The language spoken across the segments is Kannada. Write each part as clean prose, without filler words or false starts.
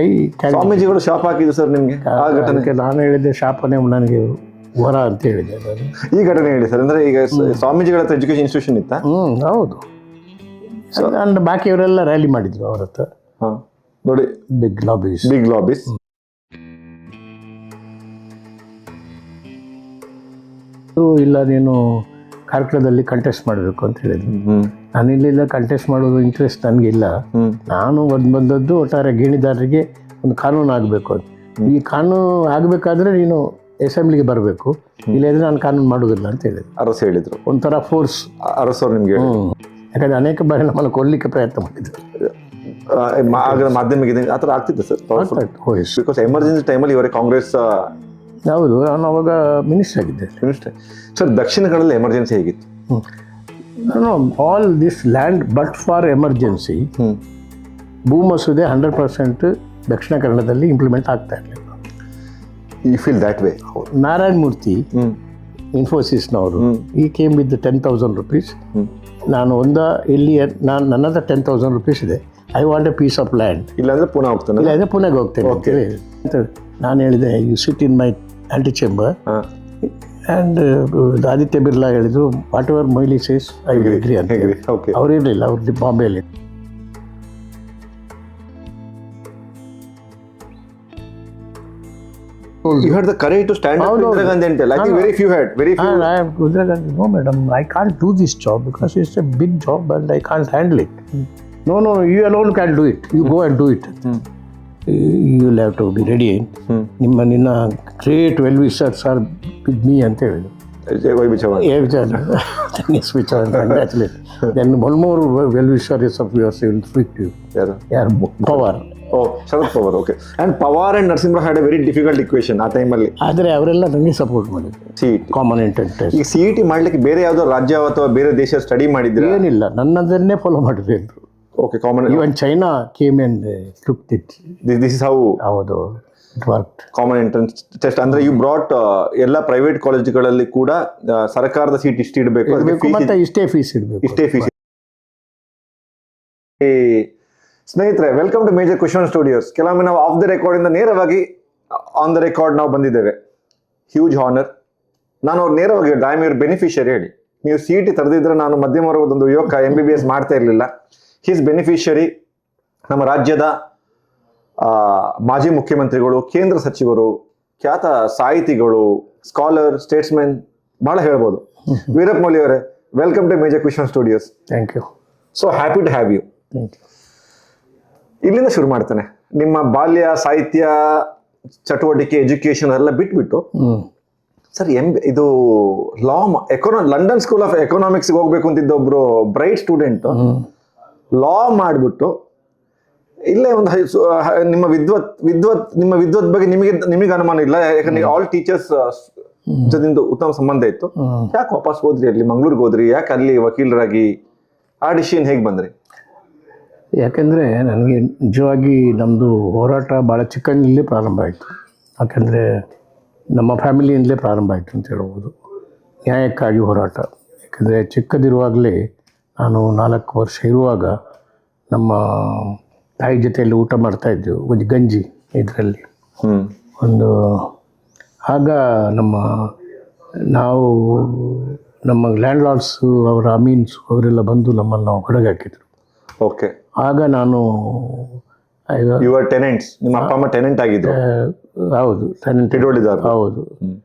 ಐ ಸ್ವಾಮೀಜಿಗಳು ಶಾಪ್ ಹಾಕಿದ್ರು ಸರ್ ನಿಮಗೆ ಆ ಘಟನೆ? ನಾನು ಹೇಳಿದ್ದೆ ಶಾಪನೇ ನನಗೆ ವರ ಅಂತ ಹೇಳಿದೆ ನಾನು. ಈ ಘಟನೆ ಹೇಳಿ ಸರ್. ಅಂದ್ರೆ ಈಗ ಸ್ವಾಮೀಜಿಗಳ ಹತ್ರ ಎಜುಕೇಶನ್ ಇನ್ಸ್ಟಿಟ್ಯೂಷನ್ ಇತ್ತಾ? ಹೌದು. ಅಂಡ್ ಬಾಕಿಯವರೆಲ್ಲ ರ್ಯಾಲಿ ಮಾಡಿದ್ರು ಅವ್ರ ಹತ್ರ. ನೋಡಿ, ಬಿಗ್ ಲಾಬೀಸ್. ಇಲ್ಲ ನೀನು ಕಾರ್ಕಳದಲ್ಲಿ ಕಂಟೆಸ್ಟ್ ಮಾಡಬೇಕು ಅಂತ ಹೇಳಿದ್ರು. ನಾನು ಇಲ್ಲಿಲ್ಲ ಕಂಟೆಸ್ಟ್ ಮಾಡೋದು ಇಂಟ್ರೆಸ್ಟ್ ನನಗಿಲ್ಲ. ನಾನು ಬಂದದ್ದು ಒಟ್ಟಾರೆ ಗೇಣಿದಾರರಿಗೆ ಒಂದು ಕಾನೂನು ಆಗಬೇಕು ಅಂತ. ಈ ಕಾನೂನು ಆಗಬೇಕಾದ್ರೆ ನೀನು ಅಸೆಂಬ್ಲಿಗೆ ಬರಬೇಕು, ಇಲ್ಲದ್ರೆ ನಾನು ಕಾನೂನು ಮಾಡೋದಿಲ್ಲ ಅಂತ ಹೇಳಿದ್ರು. ಅರಸು ಹೇಳಿದ್ರು. ಒಂಥರ ಫೋರ್ಸ್ ಅರಸರು ನಿಮಗೆ. ಯಾಕಂದ್ರೆ ಅನೇಕ ಬಾರಿ ನಮ್ಮನ್ನು ಕೊಲ್ಲಿಕ್ಕೆ ಪ್ರಯತ್ನ ಮಾಡಿದ್ರು. ಮಾಧ್ಯಮಿಕ ಆ ಥರ ಆಗ್ತಿತ್ತು ಸರ್? ಬಿಕಾಸ್ ಎಮರ್ಜೆನ್ಸಿ ಟೈಮಲ್ಲಿ ಇವರೇ ಕಾಂಗ್ರೆಸ್. ಹೌದು, ನಾನು ಅವಾಗ ಮಿನಿಸ್ಟರ್ ಆಗಿದ್ದೆ. ಸರ್, ದಕ್ಷಿಣ ಕನ್ನಡದಲ್ಲಿ ಎಮರ್ಜೆನ್ಸಿ ಹೇಗಿತ್ತು? All this land but for emergency ಭೂ ಮಸೂದೆ 100% ದಕ್ಷಿಣ ಕನ್ನಡದಲ್ಲಿ ಇಂಪ್ಲಿಮೆಂಟ್ ಆಗ್ತಾ ಇರಲಿಲ್ಲ. You feel that way? Narayana Murthy ಇನ್ಫೋಸಿಸ್ನವರು ಈ ಕೇಮ್ ವಿತ್ 10,000 rupees. ನಾನು ನನ್ನ ಹತ್ರ 10,000 rupees ಇದೆ. I want a piece of land. ಇಲ್ಲಾಂದ್ರೆ ಪುನಃ ಹೋಗ್ತಾನೆ. ಇಲ್ಲಾಂದ್ರೆ ಪುಣೆಗೆ ಹೋಗ್ತೇನೆ ಅಂತ ನಾನು ಹೇಳಿದೆ. You sit in my antechamber. And Aditya Birla ಹೇಳಿದ್ರು, whatever Moily says I will agree ಅಂತ. ಅವ್ರು ಇರಲಿಲ್ಲ, ಅವ್ರದ್ದು ಬಾಂಬೆಯಲ್ಲಿ. You had the courage to stand up to Indira Gandhi and tell. I think very few had. Indira Gandhi, no madam, I can't do this job because it's a big job and I can't handle it. No, you alone can do it. You go and do it. You will have to be ready. ನಿನ್ನ great well wishers are with me ಅಂತ ಹೇಳಿದ್ರು. Congratulate. Then one more well wisher is of yours will speak to you. Pawar. Sharad Pawar. Okay. And Pawar and Narasimha had a very difficult equation ಆ ಟೈಮಲ್ಲಿ. ಆದರೆ ಅವರೆಲ್ಲ ನನಗೆ ಸಪೋರ್ಟ್ ಮಾಡಿದ್ರು. CET common entrance test. ಈಗ CET ಮಾಡಲಿಕ್ಕೆ ಬೇರೆ ಯಾವುದೋ ರಾಜ್ಯ ಅಥವಾ ಬೇರೆ ದೇಶ ಸ್ಟಡಿ ಮಾಡಿದ್ರೆ? ಏನಿಲ್ಲ, ನನ್ನದನ್ನೇ ಫಾಲೋ ಮಾಡಿದ್ರು ಎಲ್ಲರೂ. Okay, common. Even China came and looked it. This is how. ಹೌದು, it worked. Common entrance test ಅಂದ್ರೆ ಯು ಬ್ರಾಟ್ ಎಲ್ಲ ಪ್ರೈವೇಟ್ ಕಾಲೇಜುಗಳಲ್ಲಿ ಕೂಡ ಸರ್ಕಾರದ ಸೀಟ್ ಇಷ್ಟು ಇಡಬೇಕು, ಮತ್ತೆ ಇಷ್ಟೇ ಫೀಸ್ ಇಡಬೇಕು. ಸ್ನೇಹಿತರೆ, welcome to Major Question Studios. ಕೆಲವೊಮ್ಮೆ ನಾವು ಆಫ್ ದ ರೆಕಾರ್ಡ್ ಇಂದ ನೇರವಾಗಿ ಆನ್ ದ ರೆಕಾರ್ಡ್ ನಾವು ಬಂದಿದ್ದೇವೆ. Huge honour. ನಾನು ಅವ್ರು ನೇರವಾಗಿ ಹೇಳಿದೆ, ಐ ಆಮ್ ಯುವರ್ ಬೆನಿಫಿಷಿಯರಿ ಹೇಳಿ. ನೀವು CET ತರದಿದ್ರೆ ನಾನು ಮಧ್ಯಮ ವರ್ಗದೊಂದು ಯುವಕ MBBS ಮಾಡ್ತಾ ಇರಲಿಲ್ಲ. ಹಿಸ್ ಬೆನಿಫಿಷಿಯರಿ ನಮ್ಮ ರಾಜ್ಯದ ಮಾಜಿ ಮುಖ್ಯಮಂತ್ರಿಗಳು, ಕೇಂದ್ರ ಸಚಿವರು, ಖ್ಯಾತ ಸಾಹಿತಿಗಳು, ಸ್ಕಾಲರ್, ಸ್ಟೇಟ್ಸ್ಮೆನ್, ಬಹಳ ಹೇಳ್ಬೋದು. ವೀರಪ್ಪ ಮೊಯ್ಲಿ ಅವರೇ, welcome to Major Question Studios. Thank you. So happy to have you. ಇಲ್ಲಿಂದ ಶುರು ಮಾಡ್ತೇನೆ. ನಿಮ್ಮ ಬಾಲ್ಯ, ಸಾಹಿತ್ಯ ಚಟುವಟಿಕೆ, ಎಜುಕೇಶನ್ ಎಲ್ಲ ಬಿಟ್ಬಿಟ್ಟು ಸರ್ ಇದು ಲಂಡನ್ ಸ್ಕೂಲ್ ಆಫ್ ಎಕನಾಮಿಕ್ಸ್ಗೆ ಹೋಗ್ಬೇಕು ಅಂತಿದ್ದ ಒಬ್ರು ಬ್ರೈಟ್ ಸ್ಟೂಡೆಂಟ್ ಲಾ ಮಾಡಿಬಿಟ್ಟು ಇಲ್ಲೇ ಒಂದು ನಿಮ್ಮ ವಿದ್ವತ್ ಬಗ್ಗೆ ನಿಮಗೆ ಅನುಮಾನ ಇಲ್ಲ, ಯಾಕಂದ್ರೆ ಆಲ್ ಟೀಚರ್ಸ್ ಜೊತೆಂದು ಉತ್ತಮ ಸಂಬಂಧ ಇತ್ತು. ಯಾಕೆ ವಾಪಸ್ ಹೋದ್ರಿ? ಅಲ್ಲಿ ಮಂಗ್ಳೂರ್ಗೆ ಹೋದ್ರಿ, ಯಾಕೆ ಅಲ್ಲಿ ವಕೀಲರಾಗಿ? ಆ ಡಿಸಿಷನ್ ಹೇಗೆ ಬಂದ್ರಿ? ಯಾಕೆಂದರೆ ನನಗೆ ನಿಜವಾಗಿ ನಮ್ಮದು ಹೋರಾಟ ಭಾಳ ಚಿಕ್ಕಂದಿನಲ್ಲೇ ಪ್ರಾರಂಭ ಆಯಿತು. ಯಾಕೆಂದರೆ ನಮ್ಮ ಫ್ಯಾಮಿಲಿಯಿಂದಲೇ ಪ್ರಾರಂಭ ಆಯಿತು ಅಂತ ಹೇಳ್ಬೋದು, ನ್ಯಾಯಕ್ಕಾಗಿ ಹೋರಾಟ. ಯಾಕೆಂದರೆ ಚಿಕ್ಕದಿರುವಾಗಲೇ ನಾನು 4 ವರ್ಷ ಇರುವಾಗ ನಮ್ಮ ತಾಯಿ ಜೊತೆಯಲ್ಲಿ ಊಟ ಮಾಡ್ತಾಯಿದ್ದೆವು, ಒಂದು ಗಂಜಿ ಇದರಲ್ಲಿ ಒಂದು. ಆಗ ನಮ್ಮ ಲ್ಯಾಂಡ್ ಲಾರ್ಡ್ಸು, ಅವರ ಅಮೀನ್ಸು ಅವರೆಲ್ಲ ಬಂದು ನಮ್ಮನ್ನು ಹೊರಗೆ ಹಾಕಿದರು. ಓಕೆ. ಆಗ ನಾನು ಯುವರ್ ಟೆನೆಂಟ್ಸ್, ನಿಮ್ಮ ಅಪ್ಪ ಅಮ್ಮ ಟೆನೆಂಟ್ ಆಗಿದ್ರು? ಹೌದು, ಟೆನೆಂಟ್ ಹೌದು.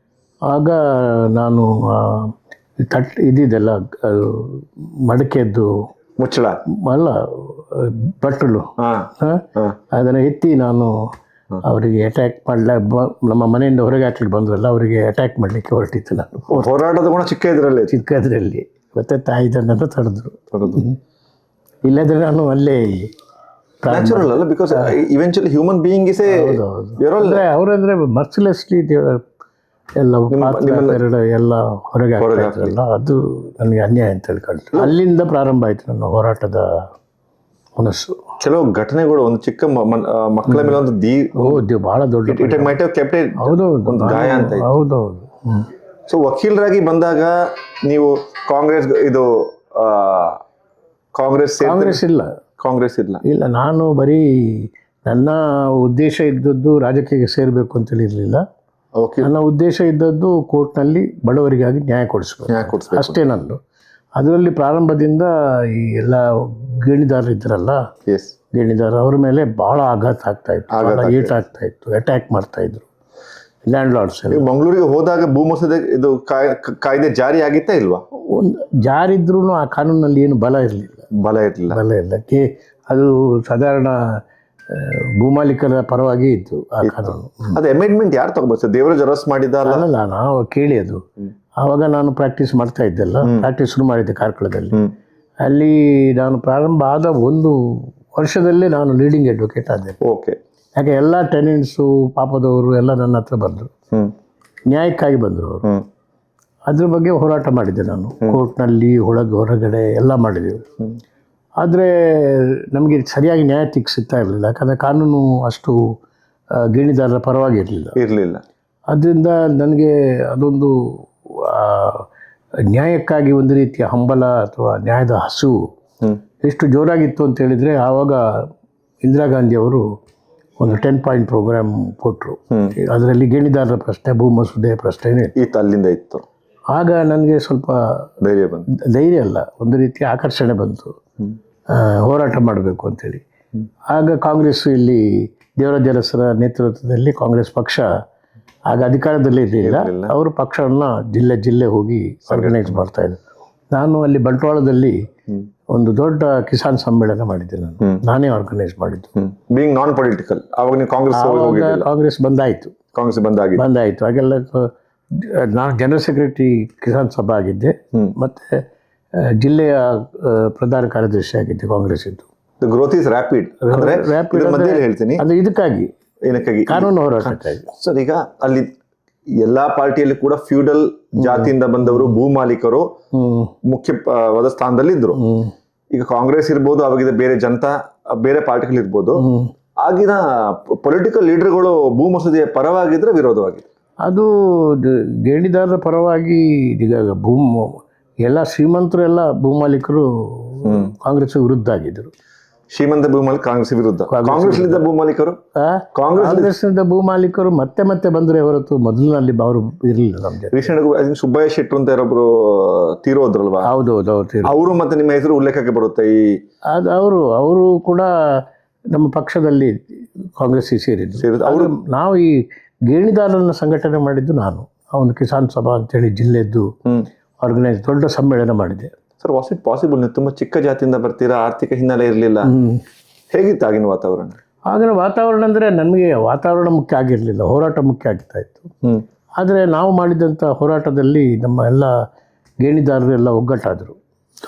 ಆಗ ನಾನು ಇದಿದೆಲ್ಲ ಮಡಕೆದ್ದು ಮುಚ್ಚಳ ಅಲ್ಲ, ಬಟ್ಟಲು, ಅದನ್ನು ಎತ್ತಿ ನಾನು ಅವರಿಗೆ ಅಟ್ಯಾಕ್ ನಮ್ಮ ಮನೆಯಿಂದ ಹೊರಗೆ ಹಾಕ್ಲಿಕ್ಕೆ ಬಂದ್ರಲ್ಲ, ಅವರಿಗೆ ಅಟ್ಯಾಕ್ ಮಾಡಲಿಕ್ಕೆ ಹೊರಟಿತ್ತು ನಾನು. ಹೋರಾಟದ ಗುಣ ಚಿಕ್ಕದ್ರಲ್ಲಿ ಮತ್ತೆ ತಾಯಿ ತಂದೆ ತಡೆದ್ರು. ಇಲ್ಲದ್ರೆ ನಾನು ಅಲ್ಲೇ ನ್ಯಾಚುರಲ್ ಅಲ್ಲ, because eventually human being is ಅವರಂದ್ರೆ ಮರ್ಸಿಲೆಸ್ಲಿ ಎಲ್ಲ ಎಲ್ಲ ಹೊರಗೆ ಹಾಕ್ತಾರಲ್ಲ, ಅದು ನನಗೆ ಅನ್ಯಾಯ ಅಂತ ಹೇಳ್ಕೊಂಡು ಅಲ್ಲಿಂದ ಪ್ರಾರಂಭ ಆಯ್ತು ನನ್ನ ಹೋರಾಟದ ಮನಸ್ಸು. ಕೆಲವು ಘಟನೆಗಳು ಒಂದು ಚಿಕ್ಕ ಮಕ್ಕಳ ಮೇಲೆ ಒಂದು ಬಹಳ ದೊಡ್ಡ ಹೌದೌದು ಗಾಯ ಅಂತ. ಹೌದೌದು. ಸೊ ವಕೀಲರಾಗಿ ಬಂದಾಗ ನೀವು ಕಾಂಗ್ರೆಸ್ ಇಲ್ಲ ಕಾಂಗ್ರೆಸ್ ಇಲ್ಲ. ನಾನು ಬರೀ ನನ್ನ ಉದ್ದೇಶ ಇದ್ದದ್ದು ರಾಜಕೀಯಕ್ಕೆ ಸೇರಬೇಕು ಅಂತೇಳಿ ಇರಲಿಲ್ಲ. ಓಕೆ, ನನ್ನ ಉದ್ದೇಶ ಇದ್ದದ್ದು ಕೋರ್ಟ್ನಲ್ಲಿ ಬಡವರಿಗಾಗಿ ನ್ಯಾಯ ಕೊಡಿಸ್ಬೇಕು ಅಷ್ಟೇ ನಂದು. ಅದರಲ್ಲಿ ಪ್ರಾರಂಭದಿಂದ ಈ ಎಲ್ಲ ಗೇಣಿದಾರರು ಇದ್ರಲ್ಲ, ಎಸ್, ಗೇಣಿದಾರ ಅವ್ರ ಮೇಲೆ ಭಾಳ ಆಘಾತ ಆಗ್ತಾ ಇತ್ತು, ಭಾಳ ಏಟ್ ಆಗ್ತಾ ಇತ್ತು, ಅಟ್ಯಾಕ್ ಮಾಡ್ತಾ ಇದ್ರು ಲ್ಯಾಂಡ್ ಲಾರ್ಡ್ಸ್ ಎಲ್ಲ. ನೀವು ಮಂಗಳೂರಿಗೆ ಹೋದಾಗ ಭೂ ಮಸೂದೆ ಇದು ಕಾಯ್ದೆ ಜಾರಿ ಆಗಿತ್ತಾ ಇಲ್ವಾ? ಒಂದು ಜಾರಿದ್ರೂ ಆ ಕಾನೂನಲ್ಲಿ ಏನು ಬಲ ಇರಲಿಲ್ಲ. ಬಲ ಇರಲಿಲ್ಲ. ಅದು ಸಾಧಾರಣ ಭೂಮಾಲೀಕರ ಪರವಾಗಿ ಇತ್ತು ಆ ಕಾನೂನು. ಅದು ಅಮೆಂಡ್ಮೆಂಟ್ ಯಾರು ತಗೋಬೇಕು ಸರ್? ದೇವರಾಜ್ ಅರೆಸ್ಟ್ ಮಾಡಿದ ಅಲ್ಲ, ನಾವು ಕೇಳಿ ಅದು ಆವಾಗ ನಾನು ಪ್ರಾಕ್ಟೀಸ್ ಮಾಡ್ತಾ ಇದ್ದೆಲ್ಲ, ಪ್ರಾಕ್ಟೀಸ್ ಶುರು ಮಾಡಿದ್ದೆ ಕಾರ್ಕಳದಲ್ಲಿ. ಅಲ್ಲಿ ನಾನು ಪ್ರಾರಂಭ ಆದ 1 ವರ್ಷದಲ್ಲೇ ನಾನು ಲೀಡಿಂಗ್ ಅಡ್ವೊಕೇಟ್ ಆದೆ. ಓಕೆ, ಯಾಕೆ ಎಲ್ಲ ಟೆನೆಂಟ್ಸು ಪಾಪದವರು ಎಲ್ಲ ನನ್ನ ಹತ್ರ ಬಂದರು, ನ್ಯಾಯಕ್ಕಾಗಿ ಬಂದರು ಅವರು. ಅದ್ರ ಬಗ್ಗೆ ಹೋರಾಟ ಮಾಡಿದ್ದೆ ನಾನು, ಕೋರ್ಟ್ನಲ್ಲಿ ಹೊರಗಡೆ ಎಲ್ಲ ಮಾಡಿದೆವು. ಆದರೆ ನಮಗೆ ಸರಿಯಾಗಿ ನ್ಯಾಯ ಸಿಗ್ತಾ ಇರಲಿಲ್ಲ, ಯಾಕಂದರೆ ಕಾನೂನು ಅಷ್ಟು ಗೇಣಿದಾರರ ಪರವಾಗಿ ಇರಲಿಲ್ಲ. ಅದರಿಂದ ನನಗೆ ಅದೊಂದು ನ್ಯಾಯಕ್ಕಾಗಿ ಒಂದು ರೀತಿಯ ಹಂಬಲ ಅಥವಾ ನ್ಯಾಯದ ಹಸುವು ಎಷ್ಟು ಜೋರಾಗಿತ್ತು ಅಂತ ಹೇಳಿದರೆ, ಆವಾಗ ಇಂದಿರಾ ಗಾಂಧಿಯವರು ಒಂದು 10 ಪಾಯಿಂಟ್ ಪ್ರೋಗ್ರಾಮ್ ಕೊಟ್ಟರು. ಅದರಲ್ಲಿ ಗೇಣಿದಾರರ ಪ್ರಶ್ನೆ, ಭೂ ಮಸೂದೆ ಪ್ರಶ್ನೆ ಅಲ್ಲಿಂದ ಇತ್ತು. ಆಗ ನನಗೆ ಸ್ವಲ್ಪ ಧೈರ್ಯ ಅಲ್ಲ, ಒಂದು ರೀತಿಯ ಆಕರ್ಷಣೆ ಬಂತು, ಹೋರಾಟ ಮಾಡಬೇಕು ಅಂತೇಳಿ. ಆಗ ಕಾಂಗ್ರೆಸ್ ಇಲ್ಲಿ ದೇವರಾಜ ಅರಸರ ನೇತೃತ್ವದಲ್ಲಿ ಕಾಂಗ್ರೆಸ್ ಪಕ್ಷ ಆಗ ಅಧಿಕಾರದಲ್ಲಿ ಇರಲಿಲ್ಲ. ಅವರು ಪಕ್ಷವನ್ನು ಜಿಲ್ಲೆ ಹೋಗಿ ಆರ್ಗನೈಸ್ ಮಾಡ್ತಾಯಿದ್ರು. ನಾನು ಅಲ್ಲಿ ಬಂಟ್ವಾಳದಲ್ಲಿ ಒಂದು ದೊಡ್ಡ ಕಿಸಾನ್ ಸಮ್ಮೇಳನ ಮಾಡಿದ್ದೆ, ನಾನೇ ಆರ್ಗನೈಸ್ ಮಾಡಿದ್ದು. ಬೀಯಿಂಗ್ ನಾನ್ ಪೊಲಿಟಿಕಲ್, ಆವಾಗ ನೀವು ಕಾಂಗ್ರೆಸ್ ಬಂದಾಯಿತು. ಹಾಗೆಲ್ಲ ನಾನು ಜನರಲ್ ಸೆಕ್ರೆಟರಿ ಕಿಸಾನ್ ಸಭಾ ಆಗಿದ್ದೆ, ಮತ್ತು ಜಿಲ್ಲೆಯ ಪ್ರಧಾನ ಕಾರ್ಯದರ್ಶಿ ಆಗಿದ್ದೆ ಕಾಂಗ್ರೆಸ್ ಇದ್ದು. ಗ್ರೋತ್ ಈಸ್ ರ್ಯಾಪಿಡ್ ಹೇಳ್ತೀನಿ, ಅದು ಇದಕ್ಕಾಗಿ ಕಾನೂನು ಹೋರಾಟಕ್ಕಾಗಿ. ಸರ್, ಈಗ ಅಲ್ಲಿ ಎಲ್ಲಾ ಪಾರ್ಟಿಯಲ್ಲಿ ಕೂಡ ಫ್ಯೂಡಲ್ ಜಾತಿಯಿಂದ ಬಂದವರು ಭೂ ಮಾಲೀಕರು ಮುಖ್ಯವಾದ ಸ್ಥಾನದಲ್ಲಿ ಇದ್ರು. ಈಗ ಕಾಂಗ್ರೆಸ್ ಇರ್ಬೋದು, ಅವಾಗಿದ್ದ ಬೇರೆ ಪಾರ್ಟಿಗಳಿರ್ಬೋದು, ಆಗಿನ ಪೊಲಿಟಿಕಲ್ ಲೀಡರ್ಗಳು ಭೂ ಮಸೂದೆಯ ಪರವಾಗಿದ್ರೆ ವಿರೋಧವಾಗಿದೆ. ಅದು ಗೇಣಿದಾರರ ಪರವಾಗಿ. ಈಗ ಎಲ್ಲ ಶ್ರೀಮಂತರು ಎಲ್ಲ ಭೂಮಾಲೀಕರು ಕಾಂಗ್ರೆಸ್ ವಿರುದ್ಧ ಆಗಿದ್ದರು. ಶ್ರೀಮಂತ ಭೂಮಾಲೀಕ ಕಾಂಗ್ರೆಸ್ ವಿರುದ್ಧ, ಕಾಂಗ್ರೆಸ್ನಿಂದ ಭೂಮಾಲಿಕರು ಕಾಂಗ್ರೆಸ್ನಿಂದ ಭೂಮಾಲೀಕರು ಮತ್ತೆ ಬಂದರೆ ಹೊರತು ಮೊದಲಿನಲ್ಲಿ ಅವರು ಇರಲಿಲ್ಲ. ನಮ್ಗೆ ರೀಸೆಂಟ್ ಸುಬ್ಬಯ್ಯ ಶೆಟ್ರು ಅಂತ ಯಾರೊಬ್ರು ತೀರೋದ್ರಲ್ವಾ? ಹೌದು, ಅವರು ಮತ್ತೆ ನಿಮ್ಮ ಹೆಸರು ಉಲ್ಲೇಖಕ್ಕೆ ಬರುತ್ತೆ. ಅವರು ಕೂಡ ನಮ್ಮ ಪಕ್ಷದಲ್ಲಿ ಕಾಂಗ್ರೆಸ್ ಸೇರಿದ್ದು. ಅವರು ನಾವು ಈ ಗೇಣಿದಾರರನ್ನ ಸಂಘಟನೆ ಮಾಡಿದ್ದು ನಾನು. ಒಂದು ಕಿಸಾನ್ ಸಭಾ ಅಂತೇಳಿ ಜಿಲ್ಲೆದ್ದು ಆರ್ಗನೈಸ್ ದೊಡ್ಡ ಸಮ್ಮೇಳನ ಮಾಡಿದೆ. Sir, was it possible? ನೀವು ತುಂಬ ಚಿಕ್ಕ ಜಾತಿಯಿಂದ ಬರ್ತೀರಾ, ಆರ್ಥಿಕ ಹಿನ್ನೆಲೆ ಇರಲಿಲ್ಲ, ಹೇಗಿತ್ತು ಆಗಿನ ವಾತಾವರಣ? ಆಗಿನ ವಾತಾವರಣ ಅಂದರೆ ನಮಗೆ ವಾತಾವರಣ ಮುಖ್ಯ ಆಗಿರಲಿಲ್ಲ, ಹೋರಾಟ ಮುಖ್ಯ ಆಗ್ತಾ ಇತ್ತು. ಆದರೆ ನಾವು ಮಾಡಿದಂಥ ಹೋರಾಟದಲ್ಲಿ ನಮ್ಮ ಎಲ್ಲ ಗೇಣಿದಾರರು ಎಲ್ಲ ಒಗ್ಗಟ್ಟಾದರು.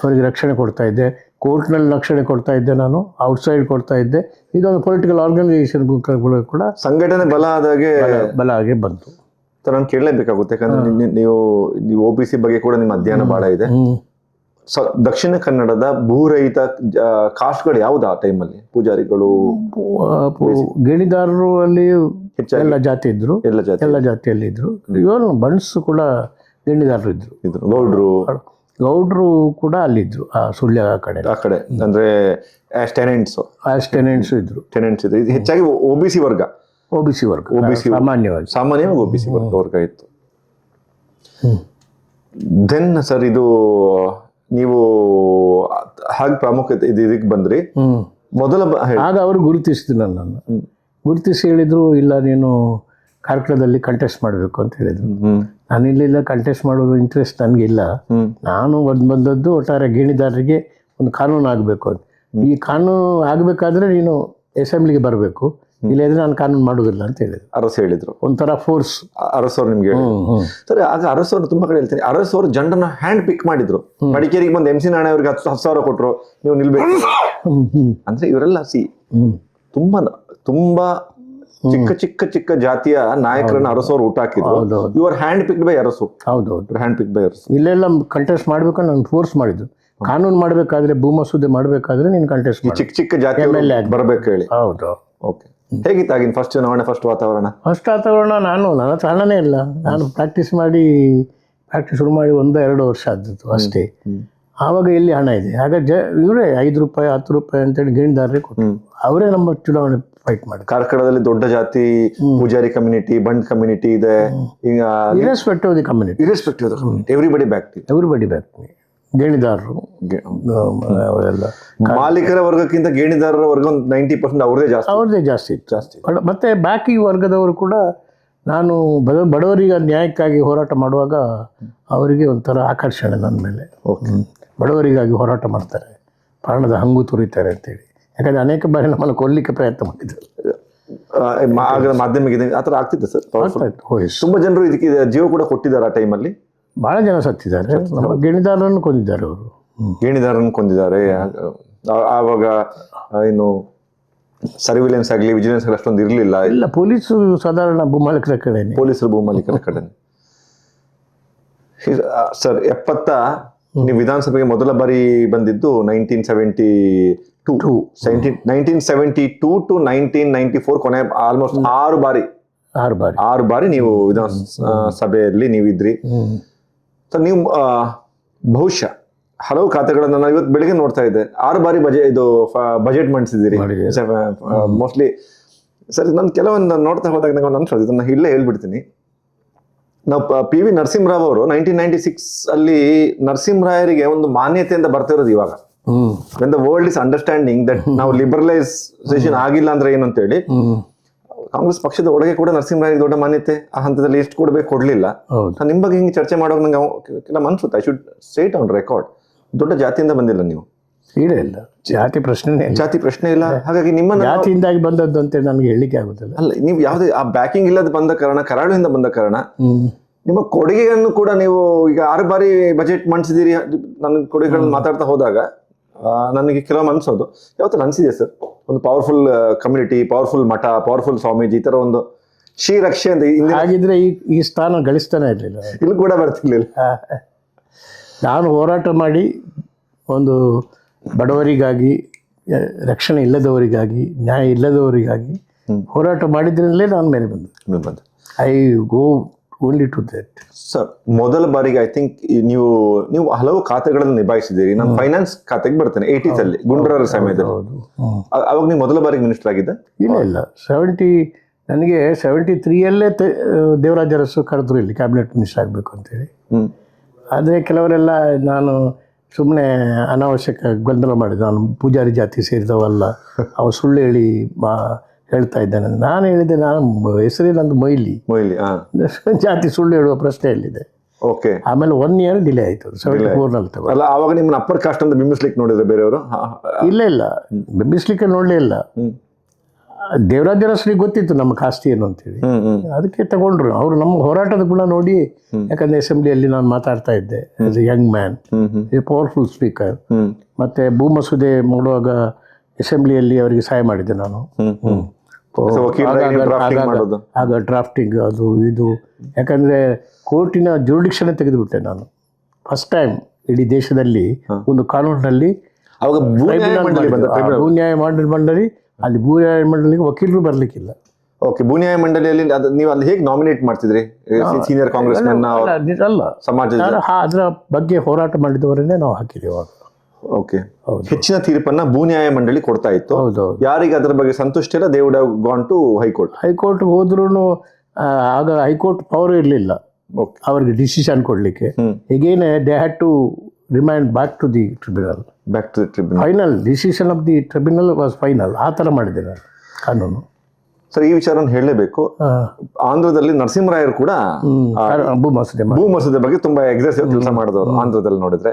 ಅವರಿಗೆ ರಕ್ಷಣೆ ಕೊಡ್ತಾ ಇದ್ದೆ, ಕೋರ್ಟ್ನಲ್ಲಿ ರಕ್ಷಣೆ ಕೊಡ್ತಾ ಇದ್ದೆ, ನಾನು ಔಟ್ಸೈಡ್ ಕೊಡ್ತಾ ಇದ್ದೆ. ಇದೊಂದು ಪೊಲಿಟಿಕಲ್ ಆರ್ಗನೈಸೇಷನ್ ಕೂಡ ಸಂಘಟನೆ ಬಲ ಆಗಿ ಬಂತು. ನಾನು ಕೇಳಲೇಬೇಕಾಗುತ್ತೆ, ಯಾಕಂದ್ರೆ ನೀವು OBC ಬಗ್ಗೆ ಕೂಡ ನಿಮ್ಮ ಅಧ್ಯಯನ ಬಹಳ ಇದೆ. ದಕ್ಷಿಣ ಕನ್ನಡದ ಭೂರಹಿತ ಕಾಸ್ಟ್ಗಳು ಯಾವ್ದು ಆ ಟೈಮಲ್ಲಿ? ಪೂಜಾರಿಗಳು, ಗೇಣಿದಾರರು ಅಲ್ಲಿ ಎಲ್ಲ ಜಾತಿ ಇದ್ರು, ಎಲ್ಲ ಜಾತಿಯಲ್ಲಿ ಇದ್ರು. ಇವನು ಬಣ್ಸ್ ಕೂಡ ಗೇಣಿದಾರರು ಇದ್ರು, ಗೌಡ್ರು ಕೂಡ ಅಲ್ಲಿದ್ರು, ಆ ಸುಳ್ಯ ಆ ಕಡೆ ಅಂದ್ರೆ ಟೆನೆಂಟ್ಸ್ ಇದ್ರು. ಹೆಚ್ಚಾಗಿ OBC ವರ್ಗ ಸಾಮಾನ್ಯವಾಗಿ OBC ವರ್ಗ ಇತ್ತು. ದೆನ್ ಸರ್, ಇದು ನೀವು ಹಾಗೆ ಪ್ರಾಮುಖ್ಯತೆ ಇದಕ್ಕೆ ಬಂದ್ರಿ. ಆಗ ಅವರು ಗುರುತಿಸಿದ್ರು ನನ್ನನ್ನು, ಗುರುತಿಸಿ ಹೇಳಿದ್ರು, ಇಲ್ಲ ನೀನು ಕಾರ್ಕಳದಲ್ಲಿ ಕಂಟೆಸ್ಟ್ ಮಾಡಬೇಕು ಅಂತ ಹೇಳಿದ್ರು. ನಾನು ಇಲ್ಲ ಕಂಟೆಸ್ಟ್ ಮಾಡೋದು ಇಂಟ್ರೆಸ್ಟ್ ನನಗಿಲ್ಲ, ನಾನು ಬಂದದ್ದು ಒಟ್ಟಾರೆ ಗೇಣಿದಾರರಿಗೆ ಒಂದು ಕಾನೂನು ಆಗಬೇಕು ಅಂತ. ಈ ಕಾನೂನು ಆಗಬೇಕಾದ್ರೆ ನೀನು ಅಸೆಂಬ್ಲಿಗೆ ಬರಬೇಕು, ಇಲ್ಲದ್ರೆ ನಾನು ಕಾನೂನು ಮಾಡೋದಿಲ್ಲ ಅಂತ ಹೇಳಿದ್ರು. ಹೇಳಿದ್ರು ಒಂಥರ ಫೋರ್ಸ್. ಅರಸವ್ರು ನಿಮ್ಗೆ ಸರಿ. ಆಗ ಅರಸವ್ರು ತುಂಬಾ ಕಡೆ ಹೇಳ್ತೀನಿ, ಅರಸವ್ರು ಜನರನ್ನ ಹ್ಯಾಂಡ್ ಪಿಕ್ ಮಾಡಿದ್ರು. ಮಡಿಕೇರಿಗೆ ಬಂದು MC ನಾಣೆ ಅವ್ರಿಗೆ 10,000 ಕೊಟ್ರು, ನೀವು ನಿಲ್ಬೇಕು ಅಂದ್ರೆ. ಇವರೆಲ್ಲ ತುಂಬಾ ಚಿಕ್ಕ ಜಾತಿಯ ನಾಯಕರನ್ನ ಅರಸವ್ರು ಊಟ ಹಾಕಿದ್ರು. Your hand picked by Arasu. Hand pick by Arasu. ಇಲ್ಲೆಲ್ಲ ಕಂಟೆಸ್ಟ್ ಮಾಡ್ಬೇಕು ನಾನು ಫೋರ್ಸ್ ಮಾಡಿದ್ರು. ಕಾನೂನು ಮಾಡಬೇಕಾದ್ರೆ, ಭೂ ಮಸೂದೆ ಮಾಡಬೇಕಾದ್ರೆ ನೀನು ಕಂಟೆಸ್ಟ್ ಚಿಕ್ಕ ಜಾತಿ ಬರಬೇಕು ಹೇಳಿ. ಹೌದು. ಓಕೆ, ಹೇಗಿತ್ತು ಆಗಿನ ಫಸ್ಟ್ ಚುನಾವಣೆ, ಫಸ್ಟ್ ವಾತಾವರಣ? ನನ್ನ ಹತ್ರ ಹಣನೇ ಇಲ್ಲ. ನಾನು ಪ್ರಾಕ್ಟೀಸ್ ಶುರು ಮಾಡಿ 1-2 ವರ್ಷ ಆದದ್ದು ಅಷ್ಟೇ. ಆವಾಗ ಎಲ್ಲಿ ಹಣ ಇದೆ, ಆಗ ಇವರೇ 5 ರೂಪಾಯಿ 10 ರೂಪಾಯಿ ಅಂತೇಳಿ ಗೇಣಿದಾರರೇ ಕೊಟ್ಟರು. ಅವರೇ ನಮ್ಮ ಚುನಾವಣೆ ಫೈಟ್ ಮಾಡಿದ್ರು. ಕಾರ್ಕಳದಲ್ಲಿ ದೊಡ್ಡ ಜಾತಿ ಪೂಜಾರಿ ಕಮ್ಯುನಿಟಿ, ಬಂಡ್ ಕಮ್ಯುನಿಟಿ ಇದೆ. ಈಗ irrespective of the community, irrespective of the community, everybody back to everybody back. ಗೇಣಿದಾರರು ಅವರೆಲ್ಲ ಮಾಲೀಕರ ವರ್ಗಕ್ಕಿಂತ ಗೇಣಿದಾರರ ವರ್ಗ ಒಂದು 90% ಅವ್ರದೇ ಜಾಸ್ತಿ ಜಾಸ್ತಿ. ಮತ್ತೆ ಬಾಕಿ ವರ್ಗದವರು ಕೂಡ ನಾನು ಬಡವರಿಗೆ ನ್ಯಾಯಕ್ಕಾಗಿ ಹೋರಾಟ ಮಾಡುವಾಗ ಅವರಿಗೆ ಒಂಥರ ಆಕರ್ಷಣೆ ನನ್ನ ಮೇಲೆ. ಬಡವರಿಗಾಗಿ ಹೋರಾಟ ಮಾಡ್ತಾರೆ, ಪ್ರಾಣದ ಹಂಗು ತುರಿತಾರೆ ಅಂತೇಳಿ. ಯಾಕಂದರೆ ಅನೇಕ ಬಾರಿ ನಮ್ಮನ್ನು ಕೊಲ್ಲಲಿಕ್ಕೆ ಪ್ರಯತ್ನ ಮಾಡಿದ್ದಾರೆ. ಮಾಧ್ಯಮಿಕ ಆ ಥರ ಆಗ್ತಿತ್ತು ಸರ್. ಹೋಯ್ತು. ತುಂಬ ಜನರು ಇದಕ್ಕೆ ಜೀವ ಕೂಡ ಕೊಟ್ಟಿದ್ದಾರೆ ಆ ಟೈಮಲ್ಲಿ. ಭಾಳ ಜನ ಸತ್ತಿದ್ದಾರೆ. ನಮ್ಮ ಗೇಣಿದಾರರನ್ನು ಕೊಂದಿದ್ದಾರೆ ಅವರು. ಗೇಣಿದಾರರನ್ನು ಕೊಂದಿದ್ದಾರೆ. ಆವಾಗ ಏನು ಸರ್ವಿಲೆನ್ಸ್ ಆಗಲಿ ವಿಜಿಲೆನ್ಸ್ ಆಗಲಿ ಅಷ್ಟೊಂದು ಇರಲಿಲ್ಲ. ಇಲ್ಲ, ಪೊಲೀಸು ಸಾಧಾರಣ ಭೂಮಾಲೀಕರ ಕಡೆ, ಪೊಲೀಸರು ಭೂಮಾಲೀಕರ ಕಡೆ. ಸರ್ 70 ನೀವು ವಿಧಾನಸಭೆಗೆ ಮೊದಲ ಬಾರಿ ಬಂದಿದ್ದು 1972 ಟು 1994 ಕೊನೆ ಆಲ್ಮೋಸ್ಟ್ 6 ಬಾರಿ ನೀವು ವಿಧಾನಸಭೆಯಲ್ಲಿ ನೀವಿದ್ರಿ. ಸೊ ನೀವು ಬಹುಶಃ ಹಲವು ಖಾತೆಗಳನ್ನು ನಾನು ಇವತ್ತು ಬೆಳಿಗ್ಗೆ ನೋಡ್ತಾ ಇದ್ದೆ. 6 ಬಾರಿ ಬಜೆಟ್ ಮಂಡಿಸಿದ್ದೀರಿ ಮೋಸ್ಟ್ಲಿ. ಸರ್ ನಾನು ಕೆಲವೊಂದು ನೋಡ್ತಾ ಹೋದಾಗ ನಂಗೆ ಅನ್ಸೋದು, ಇದನ್ನ ಇಲ್ಲೇ ಹೇಳ್ಬಿಡ್ತೀನಿ. ನಾವು PV ನರಸಿಂಹರಾವ್ ಅವರು 1996 ಅಲ್ಲಿ ನರಸಿಂಹರಾಯರಿಗೆ ಒಂದು ಮಾನ್ಯತೆಯಿಂದ ಬರ್ತಿರೋದು ಇವಾಗ. When the world is understanding that ನಾವು ಲಿಬರಲೈಸೇಷನ್ ಆಗಿಲ್ಲ ಅಂದ್ರೆ ಏನು ಅಂತೇಳಿ, ಕಾಂಗ್ರೆಸ್ ಪಕ್ಷದ ಒಳಗೆ ಕೂಡ ನರಸಿಂಹರಾಯರಿಗೆ ದೊಡ್ಡ ಮಾನ್ಯತೆ ಆ ಹಂತದಲ್ಲಿ ಎಷ್ಟು ಕೊಡಬೇಕು ಕೊಡ್ಲಿಲ್ಲ. ನಾನು ನಿಮ್ಮ ಬಗ್ಗೆ ಹಿಂಗೆ ಚರ್ಚೆ ಮಾಡೋಕೆ ನಂಗೆ ಕೆಲವು ಅನ್ಸುತ್ತೆ. I should state on record. ದೊಡ್ಡ ಜಾತಿಯಿಂದ ಬಂದಿಲ್ಲ ನೀವು. ಇಲ್ಲ, ಜಾತಿ ಪ್ರಶ್ನೆ ಇಲ್ಲ. ಹಾಗಾಗಿ ನಿಮ್ಮ ಜಾತಿಯಿಂದಾಗಿ ಬಂದದ್ದು ಅಂತ ನನಗೆ ಹೇಳಿಕೆ ಆಗುತ್ತಿಲ್ಲ. ಅಲ್ಲ, ನೀವು ಯಾವುದೇ ಆ ಬ್ಯಾಕಿಂಗ್ ಇಲ್ಲದ ಬಂದ ಕಾರಣ, ಕರಾಳುವಿಂದ ಬಂದ ಕಾರಣ ನಿಮ್ಮ ಕೊಡುಗೆಯನ್ನು ಕೂಡ ನೀವು ಈಗ 6 ಬಾರಿ ಬಜೆಟ್ ಮಂಡಿಸಿದಿರಿ. ನನ್ನ ಕೊಡುಗೆಗಳನ್ನು ಮಾತಾಡ್ತಾ ಹೋದಾಗ ನನಗೆ ಕೆಲವೊಮ್ಮೆ ಅನ್ಸೋದು, ಯಾವತ್ತೂ ಅನ್ಸಿದೆ ಸರ್, ಒಂದು ಪವರ್ಫುಲ್ ಕಮ್ಯುನಿಟಿ, ಪವರ್ಫುಲ್ ಮಠ, ಪವರ್ಫುಲ್ ಸ್ವಾಮೀಜಿ, ಈ ತರ ಒಂದು ಶ್ರೀರಕ್ಷೆ ಅಂತ ಹಾಗಿದ್ರೆ ಈ ಸ್ಥಾನ ಗಳಿಸ್ತಾನೆ ಇರಲಿಲ್ಲ, ಇಲ್ಲಿ ಕೂಡ ಬರ್ತಿರ್ಲಿಲ್ಲ. ನಾನು ಹೋರಾಟ ಮಾಡಿ ಒಂದು ಬಡವರಿಗಾಗಿ, ರಕ್ಷಣೆ ಇಲ್ಲದವರಿಗಾಗಿ, ನ್ಯಾಯ ಇಲ್ಲದವರಿಗಾಗಿ ಹೋರಾಟ ಮಾಡಿದ್ರಿಂದಲೇ ನಾನು ಮೇಲೆ ಬಂದೆ. I go only to that. Sir, ಮೊದಲ ಬಾರಿಗೆ ಐ ಥಿಂಕ್ ನೀವು ಹಲವು ಖಾತೆಗಳನ್ನು ನಿಭಾಯಿಸಿದ್ದೀರಿ. ನಾನು ಫೈನಾನ್ಸ್ ಖಾತೆಗೆ ಬರ್ತೇನೆ 80s ಅಲ್ಲಿ ಗುಂಡ್ರವರ ಸಮಯದಲ್ಲಿ. ಅವಾಗ ನೀವು ಮೊದಲ ಬಾರಿಗೆ ಮಿನಿಸ್ಟರ್ ಆಗಿದ್ದ? ಇಲ್ಲ, ನನಗೆ 73ಯಲ್ಲೇ ದೇವರಾಜ ಅರಸು ಕರೆದ್ರು ಇಲ್ಲಿ ಕ್ಯಾಬಿನೆಟ್ ಮಿನಿಸ್ಟರ್ ಆಗಬೇಕು ಅಂತೇಳಿ. ಆದರೆ ಕೆಲವರೆಲ್ಲ ನಾನು ಸುಮ್ಮನೆ ಅನಾವಶ್ಯಕ ಗೊಂದಲ ಮಾಡಿದೆ. ನಾನು ಪೂಜಾರಿ ಜಾತಿ ಸೇರಿದವಲ್ಲ, ಅವ ಸುಳ್ಳು ಹೇಳ್ತಾ ಇದ್ದಾನೆ. ನಾನು ಹೇಳಿದೆ, ನಾನು ಹೆಸರೇ ನಂದು ಮೊಯ್ಲಿ, ಜಾತಿ ಸುಳ್ಳು ಹೇಳುವ ಪ್ರಶ್ನೆ ಎಲ್ಲಿದೆ. ಓಕೆ. ಆಮೇಲೆ 1 year ಡಿಲೇ ಆಯಿತು. 74ನಲ್ಲಿ ತಗೊಳ್ಳಿ. ಆವಾಗ ನಿಮ್ಮನ್ನ ಅಪ್ಪರ್ ಕಾಸ್ಟ್ ಅಂತ ಬಿಂಬಿಸ್ಲಿಕ್ಕೆ ನೋಡಿದ್ರೆ ಬೇರೆಯವರು? ಇಲ್ಲ, ಬಿಂಬಿಸ್ಲಿಕ್ಕೆ ನೋಡಲೇ ಇಲ್ಲ. ದೇವರಾಜ ಅರಸರಿಗೆ ಗೊತ್ತಿತ್ತು ನಮ್ಮ ಕಾಸ್ತಿ ಏನು ಅಂತೇಳಿ, ಅದಕ್ಕೆ ತಗೊಂಡ್ರು. ಅವರು ನಮ್ಮ ಹೋರಾಟದ ಗುಣ ನೋಡಿ, ಯಾಕಂದ್ರೆ ಅಸೆಂಬ್ಲಿಯಲ್ಲಿ ನಾನು ಮಾತಾಡ್ತಾ ಇದ್ದೆ as A Young man, A powerful speaker. ಮತ್ತೆ ಭೂ ಮಸೂದೆ ಮಾಡುವಾಗ ಅಸೆಂಬ್ಲಿಯಲ್ಲಿ ಅವರಿಗೆ ಸಹಾಯ ಮಾಡಿದ್ದೆ ನಾನು. ಆಗ ಡ್ರಾಫ್ಟಿಂಗ್ ಅದು ಇದು, ಯಾಕಂದ್ರೆ ಕೋರ್ಟಿನ ಜುರಿಡಿಕ್ಷನ್ ತೆಗೆದುಬಿಟ್ಟೆ ನಾನು. ಫಸ್ಟ್ ಟೈಮ್ ಇಡೀ ದೇಶದಲ್ಲಿ ಒಂದು ಕಾನೂನಿನಲ್ಲಿ ಭೂ ನ್ಯಾಯ ಮಂಡಳಿ, ಅಲ್ಲಿ ಭೂ ನ್ಯಾಯ ಮಂಡಳಿಗೆ ವಕೀಲರು ಬರ್ಲಿಕ್ಕಿಲ್ಲ. ಓಕೆ. ಭೂ ನ್ಯಾಯ ಮಂಡಳಿಯಲ್ಲಿ ನೀವು ಅಲ್ಲಿ ಹೇಗೆ ನಾಮಿನೇಟ್ ಮಾಡ್ತಿದ್ರಿ? ಸೀನಿಯರ್ ಕಾಂಗ್ರೆಸ್ ಅಲ್ಲ, ಸಮಾಜ ಅದರ ಬಗ್ಗೆ ಹೋರಾಟ ಮಾಡಿದವರನ್ನೇ ನಾವು ಹಾಕಿದ್ದೇವೆ ಅವಾಗ. ಓಕೆ. ಹೆಚ್ಚಿನ ತೀರ್ಪನ್ನ ಭೂ ನ್ಯಾಯ ಮಂಡಳಿ ಕೊಡ್ತಾ ಇತ್ತು. ಯಾರಿಗೆ ಅದರ ಬಗ್ಗೆ ಸಂತುಷ್ಟ ಇಲ್ಲ, they would have gone to high court ಹೋದ್ರೂ ಆಗ ಹೈಕೋರ್ಟ್ ಪವರ್ ಇರಲಿಲ್ಲ ಅವ್ರಿಗೆ ಡಿಸಿಷನ್ ಕೊಡ್ಲಿಕ್ಕೆ. Again they had to remind back to the tribunal. Final decision of the tribunal was final. ಆ ಥರ ಮಾಡಿದೆ ನಾನು ಕಾನೂನು. ಸರ್, ಈ ವಿಚಾರ ಹೇಳಲೇಬೇಕು. ಆಂಧ್ರದಲ್ಲಿ ನರಸಿಂಹರಾಯರು ಕೂಡ ಭೂ ಮಸೂದೆ ಬಗ್ಗೆ ತುಂಬಾ ಎಕ್ಸೆಸಿವ್ ಕೆಲಸ ಮಾಡಿದವರು ಆಂಧ್ರದಲ್ಲಿ ನೋಡಿದ್ರೆ.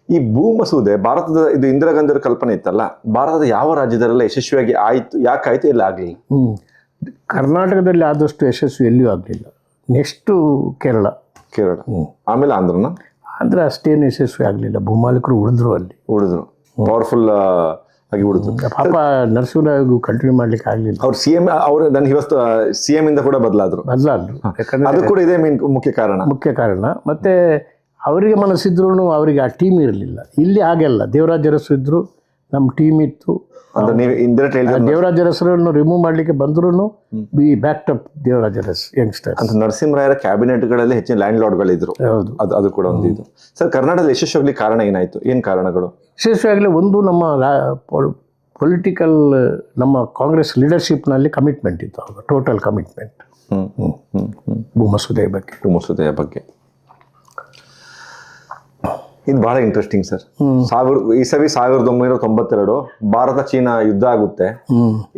ಈ ಭೂ ಮಸೂದೆ ಭಾರತದ, ಇದು ಇಂದಿರಾ ಗಾಂಧಿ ಅವರ ಕಲ್ಪನೆ ಇತ್ತಲ್ಲ, ಭಾರತದ ಯಾವ ರಾಜ್ಯದಲ್ಲೆಲ್ಲ ಯಶಸ್ವಿಯಾಗಿ ಆಯ್ತು, ಯಾಕಾಯ್ತು, ಎಲ್ಲ ಆಗಲಿಲ್ಲ? ಕರ್ನಾಟಕದಲ್ಲಿ ಆದಷ್ಟು ಯಶಸ್ವಿ ಎಲ್ಲಿಯೂ ಆಗಲಿಲ್ಲ. ನೆಕ್ಸ್ಟು ಕೇರಳ, ಆಮೇಲೆ ಆಂಧ್ರ ಅಷ್ಟೇನು ಯಶಸ್ವಿ ಆಗಲಿಲ್ಲ. ಭೂಮಾಲೀಕರು ಉಳಿದ್ರು ಪವರ್ಫುಲ್ ಆಗಿ ಉಳಿದ್ರು. ಪಾಪ ನರಸಿಂಹರಾವ್ ಕಂಟಿನ್ಯೂ ಮಾಡ್ಲಿಕ್ಕೆ ಆಗಲಿಲ್ಲ. ಅವ್ರು CM ಇಂದ ಕೂಡ ಬದಲಾದ್ರು. ಯಾಕಂದ್ರೆ ಅದು ಕೂಡ ಇದೇ ಮುಖ್ಯ ಕಾರಣ. ಮತ್ತೆ ಅವರಿಗೆ ಮನಸ್ಸಿದ್ರು ಅವರಿಗೆ ಆ ಟೀಮ್ ಇರಲಿಲ್ಲ. ಇಲ್ಲಿ ಹಾಗೆಲ್ಲ ದೇವರಾಜ ಅರಸು ಇದ್ರು, ನಮ್ಮ ಟೀಮ್ ಇತ್ತು, ಅಂದ್ರೆ ನೀವು ಇಂದಿರಾ ಹೇಳಿದ್ರೆ ದೇವರಾಜ ಅರಸರನ್ನು ರಿಮೂವ್ ಮಾಡಲಿಕ್ಕೆ ಬಂದ್ರು we backed up Devaraj Urs youngsters. ಅಂತ ನರಸಿಂಹರಾಯರ ಕ್ಯಾಬಿನೆಟ್ಗಳಲ್ಲಿ ಹೆಚ್ಚಿನ ಲ್ಯಾಂಡ್ ಲಾರ್ಡ್ಗಳಿದ್ರು. ಹೌದು. ಅದು ಕೂಡ ಒಂದು ಇದು. ಸರ್, ಕರ್ನಾಟಕದಲ್ಲಿ ಯಶಸ್ವಿ ಕಾರಣ ಏನಾಯ್ತು? ಏನ್ ಕಾರಣಗಳು? ವಿಶೇಷವಾಗಲಿ ಒಂದು ನಮ್ಮ ಪೊಲಿಟಿಕಲ್ ನಮ್ಮ ಕಾಂಗ್ರೆಸ್ ಲೀಡರ್ಶಿಪ್ನಲ್ಲಿ ಕಮಿಟ್ಮೆಂಟ್ ಇತ್ತು ಆಗ, ಟೋಟಲ್ ಕಮಿಟ್ಮೆಂಟ್ ಭೂಮಸೂದೆಯ ಬಗ್ಗೆ. ಇದು ಬಹಳ ಇಂಟ್ರೆಸ್ಟಿಂಗ್ ಸರ್. 1992 ಭಾರತ ಚೀನಾ ಯುದ್ಧ ಆಗುತ್ತೆ.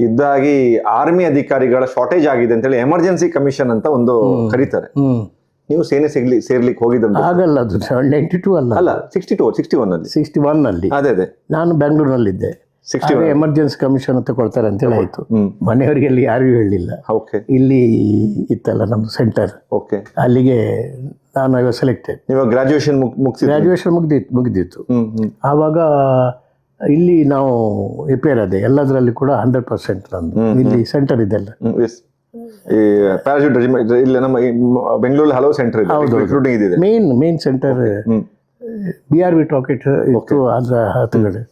ಯುದ್ಧ ಆಗಿ ಆರ್ಮಿ ಅಧಿಕಾರಿಗಳ ಶಾರ್ಟೇಜ್ ಆಗಿದೆ ಅಂತೇಳಿ ಎಮರ್ಜೆನ್ಸಿ ಕಮಿಷನ್ ಅಂತ ಒಂದು ಕರೀತಾರೆ. ನೀವು ಸೇನೆ ಸೇರ್ಲಿಕ್ಕೆ ಹೋಗಿದ್ದಂತ? ಆಗಲ್ಲ, ಅದು 92 ಅಲ್ಲ 61 ನಲ್ಲಿ. ಅದೇ ನಾನು ಬೆಂಗಳೂರಿನಲ್ಲಿದ್ದೆ. ಎಮರ್ಜೆನ್ಸಿ ಕಮಿಷನ್ ಅಂತ ಕೊಡ್ತಾರೆ ಅಂತೇಳಿ ಆಯ್ತು. ಮನೆಯವರಿಗೆ ಅಲ್ಲಿ ಯಾರಿಗೂ ಹೇಳಿಲ್ಲ. ಇಲ್ಲಿ ಇತ್ತಲ್ಲ ನಮ್ದು ಸೆಂಟರ್, ಅಲ್ಲಿಗೆ ನಾನು ಸೆಲೆಕ್ಟೆಡ್. ಗ್ರಾಜುಯೇಷನ್ ಮುಗಿದಿತ್ತು. ಆವಾಗ ಇಲ್ಲಿ ನಾವು ರಿಪೇರ್ ಅದೇ ಎಲ್ಲದರಲ್ಲಿ ಕೂಡ 100% ನಂದು. ಇಲ್ಲಿ ಸೆಂಟರ್ ಇದೆಲ್ಲ ಇಲ್ಲಿ ನಮ್ಮ ಬೆಂಗಳೂರಲ್ಲಿ ಹಲವು ಸೆಂಟರ್ ಇದೆ. ಮೇನ್ ಸೆಂಟರ್ BRV ಟಾಕೆಟ್ ಇತ್ತು, ಅದರ ಹತ್ತುಗಡೆ.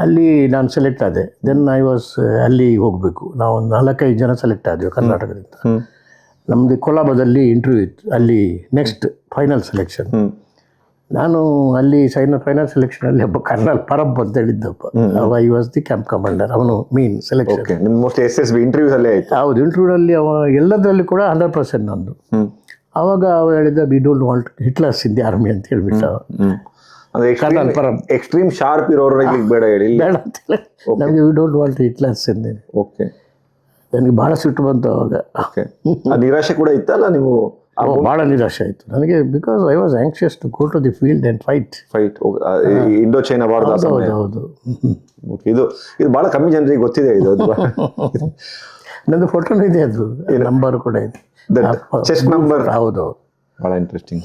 ಅಲ್ಲಿ ನಾನು ಸೆಲೆಕ್ಟ್ ಆದೆ. ದೆನ್ ಐ ವಾಸ್ ಅಲ್ಲಿ ಹೋಗಬೇಕು. ನಾವು ಒಂದು 4-5 ಜನ ಸೆಲೆಕ್ಟ್ ಆದ್ವಿ ಕರ್ನಾಟಕದಿಂದ. ನಮ್ಮದು ಕೊಲಾಬದಲ್ಲಿ ಇಂಟರ್ವ್ಯೂ ಇತ್ತು. ಅಲ್ಲಿ ನೆಕ್ಸ್ಟ್ ಫೈನಲ್ ಸೆಲೆಕ್ಷನ್. ನಾನು ಅಲ್ಲಿ ಫೈನಲ್ ಸೆಲೆಕ್ಷನಲ್ಲಿ ಒಬ್ಬ ಕರ್ನಲ್ ಪರಬ್ ಅಂತ ಹೇಳಿದ್ದಪ್ಪ, I was the camp commander. ಅವನು ಮೀನ್ ಸೆಲೆಕ್ಷನ್. ಹೌದು, ಇಂಟರ್ವ್ಯೂನಲ್ಲಿ ಅವ ಎಲ್ಲದರಲ್ಲಿ ಕೂಡ 100% ನಂದು. ಆವಾಗ ಅವ ಹೇಳಿದ we don't want Hitlers in the army ಅಂತ ಹೇಳ್ಬಿಟ್ಟ. ಕರ್ನಲ್ ಪರಬ್ ಎಕ್ಸ್ಟ್ರೀಮ್ ಶಾರ್ಪ್ ಇರೋರು ಬೇಡ ಹೇಳಿ, ಬೇಡ ಅಂತೇಳಿ ನಮಗೆ ವಿ ಡೋಂಟ್ ವಾಂಟ್ ಹಿಟ್ಲರ್ಸ್ ಎಂದೇನೆ. ಓಕೆ, ನನಗೆ ಭಾಳ ಸಿಟ್ಟು ಬಂತು ಅವಾಗ. ನಿರಾಶೆ ಕೂಡ ಇತ್ತಲ್ಲ ನೀವು? ಭಾಳ ನಿರಾಶೆ ಆಯಿತು ನನಗೆ, because I was anxious to go to the field and fight. Indo China ವಾರ್ದ. ಹೌದು. ಇದು ಭಾಳ ಕಮ್ಮಿ ಜನರಿಗೆ ಗೊತ್ತಿದೆ. ಇದು ನಂದು ಫೋಟೋನು ಇದೆ, ಅದು ನಂಬರ್ ಕೂಡ ಇದೆ, ಚೆಸ್ಟ್ ನಂಬರ್. ಹೌದು, ಭಾಳ ಇಂಟ್ರೆಸ್ಟಿಂಗ್.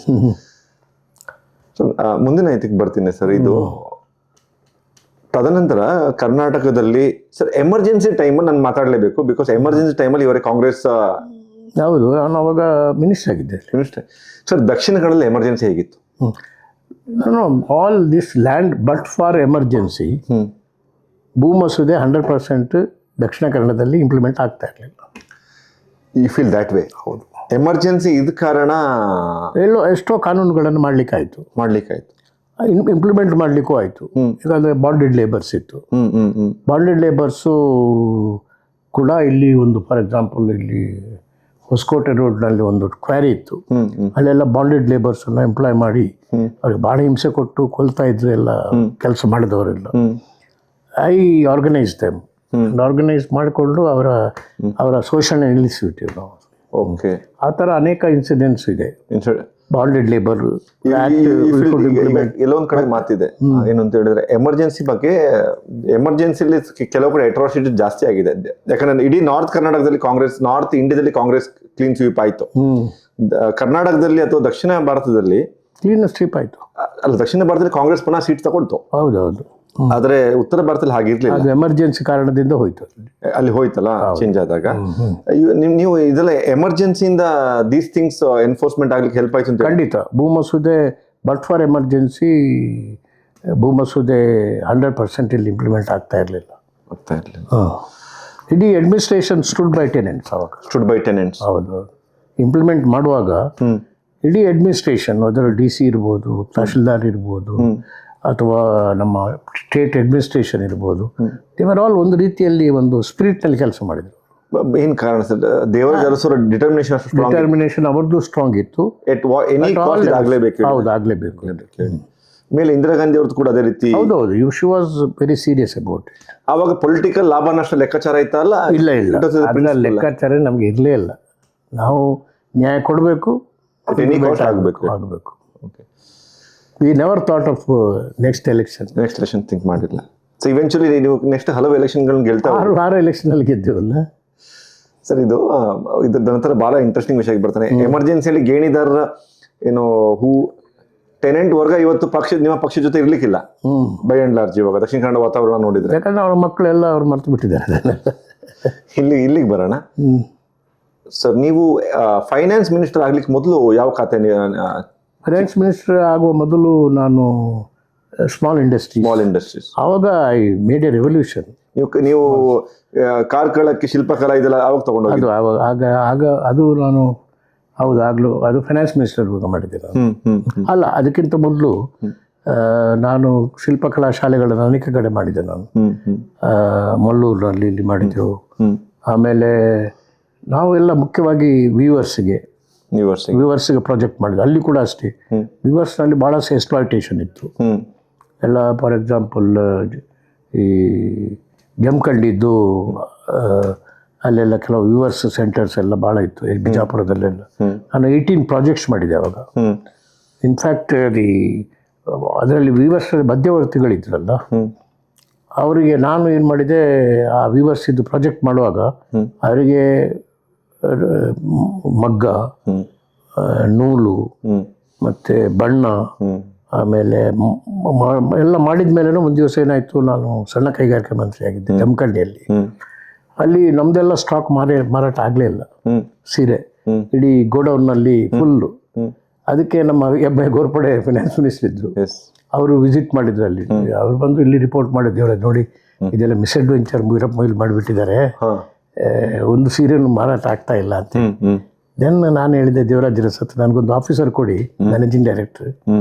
ಮುಂದಿನ ಇದಕ್ಕೆ ಬರ್ತೀನಿ ಸರ್. ಇದು ತದನಂತರ ಕರ್ನಾಟಕದಲ್ಲಿ ಸರ್ ಎಮರ್ಜೆನ್ಸಿ ಟೈಮ್ ನಾನು ಮಾತಾಡಲೇಬೇಕು, ಬಿಕಾಸ್ ಎಮರ್ಜೆನ್ಸಿ ಟೈಮಲ್ಲಿ ಇವರೇ ಕಾಂಗ್ರೆಸ್. ಹೌದು, ನಾನು ಅವಾಗ ಮಿನಿಸ್ಟರ್ ಆಗಿದ್ದೆ. ಸರ್, ದಕ್ಷಿಣ ಕನ್ನಡದಲ್ಲಿ ಎಮರ್ಜೆನ್ಸಿ ಹೇಗಿತ್ತು? All this land but for emergency ಭೂಮಸೂದೆ 100% ದಕ್ಷಿಣ ಕನ್ನಡದಲ್ಲಿ ಇಂಪ್ಲಿಮೆಂಟ್ ಆಗ್ತಾ ಇರಲಿಲ್ಲ. You feel that way? ಹೌದು, ಎಮರ್ಜೆನ್ಸಿ ಇದ ಕಾರಣ ಎಷ್ಟೋ ಕಾನೂನುಗಳನ್ನು ಮಾಡಲಿಕ್ಕಾಯ್ತು, ಇಂಪ್ಲಿಮೆಂಟ್ ಮಾಡಲಿಕ್ಕೂ ಆಯಿತು. ಯಾಕಂದರೆ ಬಾಂಡೆಡ್ ಲೇಬರ್ಸ್ ಇತ್ತು. ಬಾಂಡೆಡ್ ಲೇಬರ್ಸು ಕೂಡ ಇಲ್ಲಿ ಒಂದು, ಫಾರ್ ಎಕ್ಸಾಂಪಲ್, ಇಲ್ಲಿ ಹೊಸಕೋಟೆ ರೋಡ್ನಲ್ಲಿ ಒಂದು ಕ್ವಾರಿ ಇತ್ತು. ಅಲ್ಲೆಲ್ಲ ಬಾಂಡೆಡ್ ಲೇಬರ್ಸನ್ನು ಎಂಪ್ಲಾಯ್ ಮಾಡಿ ಅವ್ರಿಗೆ ಭಾಳ ಹಿಂಸೆ ಕೊಟ್ಟು ಕೊಲ್ತಾ ಇದ್ರು ಎಲ್ಲ ಕೆಲಸ ಮಾಡಿದವರೆಲ್ಲ. ಐ ಆರ್ಗನೈಸ್ ದೆಮ್, ಆರ್ಗನೈಸ್ ಮಾಡಿಕೊಂಡು ಅವರ ಶೋಷಣೆ ನಿಲ್ಲಿಸಿಬಿಟ್ಟಿವಿ ನಾವು. ಓಕೆ, ಆ ಥರ ಅನೇಕ ಇನ್ಸಿಡೆಂಟ್ಸ್ ಇದೆ. ಬಾಂಡೆಡ್ ಲೇಬರ್ ಎಲ್ಲೊಂದ್ ಕಡೆ ಮಾತಿದೆ, ಏನು ಅಂತ ಹೇಳಿದ್ರೆ ಎಮರ್ಜೆನ್ಸಿ ಬಗ್ಗೆ. ಎಮರ್ಜೆನ್ಸಿಲಿ ಕೆಲವು ಕಡೆ ಅಟ್ರಾಸಿಟಿ ಜಾಸ್ತಿ ಆಗಿದೆ. ಯಾಕಂದ್ರೆ ಇಡೀ ನಾರ್ತ್ ಕರ್ನಾಟಕದಲ್ಲಿ ಕಾಂಗ್ರೆಸ್, ನಾರ್ತ್ ಇಂಡಿಯಾದಲ್ಲಿ ಕಾಂಗ್ರೆಸ್ ಕ್ಲೀನ್ ಸ್ವೀಪ್ ಆಯ್ತು. ಕರ್ನಾಟಕದಲ್ಲಿ ಅಥವಾ ದಕ್ಷಿಣ ಭಾರತದಲ್ಲಿ ಕ್ಲೀನ್ ಸ್ವೀಪ್ ಆಯ್ತು. ಅಲ್ಲ, ದಕ್ಷಿಣ ಭಾರತದಲ್ಲಿ ಕಾಂಗ್ರೆಸ್ ಪುನಃ ಸೀಟ್ ತಗೊಳ್ತು. ಹೌದೌದು. ಆದ್ರೆ ಉತ್ತರ ಭಾರತದಲ್ಲಿ ಹಾಗಿರ್ಲಿಲ್ಲ. ಅದು ಎಮರ್ಜೆನ್ಸಿ ಕಾರಣದಿಂದ ಹೋಯ್ತು, ಅಲ್ಲಿ ಹೋಯ್ತಲ್ಲ ಚೇಂಜ್ ಆದಾಗ. ನೀವು ಇದೆಲ್ಲ ಎಮರ್ಜೆನ್ಸಿಯಿಂದ ದೀಸ್ ಥಿಂಗ್ಸ್ ಎನ್ಫೋರ್ಸ್ಮೆಂಟ್ ಆಗ್ಲಿಕ್ಕೆ ಹೆಲ್ಪ್ ಆಯ್ತು ಅಂತ? ಖಂಡಿತ. ಭೂಮಸೂದೆ ಬಟ್ ಫಾರ್ ಎಮರ್ಜೆನ್ಸಿ ಭೂಮಸೂದೆ 100% ಇಲ್ಲಿ ಇಂಪ್ಲಿಮೆಂಟ್ ಆಗ್ತಾ ಇರಲಿಲ್ಲ. ಇಡೀ ಅಡ್ಮಿನಿಸ್ಟ್ರೇಷನ್ ಸ್ಟುಡ್ ಬೈ ಟೆನೆಂಟ್ಸ್. ಹೌದು, ಇಂಪ್ಲಿಮೆಂಟ್ ಮಾಡುವಾಗ ಇಡೀ ಅಡ್ಮಿನಿಸ್ಟ್ರೇಷನ್, ಅದರ DC ಇರ್ಬೋದು, ತಹಶೀಲ್ದಾರ್ ಇರ್ಬೋದು, ಅಥವಾ ನಮ್ಮ ಸ್ಟೇಟ್ ಅಡ್ಮಿನಿಸ್ಟ್ರೇಷನ್ ಇರ್ಬೋದು, ದೇವರ್ ಆಲ್ ಒಂದು ರೀತಿಯಲ್ಲಿ ಒಂದು ಸ್ಪಿರಿಟ್ನಲ್ಲಿ ಕೆಲಸ ಮಾಡಿದರು. ಏನು ಕಾರಣ ಸರ್? ದೇವರಾಜ ಅರಸರ ಡಿಟರ್ಮಿನೇಷನ್ ಅವ್ರದ್ದು ಸ್ಟ್ರಾಂಗ್ ಇತ್ತು. ಹೌದು, ಆಗಲೇಬೇಕು. ಮೇಲೆ ಇಂದಿರಾ ಗಾಂಧಿ ಅವ್ರದ್ದು ಕೂಡ ಅದೇ ರೀತಿ. ಹೌದೌದು, she was very serious about it. ಆವಾಗ ಪೊಲಿಟಿಕಲ್ ಲಾಭ ನಷ್ಟ ಲೆಕ್ಕಾಚಾರ ಇತ್ತಲ್ಲ? ಇಲ್ಲ, ಅದನ್ನ ಲೆಕ್ಕಾಚಾರ ನಮ್ಗೆ ಇರಲೇ ಇಲ್ಲ. ನಾವು ನ್ಯಾಯ ಕೊಡಬೇಕು, ಆಗಬೇಕು. We never thought of next election think ಮಾಡಿಲ್ಲ. ಸೊ ಇವೆಂಚುಲಿ ನೀವು ನೆಕ್ಸ್ಟ್ ಹಲವು ಎಲೆಕ್ಷನ್ಗಳನ್ನ ಗೆಲ್ತಾ 6 ಎಲೆಕ್ಷನಲ್ಲಿ ಗೆದ್ದೀವಲ್ಲ ಸರ್. ಇದ್ರ ನಂತರ ಭಾಳ ಇಂಟ್ರೆಸ್ಟಿಂಗ್ ವಿಷಯಕ್ಕೆ ಬರ್ತಾನೆ. ಎಮರ್ಜೆನ್ಸಿಯಲ್ಲಿ ಗೇಣಿದಾರರ ಏನು ಟೆನೆಂಟ್ ವರ್ಗ ಇವತ್ತು ನಿಮ್ಮ ಪಕ್ಷದ ಜೊತೆ ಇರ್ಲಿಕ್ಕಿಲ್ಲ ಬೈ ಅಂಡ್ ಲಾರ್ಜ್. ಇವಾಗ ದಕ್ಷಿಣ ಕನ್ನಡ ವಾತಾವರಣ ನೋಡಿದ್ರೆ, ಯಾಕಂದ್ರೆ ಅವ್ರ ಮಕ್ಕಳೆಲ್ಲ ಅವ್ರು ಮರ್ತು ಬಿಟ್ಟಿದ್ದಾರೆ. ಇಲ್ಲಿಗೆ ಬರೋಣ ಸರ್. ನೀವು ಫೈನಾನ್ಸ್ ಮಿನಿಸ್ಟರ್ ಆಗ್ಲಿಕ್ಕೆ ಮೊದಲು ಯಾವ ಖಾತೆ? ಫೈನಾನ್ಸ್ ಮಿನಿಸ್ಟರ್ ಆಗುವ ಮೊದಲು ನಾನು ಸ್ಮಾಲ್ ಇಂಡಸ್ಟ್ರೀಸ್. ಆವಾಗ ಐ ಮೇಡ್ ಎ ರೆವಲ್ಯೂಷನ್. ನೀವು ಕಾರ್ಕಳಕ್ಕೆ ಶಿಲ್ಪಕಲಾ ಇದೆಲ್ಲ ಅವಾಗ ತಗೊಂಡೋಗಿ? ಅದು ಆಗ ಅದು ನಾನು ಹೌದು ಆಗ್ಲೂ ಅದು ಫೈನಾನ್ಸ್ ಮಿನಿಸ್ಟರ್ ಮಾಡಿದ್ದೆ ನಾನು. ಅಲ್ಲ, ಅದಕ್ಕಿಂತ ಮೊದಲು ನಾನು ಶಿಲ್ಪಕಲಾ ಶಾಲೆಗಳನ್ನು ಅನೇಕ ಕಡೆ ಮಾಡಿದ್ದೆ ನಾನು. ಮಲ್ಲೂರಿನಲ್ಲಿ ಇಲ್ಲಿ ಮಾಡಿದ್ದೆವು. ಆಮೇಲೆ ನಾವೆಲ್ಲ ಮುಖ್ಯವಾಗಿ ವ್ಯೂವರ್ಸ್ಗೆ ಪ್ರಾಜೆಕ್ಟ್ ಮಾಡಿದ್ವಿ. ಅಲ್ಲಿ ಕೂಡ ಅಷ್ಟೇ, ವ್ಯೂವರ್ಸ್ನಲ್ಲಿ ಭಾಳ ಎಕ್ಸ್ಪ್ಲಾಯ್ಟೇಷನ್ ಇತ್ತು ಎಲ್ಲ. ಫಾರ್ ಎಕ್ಸಾಂಪಲ್ ಈ ಜಮಖಂಡಿದ್ದು ಅಲ್ಲೆಲ್ಲ ಕೆಲವು ವ್ಯೂವರ್ಸ್ ಸೆಂಟರ್ಸ್ ಎಲ್ಲ ಭಾಳ ಇತ್ತು, ಬಿಜಾಪುರದಲ್ಲೆಲ್ಲ. ನಾನು 18 ಪ್ರಾಜೆಕ್ಟ್ಸ್ ಮಾಡಿದೆ ಅವಾಗ. ಇನ್ಫ್ಯಾಕ್ಟ್ ಅದರಲ್ಲಿ ವ್ಯೂವರ್ಸ್ ಮಧ್ಯವರ್ತಿಗಳಿದ್ರಲ್ಲ, ಅವರಿಗೆ ನಾನು ಏನು ಮಾಡಿದೆ, ಆ ವ್ಯೂವರ್ಸ್ ಇದು ಪ್ರಾಜೆಕ್ಟ್ ಮಾಡುವಾಗ ಅವರಿಗೆ ಮಗ್ಗ, ನೂಲು ಮತ್ತು ಬಣ್ಣ, ಆಮೇಲೆ ಎಲ್ಲ ಮಾಡಿದ ಮೇಲೂ ಒಂದು ದಿವಸ ಏನಾಯಿತು, ನಾನು ಸಣ್ಣ ಕೈಗಾರಿಕೆ ಮಂತ್ರಿ ಆಗಿದ್ದೆ ಜಮಖಂಡಿಯಲ್ಲಿ. ಅಲ್ಲಿ ನಮ್ಮದೆಲ್ಲ ಸ್ಟಾಕ್ ಮಾರಾಟ ಆಗಲೇ ಇಲ್ಲ, ಸೀರೆ ಇಡೀ ಗೋಡೌನ್ನಲ್ಲಿ ಫುಲ್ಲು. ಅದಕ್ಕೆ ನಮ್ಮ ಎಬ್ಬೆ ಗೋರ್ಪಡೆ ಫೈನಾನ್ಸ್ ಮಿನಿಸ್ಟರ್ ಇದ್ದರು, ಅವರು ವಿಸಿಟ್ ಮಾಡಿದ್ರು ಅಲ್ಲಿ. ಅವ್ರು ಬಂದು ಇಲ್ಲಿ ರಿಪೋರ್ಟ್ ಮಾಡಿದ್ದೇವ್ರೆ, ನೋಡಿ ಇದೆಲ್ಲ ಮಿಸ್ಅಡ್ವೆಂಚರ್ ಮೊಯ್ಲ್ ಮಾಡಿಬಿಟ್ಟಿದ್ದಾರೆ, ಒಂದು ಸೀರೆನೂ ಮಾರಾಟ ಆಗ್ತಾ ಇಲ್ಲ ಅಂತ. ದೆನ್ ನಾನು ಹೇಳಿದೆ, ದೇವರಾಜ್ ರಸತ್ ನನಗೊಂದು ಆಫೀಸರ್ ಕೊಡಿ, ಮ್ಯಾನೇಜಿಂಗ್ ಡೈರೆಕ್ಟರ್.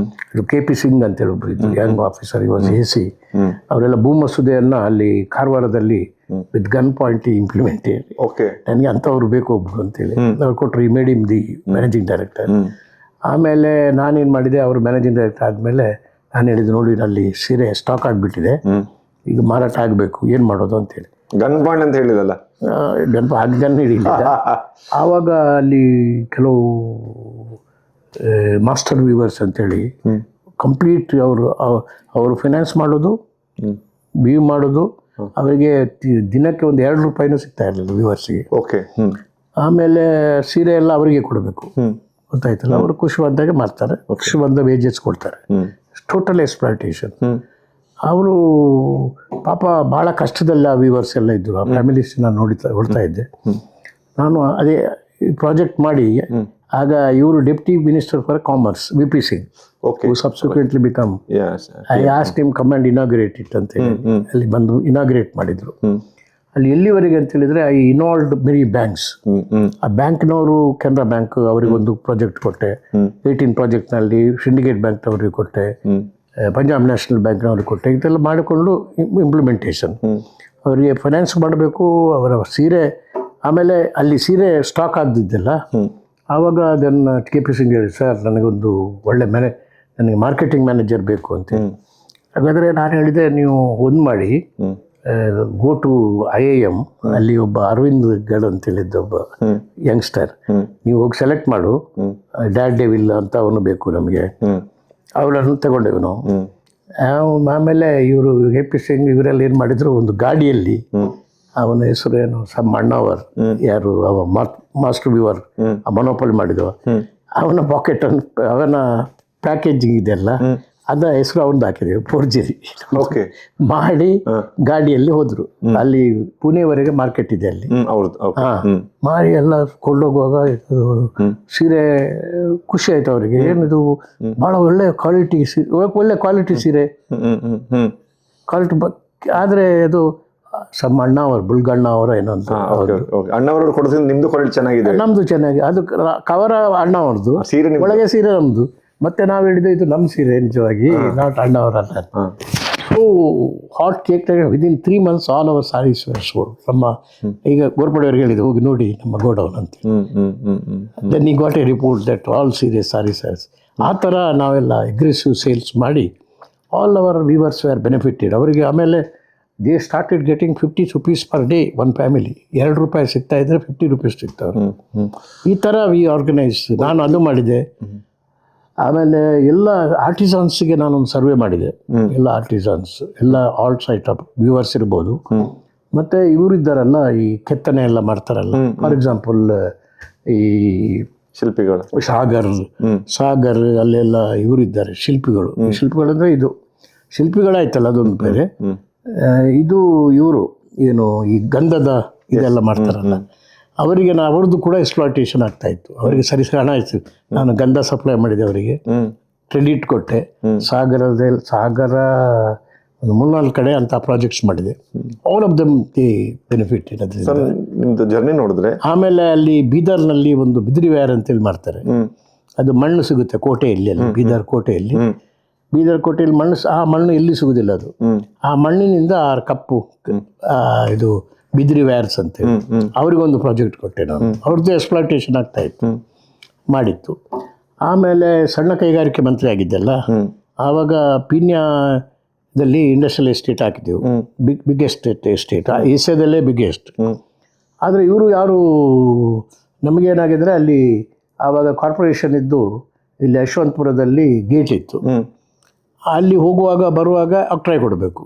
ಇದು KP ಸಿಂಗ್ ಅಂತೇಳಿ ಒಬ್ಬರು ಇದ್ರು, ಯಂಗ್ ಆಫೀಸರ್, ಇವಾಸ್ AC. ಅವರೆಲ್ಲ ಭೂಮಸೂದೆಯನ್ನು ಅಲ್ಲಿ ಕಾರವಾರದಲ್ಲಿ ವಿತ್ ಗನ್ ಪಾಯಿಂಟ್ ಇಂಪ್ಲಿಮೆಂಟ್. ನನಗೆ ಅಂಥವ್ರು ಬೇಕು ಒಬ್ರು ಅಂತೇಳಿ ಅವ್ರು ಕೊಟ್ಟರು. He made him the managing director. ಆಮೇಲೆ ನಾನೇನು ಮಾಡಿದೆ, ಅವರು ಮ್ಯಾನೇಜಿಂಗ್ ಡೈರೆಕ್ಟರ್ ಆದಮೇಲೆ ನಾನು ಹೇಳಿದ್ದು, ನೋಡಿ ಅಲ್ಲಿ ಸೀರೆ ಸ್ಟಾಕ್ ಆಗಿಬಿಟ್ಟಿದೆ, ಈಗ ಮಾರಾಟ ಆಗಬೇಕು, ಏನು ಮಾಡೋದು ಅಂತೇಳಿ. ಗನ್ ಪಾಯಿಂಟ್ ಅಂತ ಹೇಳಿದಲ್ಲ, ಗನ್ ಹಿಡಿಲಿಲ್ಲ. ಆವಾಗ ಅಲ್ಲಿ ಕೆಲವು ಮಾಸ್ಟರ್ ವ್ಯೂವರ್ಸ್ ಅಂತೇಳಿ ಕಂಪ್ಲೀಟ್ ಅವರು ಫೈನಾನ್ಸ್ ಮಾಡೋದು, ವ್ಯೂ ಮಾಡೋದು, ಅವರಿಗೆ ದಿನಕ್ಕೆ ಒಂದು 2 ರೂಪಾಯಿನೂ ಸಿಗ್ತಾ ಇರಲಿಲ್ಲ ವ್ಯೂವರ್ಸ್ಗೆ. ಆಮೇಲೆ ಸೀರೆ ಎಲ್ಲ ಅವರಿಗೆ ಕೊಡಬೇಕು, ಗೊತ್ತಾಯ್ತಲ್ಲ. ಅವರು ಖುಷಿ ಬಂದಾಗ ಮಾಡ್ತಾರೆ, ಖುಷಿ ಬಂದ ವೇಜಸ್ ಕೊಡ್ತಾರೆ. Total exploitation. ಅವರು ಪಾಪ ಭಾಳ ಕಷ್ಟದಲ್ಲಿ ಆ ವ್ಯೂವರ್ಸ್ ಎಲ್ಲ ಇದ್ದರು, ಆ ಫ್ಯಾಮಿಲೀಸ್ ನಾನು ನೋಡ್ತಾ ಇದ್ದೆ. ನಾನು ಅದೇ ಪ್ರಾಜೆಕ್ಟ್ ಮಾಡಿ ಆಗ ಇವರು deputy minister for commerce VP Singh, subsequently become, I asked him come and inaugurate it ಅಂತೇಳಿ ಅಲ್ಲಿ ಬಂದು ಇನಾಗ್ರೇಟ್ ಮಾಡಿದರು. ಅಲ್ಲಿ ಎಲ್ಲಿವರೆಗೆ ಅಂತ ಹೇಳಿದ್ರೆ, ಐ ಇನ್ವಾಲ್ವ್ಡ್ ಮೆನಿ ಬ್ಯಾಂಕ್ಸ್. ಆ ಬ್ಯಾಂಕ್ನವರು, ಕೆನರಾ ಬ್ಯಾಂಕ್ ಅವರಿಗೊಂದು ಪ್ರಾಜೆಕ್ಟ್ ಕೊಟ್ಟೆ, 18 ಪ್ರಾಜೆಕ್ಟ್ನಲ್ಲಿ ಸಿಂಡಿಕೇಟ್ ಬ್ಯಾಂಕ್ನವ್ರಿಗೆ ಕೊಟ್ಟೆ, ಪಂಜಾಬ್ ನ್ಯಾಷನಲ್ ಬ್ಯಾಂಕ್ನವ್ರಿಗೆ ಕೊಟ್ಟೆ. ಇದೆಲ್ಲ ಮಾಡಿಕೊಂಡು ಇಂಪ್ಲಿಮೆಂಟೇಷನ್. ಅವರಿಗೆ ಫೈನಾನ್ಸ್ ಮಾಡಬೇಕು, ಅವರ ಸೀರೆ. ಆಮೇಲೆ ಅಲ್ಲಿ ಸೀರೆ ಸ್ಟಾಕ್ ಆಗದಿದ್ದೆಲ್ಲ, ಆವಾಗ ಅದನ್ನು KP ಸಿಂಗ್ ಹೇಳಿ, ಸರ್ ನನಗೊಂದು ಒಳ್ಳೆ ನನಗೆ ಮಾರ್ಕೆಟಿಂಗ್ ಮ್ಯಾನೇಜರ್ ಬೇಕು ಅಂತ. ಹಾಗಾದರೆ ನಾನು ಹೇಳಿದೆ, ನೀವು ಒಂದು ಮಾಡಿ, ಗೋ ಟು IIM, ಅಲ್ಲಿ ಒಬ್ಬ ಅರವಿಂದ್ ಗಡ್ ಅಂತೇಳಿದ್ದ ಒಬ್ಬ ಯಂಗ್ಸ್ಟರ್, ನೀವು ಹೋಗಿ ಸೆಲೆಕ್ಟ್ ಮಾಡು, ಡ್ಯಾಡ್ ಡೆವಿಲ್ ಅಂತ ಅವನು ಬೇಕು ನಮಗೆ. ಅವಳನ್ನು ತಗೊಂಡೆವು ನಾವು. ಆಮೇಲೆ ಇವರು KP ಸಿಂಗ್ ಇವರೆಲ್ಲ ಏನು ಮಾಡಿದ್ರು, ಒಂದು ಗಾಡಿಯಲ್ಲಿ, ಅವನ ಹೆಸರು ಏನು, ಅಣ್ಣಾವರ್, ಯಾರು ಅವ ಮಾಸ್ಟರ್ ವ್ಯೂವರ್, ಮೊನೋಪಲಿ ಮಾಡಿದವ, ಅವನ ಪಾಕೆಟನ್ನು, ಅವನ ಪ್ಯಾಕೇಜಿಂಗ್ ಇದೆಲ್ಲ ಅದ ಹೆಸರು ಅವನದು ಹಾಕಿದೆವು, ಫೋರ್ಜರಿ ಮಾಡಿ ಗಾಡಿಯಲ್ಲಿ ಹೋದ್ರು. ಅಲ್ಲಿ ಪುಣೆವರೆಗೆ ಮಾರ್ಕೆಟ್ ಇದೆ ಅಲ್ಲಿ. ಮಾಡಿ ಎಲ್ಲ ಕೊಂಡೋಗುವಾಗ ಸೀರೆ ಖುಷಿ ಆಯ್ತು ಅವರಿಗೆ. ಏನಿದು ಭಾಳ ಒಳ್ಳೆ ಕ್ವಾಲಿಟಿ ಸೀರೆ, ಒಳ್ಳೆ ಕ್ವಾಲಿಟಿ ಸೀರೆ, ಕ್ವಾಲಿಟಿ. ಆದರೆ ಅದು ಅಣ್ಣಾವರ್, ಬುಲ್ಗಣ್ಣ ಅವರ ಏನಂತ, ಅಣ್ಣವರು ಕೊಡೋದ್ರಿಂದ ನಿಮ್ದು ಕ್ವಾಲಿಟಿ ಚೆನ್ನಾಗಿದೆ, ನಮ್ದು ಚೆನ್ನಾಗಿ. ಅದು ಕವರ ಅಣ್ಣಾವರ್ದು, ಒಳಗೆ ಸೀರೆ ನಮ್ದು. ಮತ್ತೆ ನಾವು ಹೇಳಿದ್ದು, ಇದು ನಮ್ಮ ಸೀರೆ ನಿಜವಾಗಿ, ನಾಟ್ ಅಣ್ಣವರಲ್ಲ. So hot cake within 3 months all our saris were sold. ನಮ್ಮ ಈಗ ಗೋರ್ಪಡೆಯವ್ರಿಗೆ ಹೇಳಿದ್ದು, ಹೋಗಿ ನೋಡಿ ನಮ್ಮ ಗೋಡೌನ್ ಅಂತ. Then he got a report that all serious saris. ಆ ಥರ ನಾವೆಲ್ಲ ಅಗ್ರೆಸಿವ್ ಸೇಲ್ಸ್ ಮಾಡಿ all our viewers were benefited. ಅವರಿಗೆ ಆಮೇಲೆ they started getting 50 rupees per day, one family. 2 ರೂಪಾಯಿ ಸಿಗ್ತಾ ಇದ್ರೆ 50 rupees ಸಿಗ್ತಾವ್ರು. ಈ ಥರ ವಿ ಆರ್ಗನೈಸ್. ನಾನು ಅದು ಮಾಡಿದೆ. ಆಮೇಲೆ ಎಲ್ಲ ಆರ್ಟಿಸನ್ಸ್ಗೆ ನಾನೊಂದು ಸರ್ವೆ ಮಾಡಿದೆ. ಎಲ್ಲ ಆರ್ಟಿಸನ್ಸ್, ಎಲ್ಲ ಆಲ್ ಸೈಟ್ ಆಫ್ ವ್ಯೂವರ್ಸ್ ಇರ್ಬೋದು. ಮತ್ತು ಇವರಿದ್ದಾರಲ್ಲ, ಈ ಕೆತ್ತನೆ ಎಲ್ಲ ಮಾಡ್ತಾರಲ್ಲ, ಫಾರ್ ಎಕ್ಸಾಂಪಲ್ ಈ ಶಿಲ್ಪಿಗಳು, ಸಾಗರ್ ಅಲ್ಲೆಲ್ಲ ಇವರಿದ್ದಾರೆ ಶಿಲ್ಪಿಗಳು. ಶಿಲ್ಪಿಗಳಂದರೆ ಇದು ಶಿಲ್ಪಿಗಳಾಯ್ತಲ್ಲ, ಅದೊಂದು ಬೇರೆ. ಇದು ಇವರು ಏನು ಈ ಗಂಧದ ಇದೆಲ್ಲ ಮಾಡ್ತಾರಲ್ಲ, ಅವರಿಗೆ ಅವ್ರದ್ದು ಕೂಡ ಎಕ್ಸ್ಪ್ಲಾಯ್ಟೇಷನ್ ಆಗ್ತಾ ಇತ್ತು. ಅವರಿಗೆ ಸರಿ ಹಣ ಆಯಿತು. ನಾನು ಗಂಧ ಸಪ್ಲೈ ಮಾಡಿದೆ ಅವರಿಗೆ, ಕ್ರೆಡಿಟ್ ಕೊಟ್ಟೆ. ಸಾಗರ ಒಂದು 3-4 ಕಡೆ ಅಂತ ಪ್ರಾಜೆಕ್ಟ್ಸ್ ಮಾಡಿದೆ. All of them the benefit ಇರೋದ್ರಿಂದ. ಸರ್ ನಿಮ್ದು ಜರ್ನಿ ನೋಡಿದ್ರೆ ಆಮೇಲೆ ಅಲ್ಲಿ ಬೀದರ್ನಲ್ಲಿ ಒಂದು ಬಿದಿರಿ ವ್ಯಾರ್ ಅಂತೇಳಿ ಮಾಡ್ತಾರೆ. ಅದು ಮಣ್ಣು ಸಿಗುತ್ತೆ ಕೋಟೆಯಲ್ಲಿ, ಅಲ್ಲಿ ಬೀದರ್ ಕೋಟೆಯಲ್ಲಿ. ಬೀದರ್ ಕೋಟೆಯಲ್ಲಿ ಆ ಮಣ್ಣು ಎಲ್ಲಿ ಸಿಗುದಿಲ್ಲ. ಅದು ಆ ಮಣ್ಣಿನಿಂದ ಕಪ್ಪು ಇದು ಬಿದಿರಿ ವ್ಯಾರ್ಸ್ ಅಂತೇಳಿ ಅವ್ರಿಗೊಂದು ಪ್ರಾಜೆಕ್ಟ್ ಕೊಟ್ಟೆ ನಾನು. ಅವ್ರದ್ದು ಎಕ್ಸ್ಪ್ಲಾಯ್ಟೇಷನ್ ಆಗ್ತಾ ಇತ್ತು, ಮಾಡಿತ್ತು. ಆಮೇಲೆ ಸಣ್ಣ ಕೈಗಾರಿಕೆ ಮಂತ್ರಿ ಆಗಿದ್ದೆಲ್ಲ, ಆವಾಗ ಪೀಣ್ಯದಲ್ಲಿ ಇಂಡಸ್ಟ್ರಿಯಲ್ ಎಸ್ಟೇಟ್ ಹಾಕಿದ್ದೆವು. ಬಿಗ್ಗೆಸ್ಟ್ ಎಸ್ಟೇಟ್ ಏಷ್ಯಾದಲ್ಲೇ ಬಿಗ್ಗೆಸ್ಟ್. ಆದರೆ ಇವರು ಯಾರು ನಮಗೇನಾಗಿದ್ರೆ ಅಲ್ಲಿ ಆವಾಗ ಕಾರ್ಪೊರೇಷನ್ ಇದ್ದು ಇಲ್ಲಿ ಯಶವಂತಪುರದಲ್ಲಿ ಗೇಟ್ ಇತ್ತು. ಅಲ್ಲಿ ಹೋಗುವಾಗ ಬರುವಾಗ ಅಕ್ಟ್ರಾಯ್ ಕೊಡಬೇಕು.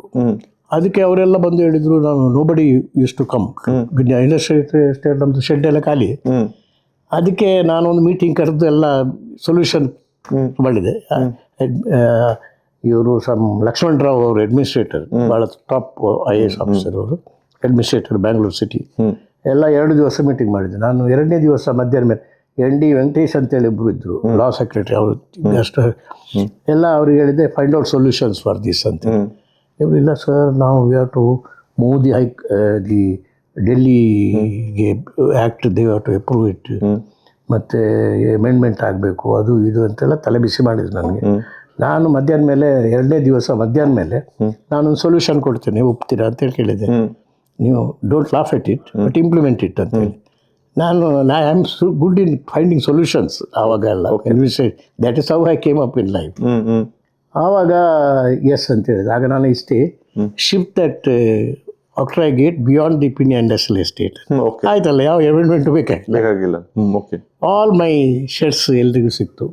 ಅದಕ್ಕೆ ಅವರೆಲ್ಲ ಬಂದು ಹೇಳಿದರು, ನಾನು nobody use to come, industrial estate ನಮ್ಮದು ಶೆಡ್ ಎಲ್ಲ ಖಾಲಿ. ಅದಕ್ಕೆ ನಾನೊಂದು ಮೀಟಿಂಗ್ ಕರೆದು ಎಲ್ಲ ಸೊಲ್ಯೂಷನ್ ಮಾಡಿದೆ. ಇವರು ಲಕ್ಷ್ಮಣರಾವ್ ಅವರು ಅಡ್ಮಿನಿಸ್ಟ್ರೇಟರ್, ಭಾಳ ಟಾಪ್ IAS ಆಫೀಸರ್ ಅವರು, ಅಡ್ಮಿನಿಸ್ಟ್ರೇಟರ್ ಬ್ಯಾಂಗ್ಳೂರು ಸಿಟಿ. ಎಲ್ಲ 2 ದಿವಸ ಮೀಟಿಂಗ್ ಮಾಡಿದೆ. ನಾನು 2ನೇ ದಿವಸ ಮಧ್ಯಾಹ್ನ ಮೇಲೆ ND ವೆಂಕಟೇಶ್ ಅಂತೇಳಿ ಒಬ್ಬರು ಇದ್ದರು, ಲಾ ಸೆಕ್ರೆಟರಿ. ಅವರು ಅಷ್ಟು ಎಲ್ಲ ಅವ್ರಿಗೆ ಹೇಳಿದೆ, find out solutions for this ಅಂತ. ಇವರು, ಇಲ್ಲ ಸರ್, ನಾವು we have to move the ಡೆಲ್ಲಿಗೆ act, they have to approve it, ಮತ್ತು ಅಮೆಂಡ್ಮೆಂಟ್ ಆಗಬೇಕು, ಅದು ಇದು ಅಂತೆಲ್ಲ ತಲೆ ಬಿಸಿ ಮಾಡಿದ್ರು ನನಗೆ. ನಾನು ಮಧ್ಯಾಹ್ನ ಮೇಲೆ 2ನೇ ದಿವಸ ಮಧ್ಯಾಹ್ನ ಮೇಲೆ ನಾನೊಂದು ಸೊಲ್ಯೂಷನ್ ಕೊಡ್ತೇನೆ, ಒಪ್ತೀರಾ ಅಂತೇಳಿ ಕೇಳಿದೆ. ನೀವು don't laugh at it but implement it ಅಂತೇಳಿ. I am good in finding solutions ಆವಾಗ ಎಲ್ಲ. That is how I came up in life. ಆವಾಗ ಎಸ್ ಅಂತ ಹೇಳಿದೆ. ಆಗ ನಾನು ಇಷ್ಟೇ shift that octroi gate beyond the Peenya industrial estate. ಆಯ್ತಲ್ಲ, ಯಾವ ಅಮೆಂಡ್ಮೆಂಟ್ ಬೇಕಾಗಿಲ್ಲ. ಆಲ್ ಮೈ ಶೇರ್ಸ್ ಎಲ್ರಿಗೂ ಸಿಕ್ತು.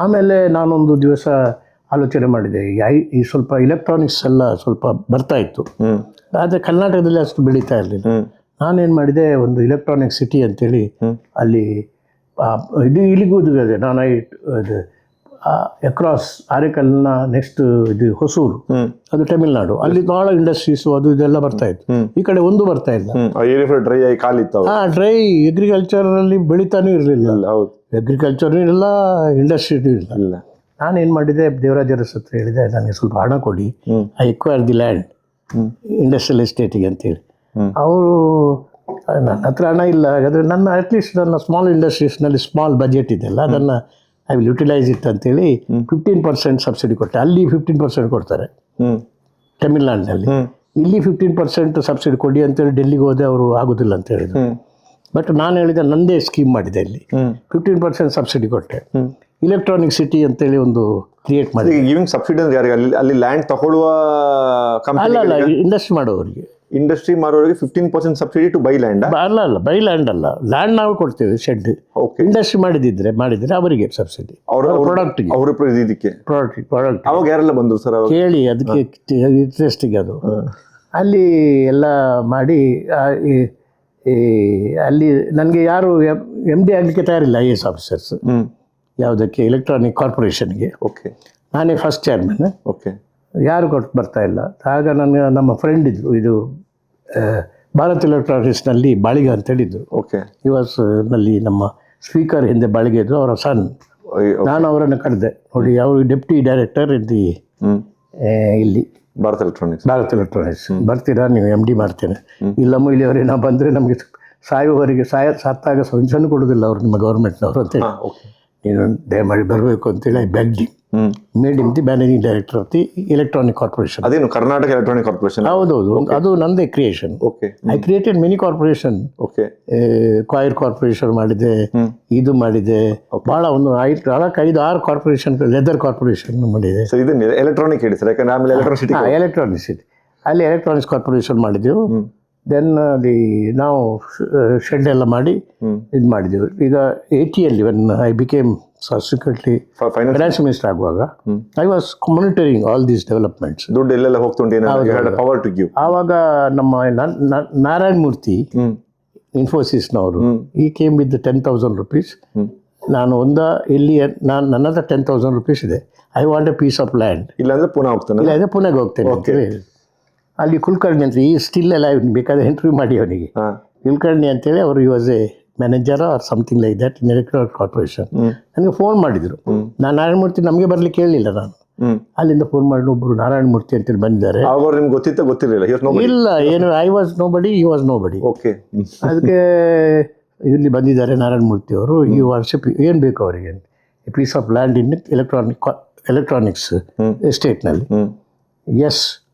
ಆಮೇಲೆ ನಾನೊಂದು ದಿವಸ ಆಲೋಚನೆ ಮಾಡಿದೆ, ಈ ಸ್ವಲ್ಪ ಇಲೆಕ್ಟ್ರಾನಿಕ್ಸ್ ಎಲ್ಲ ಸ್ವಲ್ಪ ಬರ್ತಾ ಇತ್ತು, ಆದರೆ ಕರ್ನಾಟಕದಲ್ಲಿ ಅಷ್ಟು ಬೆಳೀತಾ ಇರಲಿಲ್ಲ. ನಾನೇನು ಮಾಡಿದೆ, ಒಂದು ಎಲೆಕ್ಟ್ರಾನಿಕ್ ಸಿಟಿ ಅಂತೇಳಿ ಅಲ್ಲಿ ಇದು ಇಲ್ಲಿಗೂ ಇದೆ. ನಾನು ಇದು ಅಕ್ರಾಸ್ ಆರೇಕಲ್ನ ನೆಕ್ಸ್ಟ್ ಇದು ಹೊಸೂರು, ಅದು ತಮಿಳ್ನಾಡು, ಅಲ್ಲಿ ಭಾಳ ಇಂಡಸ್ಟ್ರೀಸು ಅದು ಇದೆಲ್ಲ ಬರ್ತಾ ಇತ್ತು. ಈ ಕಡೆ ಒಂದು ಬರ್ತಾ ಇಲ್ಲ. ಡ್ರೈ ಆಗಿ ಕಾಲಿತ್ತು. ಡ್ರೈ ಅಗ್ರಿಕಲ್ಚರಲ್ಲಿ ಬೆಳೀತಾನೂ ಇರಲಿಲ್ಲ. ಅಗ್ರಿಕಲ್ಚರ್ನೂ ಇಲ್ಲ, ಇಂಡಸ್ಟ್ರಿನೂ ಇಲ್ಲ. ನಾನೇನು ಮಾಡಿದೆ, ದೇವರಾಜ ಅರಸ್ ಹತ್ರ ಹೇಳಿದೆ, ನನಗೆ ಸ್ವಲ್ಪ ಹಣ ಕೊಡಿ, I acquire the land industrial ಎಸ್ಟೇಟಿಗೆ ಅಂತೇಳಿ. ಅವರು, ನನ್ನ ಹತ್ರ ಹಣ ಇಲ್ಲ, ಹಾಗಾದರೆ ನನ್ನ ಅಟ್ಲೀಸ್ಟ್ ನನ್ನ ಸ್ಮಾಲ್ ಇಂಡಸ್ಟ್ರೀಸ್ನಲ್ಲಿ ಸ್ಮಾಲ್ ಬಜೆಟ್ ಇದೆಯಲ್ಲ, ಅದನ್ನು ಐ ವಿಲ್ ಯುಟಿಲೈಸ್ ಇಟ್ ಅಂತೇಳಿ 15% ಸಬ್ಸಿಡಿ ಕೊಟ್ಟೆ. ಅಲ್ಲಿ 15% ಕೊಡ್ತಾರೆ ತಮಿಳ್ನಾಡಿನಲ್ಲಿ, ಇಲ್ಲಿ 15% ಸಬ್ಸಿಡಿ ಕೊಡಿ ಅಂತೇಳಿ ಡೆಲ್ಲಿಗೆ ಹೋದೆ. ಅವರು ಆಗೋದಿಲ್ಲ ಅಂತ ಹೇಳಿದ್ರು. ಬಟ್ ನಾನು ಹೇಳಿದೆ, ನಂದೇ ಸ್ಕೀಮ್ ಮಾಡಿದೆ, ಇಲ್ಲಿ 15% ಸಬ್ಸಿಡಿ ಕೊಟ್ಟೆ. ಇಲೆಕ್ಟ್ರಾನಿಕ್ ಸಿಟಿ ಅಂತೇಳಿ ಒಂದು ಕ್ರಿಯೇಟ್ ಮಾಡಿ. ಗಿವಿಂಗ್ ಸಬ್ಸಿಡಿ ಅಂದ್ರೆ ಯಾರಿಗೆ? ಅಲ್ಲಿ ಲ್ಯಾಂಡ್ ತಗೊಳ್ಳುವ ಅಲ್ಲ, ಇಂಡಸ್ಟ್ರಿ ಮಾಡೋರಿಗೆ, ಇಂಡಸ್ಟ್ರಿ ಮಾಡೋರಿಗೆ 15% ಸಬ್ಸಿಡಿ ಟು ಬೈ ಲ್ಯಾಂಡ್? ಅಲ್ಲ, ಬೈ ಲ್ಯಾಂಡ್ ಅಲ್ಲ, ಲ್ಯಾಂಡ್ ನಾವು ಕೊಡ್ತೇವೆ, ಶೆಡ್. ಇಂಡಸ್ಟ್ರಿ ಮಾಡಿದ್ರೆ ಅವರಿಗೆ ಸಬ್ಸಿಡಿ, ಪ್ರಾಡಕ್ಟ್ಗೆ, ಅವ್ರ ಇದಕ್ಕೆ ಪ್ರಾಡಕ್ಟ್. ಅವಾಗ ಯಾರೆಲ್ಲ ಬಂದರು ಸರ್? ಕೇಳಿ, ಅದಕ್ಕೆ ಇಂಟ್ರೆಸ್ಟಿಗೆ ಅದು. ಅಲ್ಲಿ ಎಲ್ಲ ಮಾಡಿ ಅಲ್ಲಿ ನನಗೆ ಯಾರು MD ಆಗಲಿಕ್ಕೆ ತಯಾರಿಲ್ಲ, IAS ಆಫೀಸರ್ಸ್. ಯಾವುದಕ್ಕೆ? ಎಲೆಕ್ಟ್ರಾನಿಕ್ ಕಾರ್ಪೊರೇಷನ್ಗೆ. ನಾನೇ ಫಸ್ಟ್ ಚೇರ್ಮನ್. ಯಾರು ಬರ್ತಾ ಇಲ್ಲ. ಆಗ ನಮ್ಮ ಫ್ರೆಂಡ್ ಇದ್ದರು, ಇದು ಭಾರತ್ ಎಲೆಕ್ಟ್ರಾನಿಕ್ಸ್ನಲ್ಲಿ ಬಾಳಿಗ ಅಂತೇಳಿದ್ರು. ನಲ್ಲಿ ನಮ್ಮ ಸ್ಪೀಕರ್ ಹಿಂದೆ ಬಾಳಿಗೆ ಇದ್ರು, ಅವರ ಸನ್. ನಾನು ಅವರನ್ನು ಕರೆದೆ, ನೋಡಿ ಅವರು ಡೆಪ್ಟಿ ಡೈರೆಕ್ಟರ್ ಇಲ್ಲಿ ಭಾರತ್ ಎಲೆಕ್ಟ್ರಾನಿಕ್ಸ್, ಬರ್ತೀರಾ ನೀವು? MD ಮಾಡ್ತೇನೆ. ಇಲ್ಲಮ್ಮ, ಇಲ್ಲಿಯವರೆಗೆ ನಾವು ಬಂದರೆ ನಮಗೆ ಸಾಯುವವರೆಗೆ ಸತ್ತಾಗ ಪೆನ್ಷನ್ ಕೊಡೋದಿಲ್ಲ ಅವರು, ನಿಮ್ಮ ಗೌರ್ಮೆಂಟ್ನವರು ಅಂತೇಳಿ. ನೀನು ದಯಮಾಡಿ ಬರಬೇಕು ಅಂತೇಳಿ I begged him. Made him the managing director of the electronic corporation. ಅದೇನು ಕರ್ನಾಟಕ ಎಲೆಕ್ಟ್ರಾನಿಕ್ ಕಾರ್ಪೊರೇಷನ್? ಹೌದೌದು, ಅದು ನಂದೇ creation. I created many corporation. Coir corporation ಮಾಡಿದೆ, ಇದು ಮಾಡಿದೆ, ಭಾಳ ಒಂದು 5-6 ಕಾರ್ಪೊರೇಷನ್, ಲೆದರ್ ಕಾರ್ಪೊರೇಷನ್ ಮಾಡಿದೆ. ಎಲೆಕ್ಟ್ರಾನಿಕ್ ಹೇಳಿ ಸರ್, ಯಾಕಂದ್ರೆ ಆಮೇಲೆ ಎಲೆಕ್ಟ್ರಾನಿಕ್ ಸಿಟಿ, ಅಲ್ಲಿ ಎಲೆಕ್ಟ್ರಾನಿಕ್ಸ್ ಕಾರ್ಪೊರೇಷನ್ ಮಾಡಿದೆವು. ದೆನ್ ನಾವು ಶೆಡ್ ಎಲ್ಲ ಮಾಡಿ ಇದು ಮಾಡಿದೆವು. ಈಗ 80ಯಲ್ಲಿ when I became subsequently finance minister ಆಗುವಾಗ I was monitoring all these developments. ದುಡ್ಡು ಎಲ್ಲೆಲ್ಲ ಹೋಗ್ತುಂಟು. ಆವಾಗ ನಮ್ಮ ನಾರಾಯಣ ಮೂರ್ತಿ ಇನ್ಫೋಸಿಸ್ನವರು, ಈ ಕೇಮ್ ವಿತ್ 10,000 rupees. ನಾನು ನನ್ನ ಹತ್ರ 10,000 rupees ಇದೆ. I want a piece of land. ಇಲ್ಲಾಂದ್ರೆ ಪುಣೆಗೆ ಹೋಗ್ತೇನೆ ಅಂತೇಳಿ. ಅಲ್ಲಿ ಕುಲಕರ್ಣಿ ಅಂತ, ಈ ಸ್ಟಿಲ್ ಎಲ್ಲ ಬೇಕಾದ್ರೆ ಇಂಟರ್ವ್ಯೂ ಮಾಡಿ ಅವನಿಗೆ. ಕುಲಕರ್ಣಿ ಅಂತೇಳಿ ಅವರು, you was a manager or something like that in electronic corporation. ನನಗೆ ಫೋನ್ ಮಾಡಿದರು. ನಾನು ನಾರಾಯಣಮೂರ್ತಿ ನಮಗೆ ಬರಲಿಕ್ಕೆ ಹೇಳಿಲ್ಲ ನಾನು. ಅಲ್ಲಿಂದ ಫೋನ್ ಮಾಡಿ ಒಬ್ಬರು ನಾರಾಯಣ ಮೂರ್ತಿ ಅಂತೇಳಿ ಬಂದಿದ್ದಾರೆ. ಅವಾಗ ನಿಮ್ಗೆ ಗೊತ್ತಿತ್ತ ಗೊತ್ತಿರಲಿಲ್ಲ? ಇಲ್ಲ, ಏನು ಐ ವಾಸ್ ನೋ ಬಡಿ, ಈ ವಾಸ್ ನೋ ಬಡಿ. ಓಕೆ. ಅದಕ್ಕೆ ಇಲ್ಲಿ ಬಂದಿದ್ದಾರೆ ನಾರಾಯಣ ಮೂರ್ತಿ ಅವರು. ಈ ವರ್ಷ ಏನು ಬೇಕು ಅವರಿಗೆ? Piece of land in electronics ಎಸ್ಟೇಟ್ನಲ್ಲಿ. Yes,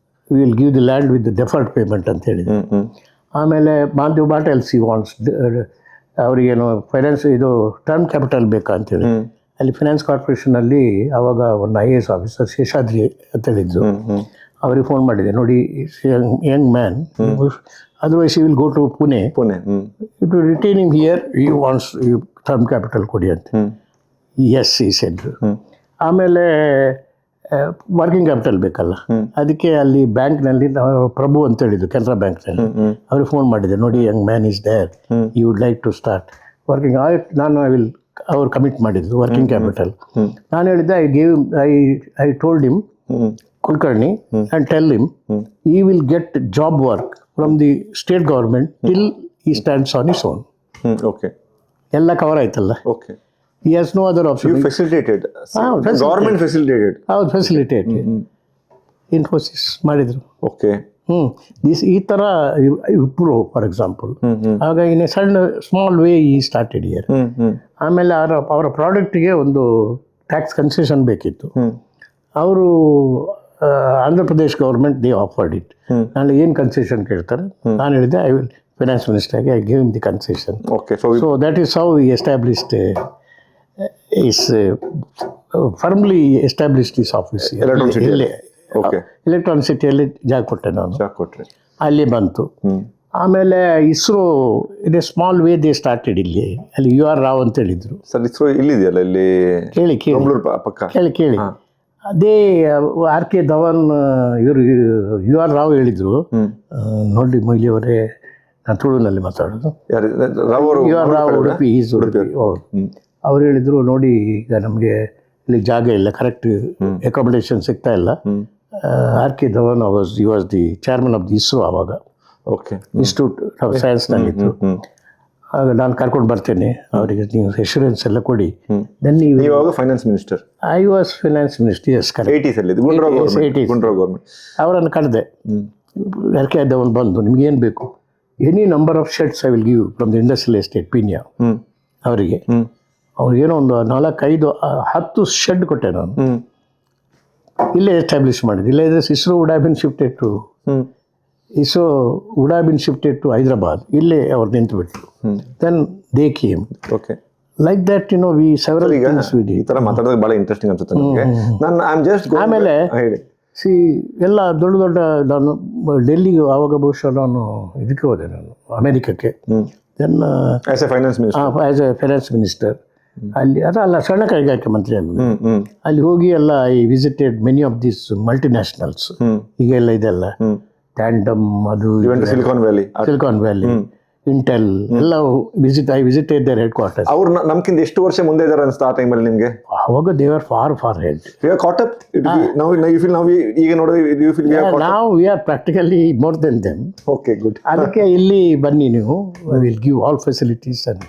will give the land with deferred payment ಅಂತ ಹೇಳಿದೆ. ಆಮೇಲೆ Madhav what else he wants, ಅವರಿಗೇನು ಫೈನಾನ್ಸ್ ಇದು ಟರ್ಮ್ ಕ್ಯಾಪಿಟಲ್ ಬೇಕಾ ಅಂತೇಳಿ. ಅಲ್ಲಿ ಫೈನಾನ್ಸ್ ಕಾರ್ಪೊರೇಷನಲ್ಲಿ ಆವಾಗ ಒಂದು IAS ಆಫೀಸರ್ ಶೇಷಾದ್ರಿ ಅಂತ ಹೇಳಿದ್ರು. ಅವ್ರಿಗೆ ಫೋನ್ ಮಾಡಿದೆ, ನೋಡಿ young man, otherwise you will go to Pune, to retain him here, you wants you term capital ಕೊಡಿ ಅಂತ. ಎಸ್ ಈ ಸೆಂಟ್ರು. ಆಮೇಲೆ ವರ್ಕಿಂಗ್ ಕ್ಯಾಪಿಟಲ್ ಬೇಕಲ್ಲ, ಅದಕ್ಕೆ ಅಲ್ಲಿ ಬ್ಯಾಂಕ್ನಲ್ಲಿ ಪ್ರಭು ಅಂತ ಹೇಳಿದ್ದು, ಕೆನರಾ ಬ್ಯಾಂಕ್ನಲ್ಲಿ. ಅವ್ರಿಗೆ ಫೋನ್ ಮಾಡಿದೆ, ನೋಡಿ young man is there, you would like to start working. ನಾನು ಐ ವಿಲ್, ಅವ್ರು ಕಮಿಟ್ ಮಾಡಿದ್ರು ವರ್ಕಿಂಗ್ ಕ್ಯಾಪಿಟಲ್. ನಾನು ಹೇಳಿದ್ದೆ, I told him Kulkarni and tell him he will get job work from the state government till he stands on his own. Okay, ಎಲ್ಲ ಕವರ್ ಆಯ್ತಲ್ಲ. Okay. He has no other option. You facilitated. Government facilitated. ಹೌದು, ಫೆಸಿಲಿಟೇಟ್. ಇನ್ಫೋಸಿಸ್ ಮಾಡಿದರು. ಓಕೆ. ಈ ಥರ ಇಬ್ಬರು ಫಾರ್ ಎಕ್ಸಾಂಪಲ್. ಆಗ ಇನ್ ಸಣ್ಣ small way he started here. ಆಮೇಲೆ ಅವರ ಪ್ರಾಡಕ್ಟ್ಗೆ ಒಂದು ಟ್ಯಾಕ್ಸ್ ಕನ್ಸೆಷನ್ ಬೇಕಿತ್ತು. ಅವರು Andhra Pradesh government they offered it. ನಾನು ಏನು ಕನ್ಸೆಷನ್ ಕೇಳ್ತಾರೆ, ನಾನು ಹೇಳಿದೆ ಐ ವಿಲ್ ಫೈನಾನ್ಸ್ ಮಿನಿಸ್ಟರ್ಗೆ I give him the concession. Okay. So that is how we established firmly established this office. ಎಲೆಕ್ಟ್ರಾನಿಸಿಟಿಯಲ್ಲಿ ಜಾಗ ಕೊಟ್ಟೆ ನಾನು. ಅಲ್ಲಿ ಬಂತು. ಆಮೇಲೆ ISRO in a small way they started ಇಲ್ಲಿ. ಅಲ್ಲಿ UR ರಾವ್ ಅಂತ ಹೇಳಿದ್ರು. ಸರ್, ಇಸ್ರೋ ಇಲ್ಲಿದೆಯಲ್ಲ, ಇಲ್ಲಿ ಕೇಳಿ ಕೇಳಿ. ಅದೇ RK ಧವನ್ ಇವರು UR ರಾವ್ ಹೇಳಿದ್ರು. ನೋಡಿ ಮೊಯ್ಲಿ ಅವರೇ, ನಾನು ತುಳುನಲ್ಲಿ ಮಾತಾಡೋದು. UR Rao Udupi, is Udupi. ಅವ್ರು ಹೇಳಿದರು, ನೋಡಿ ಈಗ ನಮಗೆ ಇಲ್ಲಿ ಜಾಗ ಇಲ್ಲ, ಕರೆಕ್ಟ್ ಅಕಾಮಿಡೇಷನ್ ಸಿಗ್ತಾ ಇಲ್ಲ. RK Dhawan who was the chairman of the ISRO ಆವಾಗ. ಓಕೆ. ಇನ್ಸ್ಟಿಟ್ಯೂಟ್ ಆಫ್ ಸೈನ್ಸ್ನಲ್ಲಿತ್ತು. ಆಗ ನಾನು ಕರ್ಕೊಂಡು ಬರ್ತೇನೆ, ಅವರಿಗೆ ನೀವು ಎಶ್ಯೂರೆನ್ಸ್ ಎಲ್ಲ ಕೊಡಿ. ದೆನ್ ನೀವು finance minister? I was finance minister. Yes, correct. 80s. ಅವರನ್ನು ಕರೆದೆ. RK ಧವನ್ ಬಂದು, ನಿಮ್ಗೇನು ಬೇಕು? Any number of sheds I will give from the industrial estate Peenya. ಅವರಿಗೆ ಅವ್ರಿಗೇನೋ ಒಂದು 4-5-10 ಶೆಡ್ ಕೊಟ್ಟೆ ನಾನು. ಇಲ್ಲೇ ಎಸ್ಟಾಬ್ಲಿಷ್ ಮಾಡಿದೆ. ಇಲ್ಲ ಇದ್ರೆ ISRO would have been shifted to Hyderabad. ಇಲ್ಲೇ ಅವ್ರು ನಿಂತು ಬಿಟ್ರು. Then they came. Okay. Like that we several things we did. ಈ ಥರ ಮಾತಾಡೋದು ಭಾಳ ಇಂಟ್ರೆಸ್ಟಿಂಗ್ ಅನ್ಸುತ್ತೆ ನನಗೆ. ಆಮೇಲೆ ಎಲ್ಲ ದೊಡ್ಡ ನಾನು ಡೆಲ್ಲಿಗೆ ಆವಾಗ ಬಹುಶಃ ನಾನು ಇದಕ್ಕೆ ಹೋದೆ, ನಾನು ಅಮೆರಿಕಕ್ಕೆ. Then as a finance minister ಅಲ್ಲಿ ಅದಲ್ಲ, ಸಣ್ಣ ಕೈಗಾರಿಕೆ ಮಂತ್ರಿ ಆಗಿದೆ. ಅಲ್ಲಿ ಹೋಗಿ ಎಲ್ಲ I visited many of this multinationals. ಈಗೆಲ್ಲ ಇದೆಲ್ಲ ಟ್ಯಾಂಡಮ್, ಅದು ಸಿಲಿಕಾನ್ ವ್ಯಾಲಿ, ಇಂಟೆಲ್ ಎಲ್ಲ I visited their headquarters. ಅವ್ರು ನಮ್ಗಿಂತ ಎಷ್ಟು ವರ್ಷ ಮುಂದೆ ಇದ್ದಾರೆ ಅನ್ಸ್ತಾ ಆ ಟೈಮಲ್ಲಿ ನಿಮಗೆ? ಅವಾಗ ದೇ ಆರ್ ಫಾರ್ ಹೆಡ್. ಈಗ ನೋಡಿದ್ರೆ ನಾವು we are practically more than them. Okay, good. ಅದಕ್ಕೆ ಇಲ್ಲಿ ಬನ್ನಿ ನೀವು, I will give all facilities and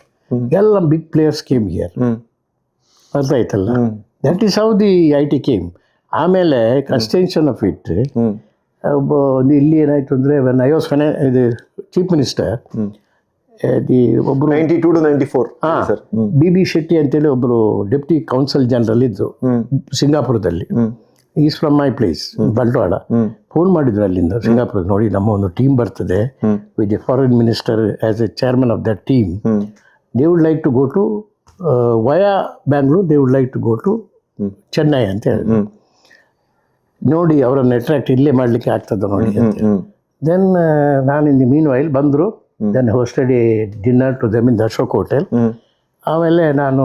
ಎಲ್ಲ ಬಿಗ್ ಪ್ಲೇಯರ್ಸ್ ಕೇಮ್ ಹಿಯರ್. ಅರ್ಥ ಆಯ್ತಲ್ಲ? That is how the IT came. ಆಮೇಲೆ ಎಕ್ಸ್ಟೆನ್ಷನ್ ಆಫ್ ಇಟ್ ಇಲ್ಲಿ ಏನಾಯ್ತು ಅಂದರೆ, ವೆನ್ ಐ ವಾಸ್ ಇದು ಚೀಫ್ ಮಿನಿಸ್ಟರ್, ಒಬ್ಬರು 92 to 94 BB ಶೆಟ್ಟಿ ಅಂತೇಳಿ ಒಬ್ಬರು ಡೆಪ್ಟಿ ಕೌನ್ಸಿಲ್ ಜನರಲ್ ಇದ್ರು ಸಿಂಗಾಪುರದಲ್ಲಿ. Is from my place, Bantwal. Phone ಮಾಡಿದ್ರು ಅಲ್ಲಿಂದ ಸಿಂಗಾಪುರ, ನೋಡಿ ನಮ್ಮ ಒಂದು ಟೀಮ್ ಬರ್ತದೆ with a foreign minister as a chairman of that team. They would like to go to via Bangalore, they would like to go to Chennai ಅಂತ ಹೇಳಿದ್ರು. ನೋಡಿ ಅವರನ್ನು ಅಟ್ರಾಕ್ಟ್ ಇಲ್ಲೇ ಮಾಡಲಿಕ್ಕೆ ಆಗ್ತದೆ ನೋಡಿ ಅಂತ. ದೆನ್ ನಾನು ಇನ್ ದಿ ಮೀನ್ ವೈಲ್ ಬಂದರು. Then hosted a dinner to them in the Ashok hotel. ಆಮೇಲೆ ನಾನು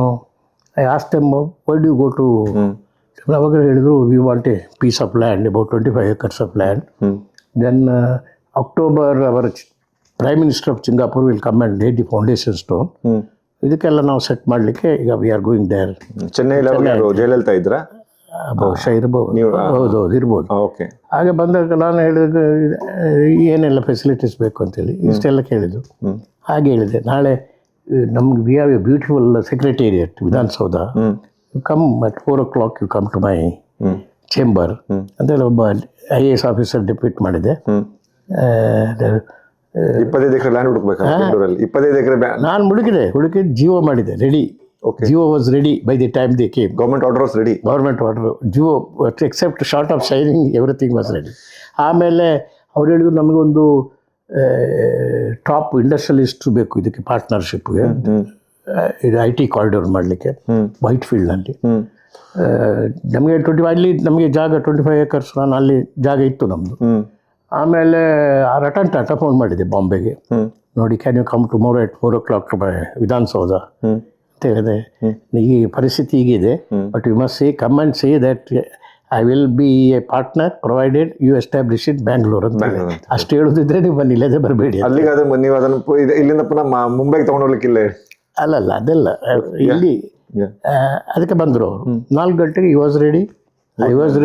I ask them why do you go to, ಅವಾಗ ಹೇಳಿದರು we want a piece of land, about 25 acres of land. Then October our prime minister of Singapore will come and lay the foundation stone. ಇದಕ್ಕೆಲ್ಲ ನಾವು ಸೆಟ್ ಮಾಡಲಿಕ್ಕೆ ಈಗ ವಿ ಆರ್ ಗೋಯಿಂಗ್ ದೇರ್. ಚೆನ್ನೈಯಲ್ಲಿ ಜಯಲಲಿತಾ ಇದ್ರಾ? ಬಹುಶಃ ಇರ್ಬೋದು, ಹೌದು ಇರ್ಬೋದು. ಓಕೆ. ಹಾಗೆ ಬಂದಾಗ ನಾನು ಹೇಳಿದ ಏನೆಲ್ಲ ಫೆಸಿಲಿಟೀಸ್ ಬೇಕು ಅಂತೇಳಿ ಇಷ್ಟೆಲ್ಲ ಕೇಳಿದ್ದು. ಹಾಗೆ ಹೇಳಿದೆ, ನಾಳೆ ನಮ್ಗೆ we have a beautiful secretariat, Vidhana Soudha. Come at 4 o'clock you come to my chamber ಅಂತೇಳಿ ಒಬ್ಬ IAS ಆಫೀಸರ್ ಡೆಪ್ಯೂಟ್ ಮಾಡಿದೆ. 25 ಎಕರೆ ಲ್ಯಾಂಡ್ ಹುಡುಕ್ಬೇಕು ಬೆಂಗಳೂರಲ್ಲಿ. 25 ಎಕರೆ ನಾನು ಹುಡುಕಿದ್ದು ಜಿಯೋ ಮಾಡಿದೆ, ready. GO was ready by the time they came. Government order was ready. Government order, GO except short of signing everything was ready. ಆಮೇಲೆ ಅವ್ರು ಹೇಳಿದ್ರು ನಮಗೊಂದು ಟಾಪ್ ಇಂಡಸ್ಟ್ರಿಯಲಿಸ್ಟ್ ಬೇಕು ಇದಕ್ಕೆ ಪಾರ್ಟ್ನರ್ಶಿಪ್ಗೆ, ಇದು IT ಕಾರಿಡೋರ್ ಮಾಡಲಿಕ್ಕೆ ವೈಟ್ ಫೀಲ್ಡ್ನಲ್ಲಿ. ನಮಗೆ ಅಲ್ಲಿ ನಮಗೆ ಜಾಗ 25 acres, ನಾನು ಅಲ್ಲಿ ಜಾಗ ಇತ್ತು ನಮ್ಮದು. ಆಮೇಲೆ ರತನ್ ಟಾಟಾ ಫೋನ್ ಮಾಡಿದೆ ಬಾಂಬೆಗೆ, ನೋಡಿ can you come tomorrow at 4 o'clock Vidhana Soudha ಅಂತ ಹೇಳಿದೆ. ಈ ಪರಿಸ್ಥಿತಿ ಹೀಗಿದೆ, but you must say come and say that I will be a partner provided you establish in Bangalore ಅಂತ. ಅಷ್ಟು ಹೇಳೋದಿದ್ರೆ ನೀವು ಬನ್ನಿ, ಇಲ್ಲದೆ ಬರಬೇಡಿ. ಅಲ್ಲಿಗೆ ನೀವು ಅದನ್ನು ಇಲ್ಲಿಂದ ಪುನಃ ಮುಂಬೈಗೆ ತೊಗೊಂಡೋಗ್ಲಿಕ್ಕಿಲ್ಲ? ಅಲ್ಲಲ್ಲ, ಅದೆಲ್ಲ ಇಲ್ಲಿ ಅದಕ್ಕೆ ಬಂದರು ಅವರು. 4 ಗಂಟೆಗೆ I was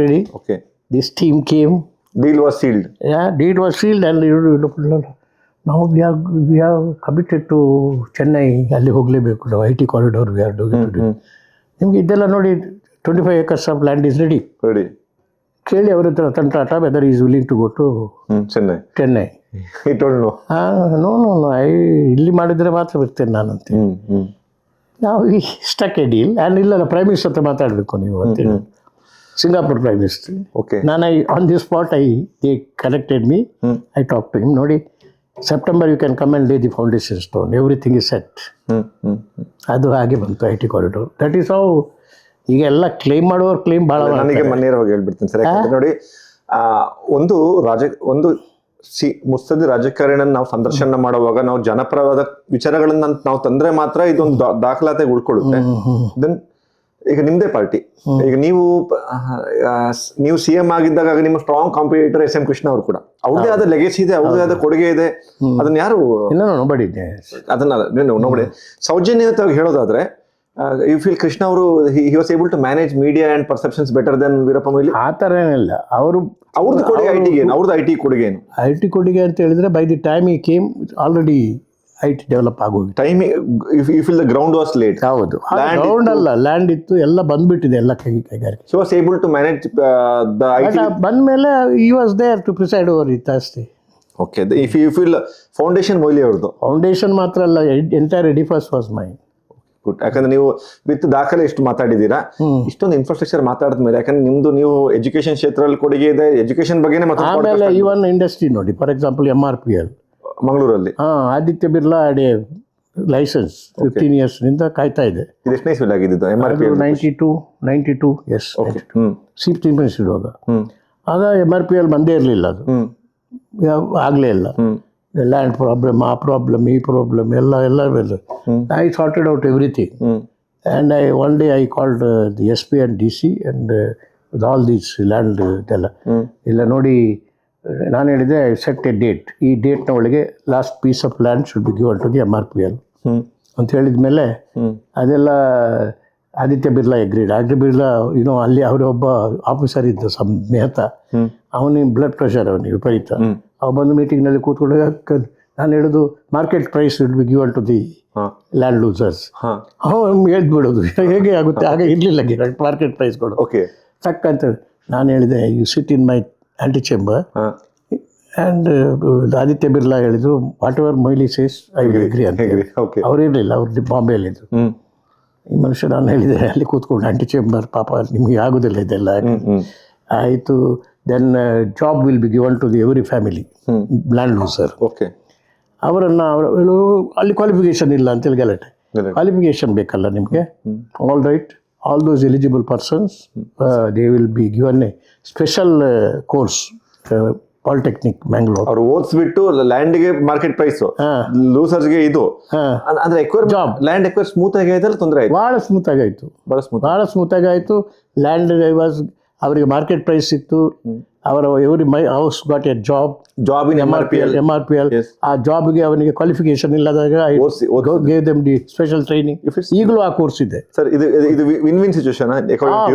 ready. Okay, this team came. Deal was sealed. Deal was sealed and ನಾವು we have committed to Chennai, ಅಲ್ಲಿ ಹೋಗಲೇಬೇಕು ನಾವು, IT corridor we are doing to do. ನಿಮಗೆ ಇದೆಲ್ಲ ನೋಡಿ 25 acres of land is ready. ಕೇಳಿ ಅವ್ರ ಹತ್ರ Ratan Tata whether is willing to go to Chennai. No ಇಲ್ಲಿ ಮಾಡಿದರೆ ಮಾತ್ರ ಬರ್ತೇನೆ ನಾನು ಅಂತ. ನಾವು ಈ ಸ್ಟಕ್ ಎ ಡೀಲ್ ಆ್ಯಂಡ್ ಇಲ್ಲ ಪ್ರೈಮ್ ಮಿನಿಸ್ಟರ್ ಹತ್ರ ಮಾತಾಡಬೇಕು ನೀವು ಅಂತೇಳಿ, ಸಿಂಗಾಪುರ್ ಪ್ರೈಮ್ ಮಿನಿಸ್ಟರ್. ನಾನು on the spot they connected me. I talk to him, ನೋಡಿ September you can come and lay the foundation stone, everything is set. ಅದು ಹಾಗೆ ಬಂತು IT corridor. That is how. ಈಗ ಎಲ್ಲ ಕ್ಲೇಮ್ ಮಾಡುವವ್ರು ಕ್ಲೇಮ್ ಭಾಳ. ನನಗೆ ನೇರವಾಗಿ ಹೇಳ್ಬಿಡ್ತೀನಿ ಸರ್, ಯಾಕಂದ್ರೆ ನೋಡಿ, ಒಂದು ಮುತ್ಸದ್ದಿ ರಾಜಕಾರಣ ನಾವು ಸಂದರ್ಶನ ಮಾಡುವಾಗ ನಾವು ಜನಪರವಾದ ವಿಚಾರಗಳನ್ನ ನಾವು ತಂದ್ರೆ ಮಾತ್ರ ಇದೊಂದು ದಾಖಲಾತಿಗೆ ಉಳ್ಕೊಳ್ಳುತ್ತೆ. ದೆನ್ ಈಗ ನಿಮ್ದೇ ಪಾರ್ಟಿ, ಈಗ ನೀವು CM ಆಗಿದ್ದಾಗ ನಿಮ್ಮ ಸ್ಟ್ರಾಂಗ್ ಕಾಂಪಿಟೇಟರ್ SM ಕೃಷ್ಣ ಅವರು ಕೂಡ, ಅವ್ರದೇ ಆದ ಲೆಗೆಸಿ ಇದೆ, ಅವ್ರದೇ ಆದ ಕೊಡುಗೆ ಇದೆ. ಅದನ್ನ ಯಾರು ಅದನ್ನ ನೋಡಿ ಸೌಜನ್ಯವಾಗಿ ಹೇಳೋದಾದ್ರೆ, ಯು ಫೀಲ್ ಕೃಷ್ಣ ಅವರು he was able to manage media and perceptions better than Veerappa Moily? ಆ ಥರ ಏನಿಲ್ಲ. ಅವ್ರದ್ದು ಕೊಡುಗೆ ಅವ್ರದ್ದು IT ಕೊಡುಗೆ ಏನು? IT ಕೊಡುಗೆ ಅಂತ ಹೇಳಿದ್ರೆ by the time he came already IT develop ಆಗೋಗಿ time you feel the ground was late. ಹೌದು, ಗ್ರೌಂಡ್ ಅಲ್ಲ, ಲ್ಯಾಂಡ್ ಇತ್ತು, ಎಲ್ಲ ಬಂದ್ಬಿಟ್ಟಿದೆ, ಎಲ್ಲ ಕೈಗಾರಿಕೆ. So was able to manage the IT. ಬಂದ್ಮೇಲೆ he was there to preside over it ಅಷ್ಟೇ. Okay, if you feel foundation Moily ಅವ್ರದ್ದು? ಫೌಂಡೇಶನ್ ಮಾತ್ರ ಅಲ್ಲ, entire edifice was mine. Good. ಯಾಕಂದ್ರೆ ನೀವು ವಿತ್ ದಾಖಲೆ ಎಷ್ಟು ಮಾತಾಡಿದ್ದೀರಾ, ಇಷ್ಟೊಂದು ಇನ್ಫ್ರಾಸ್ಟ್ರಕ್ಚರ್ ಮಾತಾಡಿದ್ಮೇಲೆ, ಯಾಕಂದ್ರೆ ನೀವು ಎಜುಕೇಶನ್ ಕ್ಷೇತ್ರದಲ್ಲಿ ಕೊಡುಗೆ ಇದೆ, ಎಜುಕೇಶನ್ ಬಗ್ಗೆ ಆಮೇಲೆ ಇವನ್ ಇಂಡಸ್ಟ್ರಿ ನೋಡಿ, ಫಾರ್ ಎಕ್ಸಾಂಪಲ್ MRPL ಮಂಗಳೂರಲ್ಲಿ. ಆದಿತ್ಯ ಬಿರ್ಲಾ ಲೈಸೆನ್ಸ್ 15 years ನಿಂದ ಕಾಯ್ತಾ ಇದೆ. ಇದು ಎಷ್ಟನೇ ಇಸ್ವಿಲ್ ಆಗಿದ್ದು MRPL? 92 ಎಸ್. ಚೀಫ್ ಮಿನಿಸ್ಟರ್ ಇರುವಾಗ. ಆಗ MRPL ಬಂದೇ ಇರಲಿಲ್ಲ, ಅದು ಆಗಲೇ ಇಲ್ಲ. ಲ್ಯಾಂಡ್ ಪ್ರಾಬ್ಲಮ್, ಆ ಪ್ರಾಬ್ಲಮ್, ಈ ಪ್ರಾಬ್ಲಮ್, ಎಲ್ಲ I sorted out everything. And one day I called the SP and DC and with all these land ಇದೆಲ್ಲ ಇಲ್ಲ ನೋಡಿ, ನಾನು ಹೇಳಿದೆ ಸೆಟ್ ಎ ಡೇಟ್, ಈ ಡೇಟ್ನ ಒಳಗೆ last piece of land should be given to the MRPL ಅಂತ ಹೇಳಿದ ಮೇಲೆ ಅದೆಲ್ಲ ಆದಿತ್ಯ ಬಿರ್ಲಾ ಎಗ್ರೀಡ್. ಆದಿತ್ಯ ಬಿರ್ಲಾ ಅಲ್ಲಿ ಅವರೊಬ್ಬ ಆಫೀಸರ್ ಇದ್ದ ಮೆಹ್ತಾ, ಅವನಿಗೆ ಬ್ಲಡ್ ಪ್ರೆಷರ್, ಅವನಿಗೆ ವಿಪರೀತ. ಅವ ಬಂದು ಮೀಟಿಂಗ್ನಲ್ಲಿ ಕೂತ್ಕೊಂಡಾಗ ನಾನು ಹೇಳೋದು market price will be given to the land losers. ಅವನು ಹೇಳ್ಬಿಡೋದು ಹೇಗೆ ಆಗುತ್ತೆ, ಆಗ ಇರಲಿಲ್ಲ ಮಾರ್ಕೆಟ್ ಪ್ರೈಸ್ ಕೊಡು. ಓಕೆ, ಸಕ್ ಅಂತ ನಾನು ಹೇಳಿದೆ, you sit in my antechamber and Aditya Birla ಹೇಳಿದ್ರು, whatever Moily says I will agree ಅಂತ. ಅವ್ರು ಇರಲಿಲ್ಲ, ಅವ್ರು ಬಾಂಬೆಯಲ್ಲಿದ್ದರು. ಈ ಮನುಷ್ಯ ನಾನು ಹೇಳಿದೆ ಅಲ್ಲಿ ಕೂತ್ಕೊಂಡು ಆಂಟಿ ಚೇಂಬರ್, ಪಾಪ ನಿಮಗೆ ಆಗೋದಿಲ್ಲ ಇದೆಲ್ಲ. ಆಯಿತು, then job will be given to the every family land loser. Okay, ಅವರನ್ನು ಅಲ್ಲಿ ಕ್ವಾಲಿಫಿಕೇಷನ್ ಇಲ್ಲ ಅಂತೇಳಿ ಗಲಾಟೆ. ಕ್ವಾಲಿಫಿಕೇಷನ್ ಬೇಕಲ್ಲ ನಿಮಗೆ. All right, all those eligible persons they will be given a special course, polytechnic Mangalore. ಅವ್ರು ಓದಿಸ್ಬಿಟ್ಟು ಲ್ಯಾಂಡ್ಗೆ ಮಾರ್ಕೆಟ್ ಪ್ರೈಸ್, ಲೂಸರ್ಸ್ಗೆ ಇದು ಅಂದ್ರೆ ಜಾಬ್. ಲ್ಯಾಂಡ್ ಎಕ್ವೈರ್ ಸ್ಮೂತ್ ಆಗಿ ಆಯ್ತಲ್ಲ, ತೊಂದರೆ ಆಯ್ತು? ಭಾಳ ಸ್ಮೂತ್ ಆಗಾಯ್ತು, ಭಾಳ ಸ್ಮೂತ್ ಆಗಾಯ್ತು. ಲ್ಯಾಂಡ್ ವಾಸ್, ಅವರಿಗೆ ಮಾರ್ಕೆಟ್ ಪ್ರೈಸ್ ಸಿಕ್ತು. ಅವರ every house got A job in MRPL. ಆ ಜಾಬ್ಗೆ ಅವನಿಗೆ ಕ್ವಾಲಿಫಿಕೇಶನ್ ಇಲ್ಲದಾಗ gave them the special training. ಈಗಲೂ ಆ ಕೋರ್ಸ್ ಇದೆ ಸರ್. ಇದು win situation.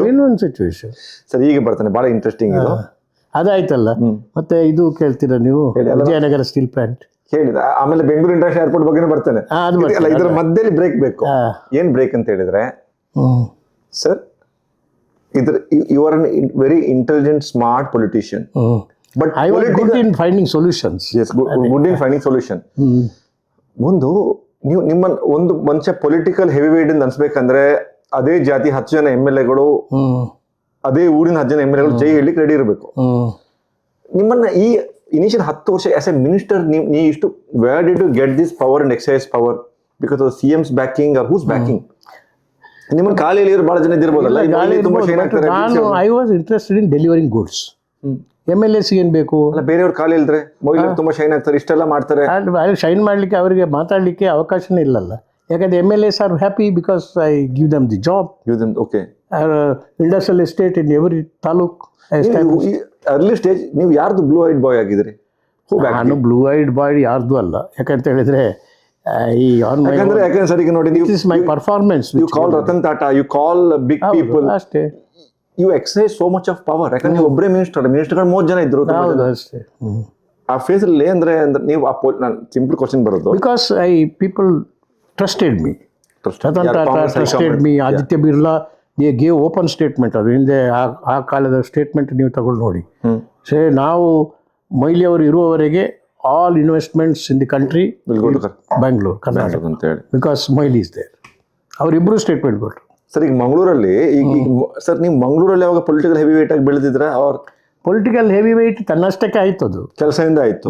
Win situation sir. ಈಗ ಬರ್ತಾನೆ, ಭಾಳ ಇಂಟ್ರೆಸ್ಟಿಂಗ್ ಇದು. ಅದಾಯ್ತಲ್ಲ, ಮತ್ತೆ ಇದು ಕೇಳ್ತೀರಾ ನೀವು, ವಿಜಯನಗರ ಸ್ಟೀಲ್ ಪ್ಲಾಂಟ್ ಹೇಳಿದ. ಆಮೇಲೆ ಬೆಂಗಳೂರು ಇಂಟರ್ನ್ಯಾಷನಲ್ ಏರ್ಪೋರ್ಟ್ ಬಗ್ಗೆ ಬರ್ತೇನೆ. ಇದರ ಮಧ್ಯದಲ್ಲಿ ಬ್ರೇಕ್ ಬೇಕು. ಏನ್ ಬ್ರೇಕ್ ಅಂತ ಹೇಳಿದ್ರೆ ಸರ್, ಇದ್ರ you are an very intelligent smart politician but I was good in finding solutions. Good in finding solution. ಒಂದು ನೀವು ನಿಮ್ಮ ಒಂದು ಮನುಷ್ಯ ಪೊಲಿಟಿಕಲ್ ಹೆವಿ ವೇಟ್ ಅಂತ ಅನ್ಸ್ಬೇಕಂದ್ರೆ ಅದೇ ಜಾತಿ 10 ಜನ MLAಗಳು ಅದೇ ಊರಿನ 10 ಜನ MLAಗಳು ಜೈ ಹೇಳಲಿಕ್ಕೆ ರೆಡಿ ಇರಬೇಕು. ನಿಮ್ಮನ್ನ ಈ ಇನಿಷಿಯಲ್ 10 ವರ್ಷ ಆಸ್ ಎ ಮಿನಿಸ್ಟರ್ ನೀವು ಇಷ್ಟು where did you get this power and excise power because of CM's backing or whose backing? ನಿಮ್ಮ ಖಾಲಿಯಲ್ಲಿ ಬಹಳ ಜನ ಇದಿರ್ಬೋದಲ್ಲ. ನಾನು I was interested in delivering goods. MLAs ಏನ್ ಬೇಕು? ಅಲ್ಲ ಬೇರೆಯವ್ರ ಖಾಲಿ ಇಲ್ದ್ರೆ ಮಹಿಳೆಯರು ತುಂಬಾ ಶೈನ್ ಆಗ್ತಾರೆ, ಇಷ್ಟೆಲ್ಲ ಮಾಡ್ತಾರೆ. ಶೈನ್ ಮಾಡ್ಲಿಕ್ಕೆ ಅವರಿಗೆ ಮಾತಾಡ್ಲಿಕ್ಕೆ ಅವಕಾಶನೇ ಇಲ್ಲಲ್ಲ. ಯಾಕಂದ್ರೆ MLAs are happy because I give them the job. Okay. Industrial estate in every taluk. Early stage ನೀವು ಯಾರ್ದು ಬ್ಲೂ ಐಡ್ ಬಾಯ್ ಆಗಿದ್ರಿ? ನಾನು ಬ್ಲೂ ಐಡ್ ಬಾಯ್ ಯಾರ್ದು ಅಲ್ಲ. ಯಾಕಂತ ಹೇಳಿದ್ರೆ ಯಾಕಂದ್ರೆ ಸರಿಗೆ ನೋಡಿ, my performance. You call Ratan Tata, you call big people, ಅಷ್ಟೇ. You exercise so much of power. ಯಾಕಂದ್ರೆ ನೀವು ಒಬ್ಬರೇ ಮಿನಿಸ್ಟರ್ಗಳು 30 ಜನ ಇದ್ರು ಅಷ್ಟೇ. ಆ ಫೇಸ್ ಅಲ್ಲಿ ಅಂದ್ರೆ ನೀವು ನಾನು ಸಿಂಪಲ್ ಕ್ವಶನ್ ಬರೋದು because people trusted me. Ratan Tata trusted me. Aditya Birla they gave open statement. ಅದು ಹಿಂದೆ ಆ ಕಾಲದ ಸ್ಟೇಟ್ಮೆಂಟ್ ನೀವು ತಗೊಂಡು ನೋಡಿ. ನಾವು ಮಹಿಳೆಯವರು ಇರುವವರೆಗೆ all investments in the country Bangalore, Karnataka ಅಂತ ಹೇಳಿ, ಬಿಕಾಸ್ ಮೊಯ್ಲಿ ಇಸ್ ದೇರ್. ಅವರಿಬ್ಬರು ಸ್ಟೇಟ್ಮೆಂಟ್ ಕೊಟ್ಟರು. ಸರ್ ಈಗ ಮಂಗಳೂರಲ್ಲಿ ಸರ್ ನೀವು ಮಂಗಳೂರಲ್ಲಿ ಯಾವಾಗ ಪೊಲಿಟಿಕಲ್ ಹೆವಿ ವೇಟ್ ಆಗಿ ಬೆಳೆದಿದ್ರ? ಅವ್ರ ಪೊಲಿಟಿಕಲ್ ಹೆವಿ ವೇಟ್ ತನ್ನಷ್ಟಕ್ಕೆ ಆಯ್ತು, ಅದು ಕೆಲಸದಿಂದ ಆಯ್ತು.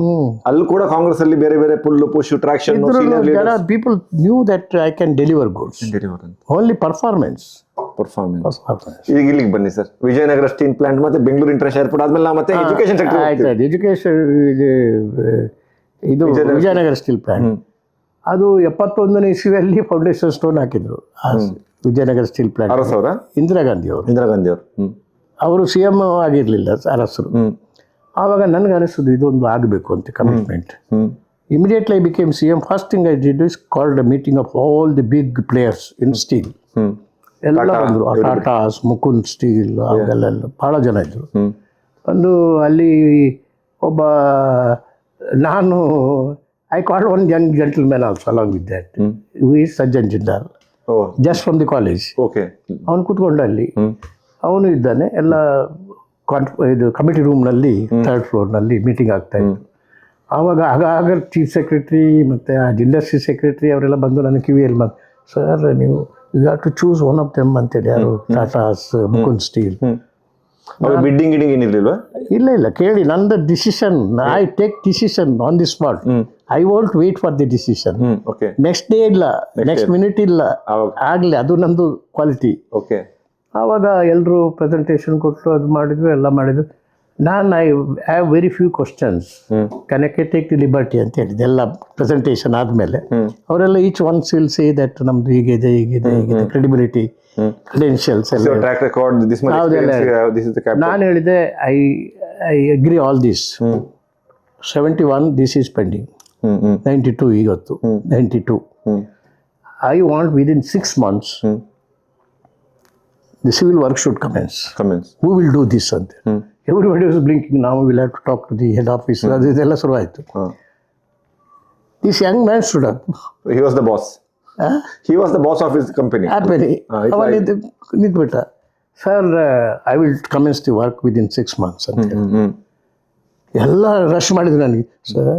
ಅಲ್ಲಿ ಕೂಡ ಕಾಂಗ್ರೆಸ್ ಅಲ್ಲಿ ಬೇರೆ ಬೇರೆ pull push traction people knew that I can deliver goods. Only performance. ಈಗ ಇಲ್ಲಿಗೆ ಬನ್ನಿ ಸರ್. ವಿಜಯನಗರ ಸ್ಟೀಲ್ ಪ್ಲಾಂಟ್ ಮತ್ತೆ ಬೆಂಗಳೂರು ಇಂಟರ್ನ್ಯಾಷನಲ್ ಏರ್ಪೋರ್ಟ್ ಆದ್ಮೇಲೆ ಮತ್ತೆ ಎಜುಕೇಶನ್ ಸೆಕ್ಟರ್ ಆಯ್ತು. ಎಜುಕೇಶನ್ ಇದು ವಿಜಯನಗರ ಸ್ಟೀಲ್ ಪ್ಲಾಂಟ್ ಅದು 71ನೇ ಇಸ್ವಿಯಲ್ಲಿ ಫೌಂಡೇಶನ್ ಸ್ಟೋನ್ ಹಾಕಿದ್ರು. ವಿಜಯನಗರ ಸ್ಟೀಲ್ ಪ್ಲಾಂಟ್ ಇಂದಿರಾ ಗಾಂಧಿ ಅವರು ಅವರು CM ಆಗಿರ್ಲಿಲ್ಲ ಅರಸರು. ಆವಾಗ ನನಗೆ ಅನಿಸೋದು ಇದೊಂದು ಆಗಬೇಕು ಅಂತ commitment. Immediately I became CM. First thing I did is called a meeting of all the big players in steel. ಎಲ್ಲ ಬಂದರು, ಟಾಟಾಸ್, ಮುಕುಂದ್ ಸ್ಟೀಲ್, ಅವೆಲ್ಲ ಭಾಳ ಜನ ಇದ್ರು. ಒಂದು ಅಲ್ಲಿ ಒಬ್ಬ ನಾನು I called one Young gentleman also along with that, who is Sajjan Jindal, just from the college. ಅವನು ಕೂತ್ಕೊಂಡು ಅಲ್ಲಿ ಅವನು ಇದ್ದಾನೆ. ಎಲ್ಲ ಇದು ಕಮಿಟಿ ರೂಮ್ನಲ್ಲಿ 3rd ಫ್ಲೋರ್ನಲ್ಲಿ ಮೀಟಿಂಗ್ ಆಗ್ತಾ ಇತ್ತು. ಆವಾಗ ಆಗ ಚೀಫ್ ಸೆಕ್ರೆಟ್ರಿ ಮತ್ತು ಇಂಡಸ್ಟ್ರಿ ಸೆಕ್ರೆಟ್ರಿ ಅವರೆಲ್ಲ ಬಂದು ನನ್ನ ಕಿವಿಯಲ್ಲಿ ಬಂದು, ಸರ್ ನೀವು you have to choose one of them ಅಂತೇಳಿ. ಯಾರು? ಟಾಟಾಸ್, ಮುಕುಂದ್ ಸ್ಟೀಲ್. ಬಿಡ್ಡಿಂಗ್ ಏನಿರಲಿಲ್ವಾ? ಇಲ್ಲ ಕೇಳಿ, ನಂದು decision. I take decision on the spot. I want wait for the decision. Next day ಇಲ್ಲ, ನೆಕ್ಸ್ಟ್ ಮಿನಿಟ್ ಇಲ್ಲ, ಆಗಲಿ. ಅದು ನಂದು ಕ್ವಾಲಿಟಿ. ಆವಾಗ ಎಲ್ಲರೂ ಪ್ರೆಸೆಂಟೇಷನ್ ಕೊಟ್ಟು ಅದು ಮಾಡಿದ್ರು, ಎಲ್ಲ ಮಾಡಿದ್ರು. ನಾನು I have very few questions, can I take the liberty ಅಂತ ಹೇಳಿದೆ. ಎಲ್ಲ ಪ್ರೆಸೆಂಟೇಷನ್ ಆದಮೇಲೆ ಅವರೆಲ್ಲ each once will say that ನಮ್ದು ಹೀಗಿದೆ ಕ್ರೆಡಿಬಿಲಿಟಿ, ಕ್ರೆಡೆನ್ಷಿಯಲ್ಸ್ ಎಲ್ಲ. ನಾನು ಹೇಳಿದೆ I agree all this. 71 this is pending. 92 ಇವತ್ತು 92. I want within 6 months the civil work should commence. Who will do this? And everybody was blinking. Now we'll have to talk to the head office. ಅದೆಲ್ಲ ಶುರುವಾಯಿತು. This young man stood up. He was the boss. He was the boss of his company. ಅವನು ನಿಂತ್ಬಿಟ್ಟ. Sir I will commence the work within 6 months ಅಂತ. ಎಲ್ಲ ರಶ್ ಮಾಡಿದ್ರು ನನಗೆ. ಸರ್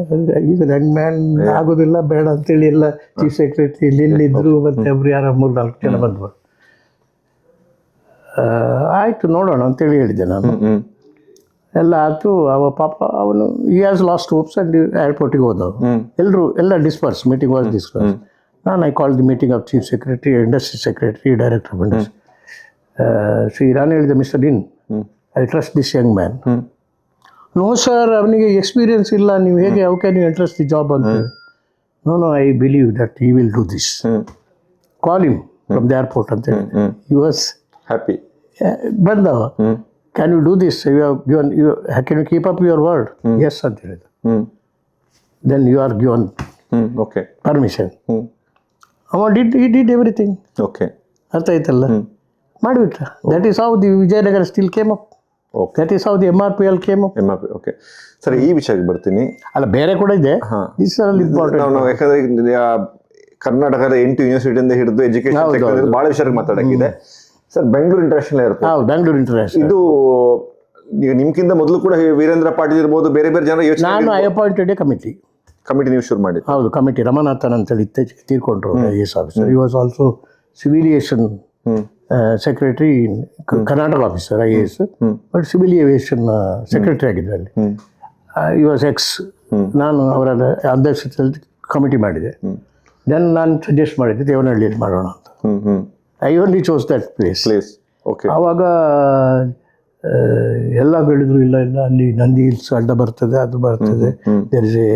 ಈಗ ಯಂಗ್ ಮ್ಯಾನ್ ಆಗೋದಿಲ್ಲ, ಬೇಡ ಅಂತೇಳಿ ಎಲ್ಲ ಚೀಫ್ ಸೆಕ್ರೆಟರಿ ಇಲ್ಲಿದ್ರು, ಮತ್ತೆ ಒಬ್ರು ಯಾರು 3-4 ಜನ ಬಂದ್ರು. ಆಯಿತು ನೋಡೋಣ ಅಂತೇಳಿ ಹೇಳಿದ್ದೆ ನಾನು. ಎಲ್ಲ ಆಯಿತು. ಪಾಪ ಅವನು he has lost hopes and ಏರ್ಪೋರ್ಟಿಗೆ ಹೋದವು. ಎಲ್ಲ ಡಿಸ್ಪರ್ಸ್. Meeting was disperse. ನಾನು I call the meeting of chief secretary, industry secretary, director of industry. ನಾನು ಹೇಳಿದೆ, ಮಿಸ್ಟರ್ ಇನ್, I trust this young man. No sir, ಅವನಿಗೆ ಎಕ್ಸ್ಪೀರಿಯನ್ಸ್ ಇಲ್ಲ, ನೀವು ಹೇಗೆ how can you interest the job ಅಂತ. No I believe that he will do this. Call him from the airport ಅಂತ ಹೇಳಿ. He was happy. ಬಂದವ, can you do this, can you keep up your word? Yes ಅಂತ ಹೇಳಿದ್ರು. Then you are given permission. ಅವ ಡಿಡ್ ಎವ್ರಿಥಿಂಗ್. ಅರ್ಥ ಆಯ್ತಲ್ಲ, ಮಾಡಿಬಿಟ್ರ. That is how the Vijayanagara steel came up. That is how the MRPL came up. Sir ಈ ವಿಷಯಕ್ಕೆ ಬರ್ತೀನಿ. ಅಲ್ಲ, ಬೇರೆ ಕೂಡ ಇದೆ. ಯಾಕಂದ್ರೆ ಕರ್ನಾಟಕದ 8 ಯೂನಿವರ್ಸಿಟಿಯಿಂದ ಹಿಡಿದು ಎಜುಕೇಶನ್ ಬಹಳ ವಿಷಯಕ್ಕೆ ಮಾತಾಡಕ್ಕಿದೆ. ಸರ್ ಬೆಂಗಳೂರು ಇಂಟರ್ನ್ಯಾಷನಲ್ ಏರ್ಪೋರ್ಟ್ ಹೌದು, ಬ್ಯಾಂಗ್ಳೂರ್ ಇಂಟರ್ನ್ಯಾಷನಲ್. ಇದು ಈಗ ನಿಮ್ಗಿಂತ ಮೊದಲು ಕೂಡ ವೀರೇಂದ್ರ ಪಾಟೀಲ್ ಇರ್ಬೋದು, ಬೇರೆ ಬೇರೆ ಜನ ಯೋಚನೆ ನಾನು I appointed a committee. Committee ನೀವು ಶುರು ಮಾಡಿ. ಹೌದು, ಕಮಿಟಿ. ರಮನಾಥನ್ ಅಂತೇಳಿ ಇತ್ತೀಚೆಗೆ ತೀರ್ಕೊಂಡ್ರು IAS officer. He was also civil aviation secretary, Karnataka officer IAS, but civil aviation secretary ಆಗಿದ್ದರು ಅಲ್ಲಿ. ಈ ವಾಸ್ ಎಕ್ಸ್. ನಾನು ಅವರ ಅಧ್ಯಕ್ಷತೆಯಲ್ಲಿ ಕಮಿಟಿ ಮಾಡಿದೆ. ದೆನ್ ನಾನು ಸಜೆಸ್ಟ್ ಮಾಡಿದ್ದೆ ದೇವನಹಳ್ಳಿಯಲ್ಲಿ ಮಾಡೋಣ ಅಂತ. I only chose that place. Okay. ಆವಾಗ ಎಲ್ಲ ಹೇಳಿದ್ರು ಇಲ್ಲ ಇಲ್ಲ ಅಲ್ಲಿ ನಂದಿ ಹಿಲ್ಸ್ ಅಡ್ಡ ಬರ್ತದೆ, ಅದು ಬರ್ತದೆ, there is a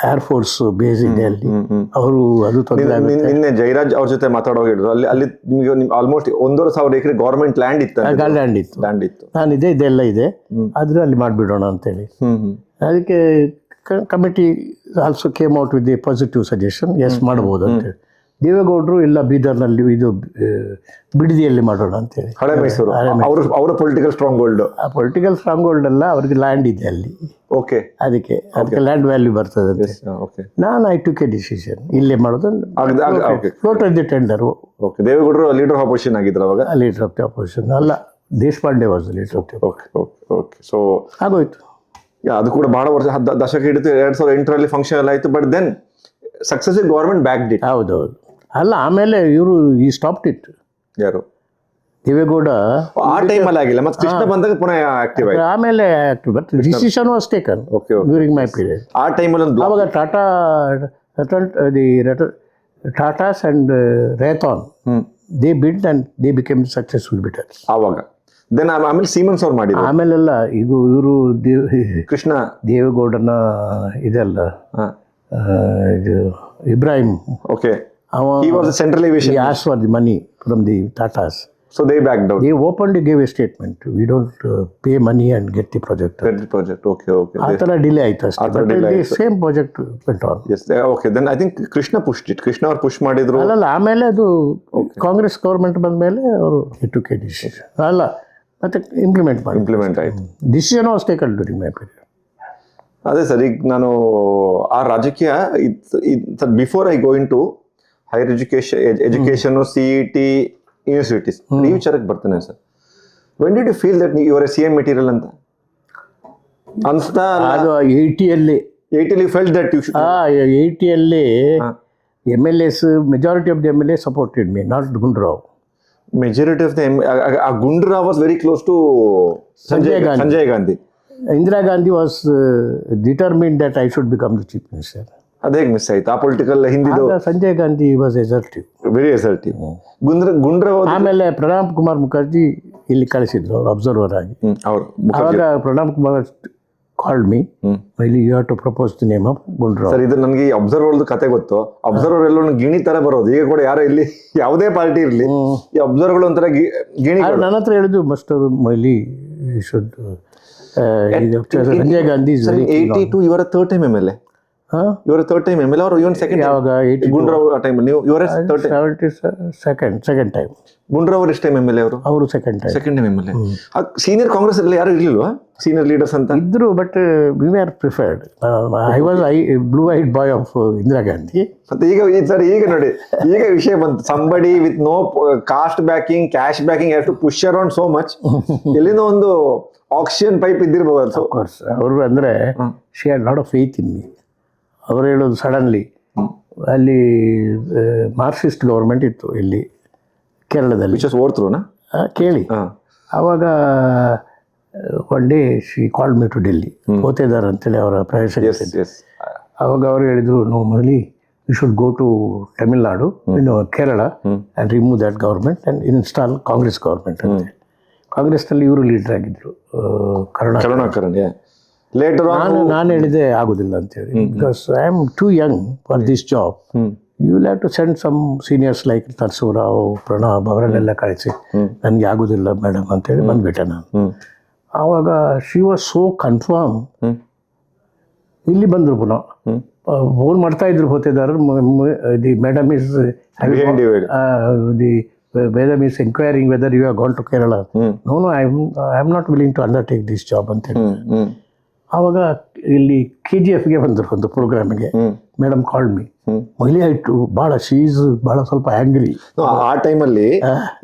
air force base ಇದೆ ಅಲ್ಲಿ, ಅವರು ಅದು ತೊಂದರೆ ಆಗುತ್ತೆ. ನಿನ್ನೆ ಜಯರಾಜ್ ಅವ್ರ ಜೊತೆ ಮಾತಾಡೋ ಹೇಳಿದ್ರು ಅಲ್ಲಿ ನಿಮಗೆ ಆಲ್ಮೋಸ್ಟ್ 1,500 ಎಕರೆ ಗವರ್ಮೆಂಟ್ ಲ್ಯಾಂಡ್ ಇತ್ತು. ಲ್ಯಾಂಡ್ ಇತ್ತು. ನಾನಿದೆ, ಇದೆಲ್ಲ ಇದೆ, ಆದ್ರೆ ಅಲ್ಲಿ ಮಾಡಿಬಿಡೋಣ ಅಂತೇಳಿ. ಅದಕ್ಕೆ committee also came out with the positive suggestion, yes ಮಾಡ್ಬೋದು ಅಂತೇಳಿ. ದೇವೇಗೌಡರು ಇಲ್ಲ ಬೀದರ್ನಲ್ಲಿ ಇದು ಬಿಡದಿಯಲ್ಲಿ ಮಾಡೋಣ ಅಂತೇಳಿ. ಹಳೆ ಮೈಸೂರು ಅವರ ಪೊಲಿಟಿಕಲ್ ಸ್ಟ್ರಾಂಗ್ ಹೋಲ್ಡ್. ಆ ಪೊಲಿಟಿಕಲ್ ಸ್ಟ್ರಾಂಗ್ ಹೋಲ್ಡ್ ಅಲ್ಲ, ಅವ್ರಿಗೆ ಲ್ಯಾಂಡ್ ಇದೆ ಅಲ್ಲಿ. ಓಕೆ. ಅದಕ್ಕೆ ಲ್ಯಾಂಡ್ ವ್ಯಾಲ್ಯೂ ಬರ್ತದೆ ಅಂತ. ನಾನು ಐ ಟುಕ್ ಎ ಡಿಸಿಷನ್ ಇಲ್ಲೇ ಮಾಡೋದು. Float of the tender. Okay. ದೇವೇಗೌಡರು ಲೀಡರ್ ಆಫ್ ಅಪೋಸಿಷನ್ ಆಗಿದ್ರು ಅವಾಗ. ಲೀಡರ್ ಆಫ್ ದಿ ಅಪೋಸಿಷನ್ ಅಲ್ಲ, Deshpande was leader of the. Okay. So ಆಗೋಯ್ತು. ಅದು ಕೂಡ ಬಹಳ ವರ್ಷ ದಶಕ ಹಿಡಿತು. 2008ರಲ್ಲಿ ಫಂಕ್ಷನ್ ಎಲ್ಲ ಆಯ್ತು. But then successive government backed it. ಹೌದೌದು. ಅಲ್ಲ, ಆಮೇಲೆ ಇವರು ಈ ಸ್ಟಾಪ್ಡ್ ಇಟ್. ಯಾರು? ದೇವೇಗೌಡ. ಆ ಟೈಮಲ್ಲಿ ಆಗಿಲ್ಲ, ಮತ್ತೆ ಕೃಷ್ಣ ಬಂದಾಗ ಪುನಃ ಆಕ್ಟಿವ್ ಆಯ್ತು. ಆಮೇಲೆ active but decision was taken during my period. ಆ ಟೈಮಲ್ಲಿ ಆವಾಗ ಟಾಟಾಸ್ ಅಂಡ್ ರೇಥಾನ್ ದೇ ಬಿಡ್ ಅಂಡ್ ದೇ ಬಿಕೇಮ್ ಸಕ್ಸಸ್ಫುಲ್ ಬಿಡರ್ಸ್ ಆವಾಗ. ದೆನ್ ಆಮೇಲೆ ಸೀಮನ್ಸ್ ಅವ್ರು ಮಾಡಿದ್ರು. ಆಮೇಲೆಲ್ಲ ಈಗ ಇವರು ಕೃಷ್ಣ ದೇವೇಗೌಡನ ಇದೆಲ್ಲ ಇದು Ibrahim. Okay. He was a central aviation. He asked for the money from the Tatas. So they backed out. They openly gave a statement. We don't pay money and get the project. Okay. ಆ ಥರ ಡಿಲೇ ಆಯ್ತು ಅಷ್ಟೇ. But the same project went on. Yes. Okay. Then I think Krishna pushed it. Krishna ಅವ್ರು ಪುಷ್ ಮಾಡಿದ್ರು. ಅಲ್ಲ, ಆಮೇಲೆ ಅದು ಕಾಂಗ್ರೆಸ್ ಗೌರ್ಮೆಂಟ್ ಬಂದ ಮೇಲೆ ಅವರು took a decision. ಅಲ್ಲ, ಮತ್ತೆ ಇಂಪ್ಲಿಮೆಂಟ್ ಆಯ್ತು. Decision was taken during my period. ಅದೇ ಸರ್, ಈಗ ನಾನು ಆ ರಾಜಕೀಯ before I go into higher education CET universities ಈ ವಿಚಾರಕ್ಕೆ ಬರ್ತೇನೆ sir. When did you feel that you are a CM material ಅಂತ ಅನ್ಸ್ತಾ? ಅದು 80ಯಲ್ಲಿ you felt that you should. 80ಯಲ್ಲಿ MLAs, majority of the MLAs supported me, not Gundrao. Majority of the Gundrao was very close to Sanjay Gandhi. Indira Gandhi was determined that I should become the chief minister. ಅದೇ ಮಿಸ್ ಆಯ್ತು. ಆ ಪೊಲಿಟಿಕಲ್ ಹಿಂದಿದು Sanjay Gandhi was assertive, very assertive. Gundu Rao ಆಮೇಲೆ ಪ್ರಣಬ್ ಕುಮಾರ್ ಮುಖರ್ಜಿ ಇಲ್ಲಿ ಕಳಿಸಿದ್ರು ಅವರು ಅಬ್ಸರ್ವರ್ ಆಗಿ. ಆವಾಗ ಪ್ರಣಬ್ ಕುಮಾರ್ ಕಾಲ್ಡ್ ಮೀ, ಇಲ್ಲಿ you have to propose the name of Gundu Rao. Sir, ಇದು ನನಗೆ ಅಬ್ಸರ್ವರ್ದು ಕತೆ ಗೊತ್ತು. ಅಬ್ಸರ್ವರ್ ಎಲ್ಲ ಗಿಣಿ ತರ ಬರೋದು. ಈಗ ಕೂಡ ಯಾರೋ ಇಲ್ಲಿ ಯಾವುದೇ ಪಾರ್ಟಿ ಇರಲಿ, ಈ ಅಬ್ಸರ್ವರ್ಗಳು ಒಂಥರ ಗಿಣಿ. ನನ್ನ ಹತ್ರ ಹೇಳಿದ್ರು ಮಸ್ಟ್ ಮೊಯ್ಲಿ ಶುಡ್ ಸಂಜಯ್ ಗಾಂಧಿ. 82 ಇವರ ಥರ್ಡ್ ಟೈಮ್ MLA. ಇವರ third time MLA or even second? ಯಾವಾಗ? ಗುಂಡ್ರಾವ್ ಆ ಟೈಮ್ ನೀವು ಇವರ third time, second time. Gundu Rao ಅವರು ಎಷ್ಟು ಟೈಮ್ MLA ಅವರು? ಅವರು second time MLA. Senior Congress ಅಲ್ಲಿ ಯಾರು ಇರ್ಲಿಲ್ವಾ ಸೀನಿಯರ್ ಲೀಡರ್ಸ್ ಅಂತ? ಇದ್ರು, but we are preferred. I was blue eyed boy of Indira Gandhi. ಮತ್ತೆ ಈಗ ನೋಡಿ, ಈಗ ವಿಷಯ ಬಂತು. Somebody with no cost backing, cash backing, have to push around so much. ಎಲ್ಲಿಂದ ಒಂದು ಆಕ್ಸಿಜನ್ ಪೈಪ್ ಇದ್ದಿರ್ಬೋದು. ಅವರು ಅಂದ್ರೆ she had lot of faith in me. ಅವರು ಹೇಳೋದು ಸಡನ್ಲಿ, ಅಲ್ಲಿ ಮಾರ್ಕ್ಸಿಸ್ಟ್ ಗೌರ್ಮೆಂಟ್ ಇತ್ತು ಇಲ್ಲಿ ಕೇರಳದಲ್ಲಿ, ಕೇಳಿ. ಆವಾಗ one day she called me to Delhi. Potedar ಅಂತೇಳಿ ಅವರ ಪ್ರವೇಶ. ಆವಾಗ ಅವರು ಹೇಳಿದರು, normally you should go to Tamil Nadu, Kerala, and remove that government and install Congress government ಅಂತ. ಕಾಂಗ್ರೆಸ್ನಲ್ಲಿ ಇವರು ಲೀಡರ್ ಆಗಿದ್ರು, ಕರುಣಾಕರನ್. ನಾನು ಹೇಳಿದೆ ಆಗೋದಿಲ್ಲ ಅಂತೇಳಿ, because I am too young for this job. You will have to send some seniors like Narasimha Rao, Pranab ಅವರನ್ನೆಲ್ಲ ಕಳಿಸಿ, ನನಗೆ ಆಗೋದಿಲ್ಲ ಮೇಡಮ್ ಅಂತೇಳಿ ಬಂದ್ಬಿಟ್ಟೆ ನಾನು. ಆವಾಗ ಶಿ ವಾಸ್ ಸೋ ಕನ್ಫರ್ಮ್. ಇಲ್ಲಿ ಬಂದರು, ಪುನಃ ಫೋನ್ ಮಾಡ್ತಾ ಇದ್ರು ಹೋತೆದಾರರು, the madam is the madam is enquiring whether you have gone to Kerala. No I am not willing to undertake this job ಅಂತೇಳಿ. ಆವಾಗ ಇಲ್ಲಿ KGFಗೆ ಬಂದರು ಒಂದು ಪ್ರೋಗ್ರಾಮಿಗೆ. ಮೇಡಮ್ ಕಾಲ್ಡ್ ಮೀ, ಮೊಯ್ಲಿ ಆಯ್ತು ಭಾಳ ಶೀಸ್ ಭಾಳ ಸ್ವಲ್ಪ ಆಂಗ್ರಿ. ಆ ಟೈಮಲ್ಲಿ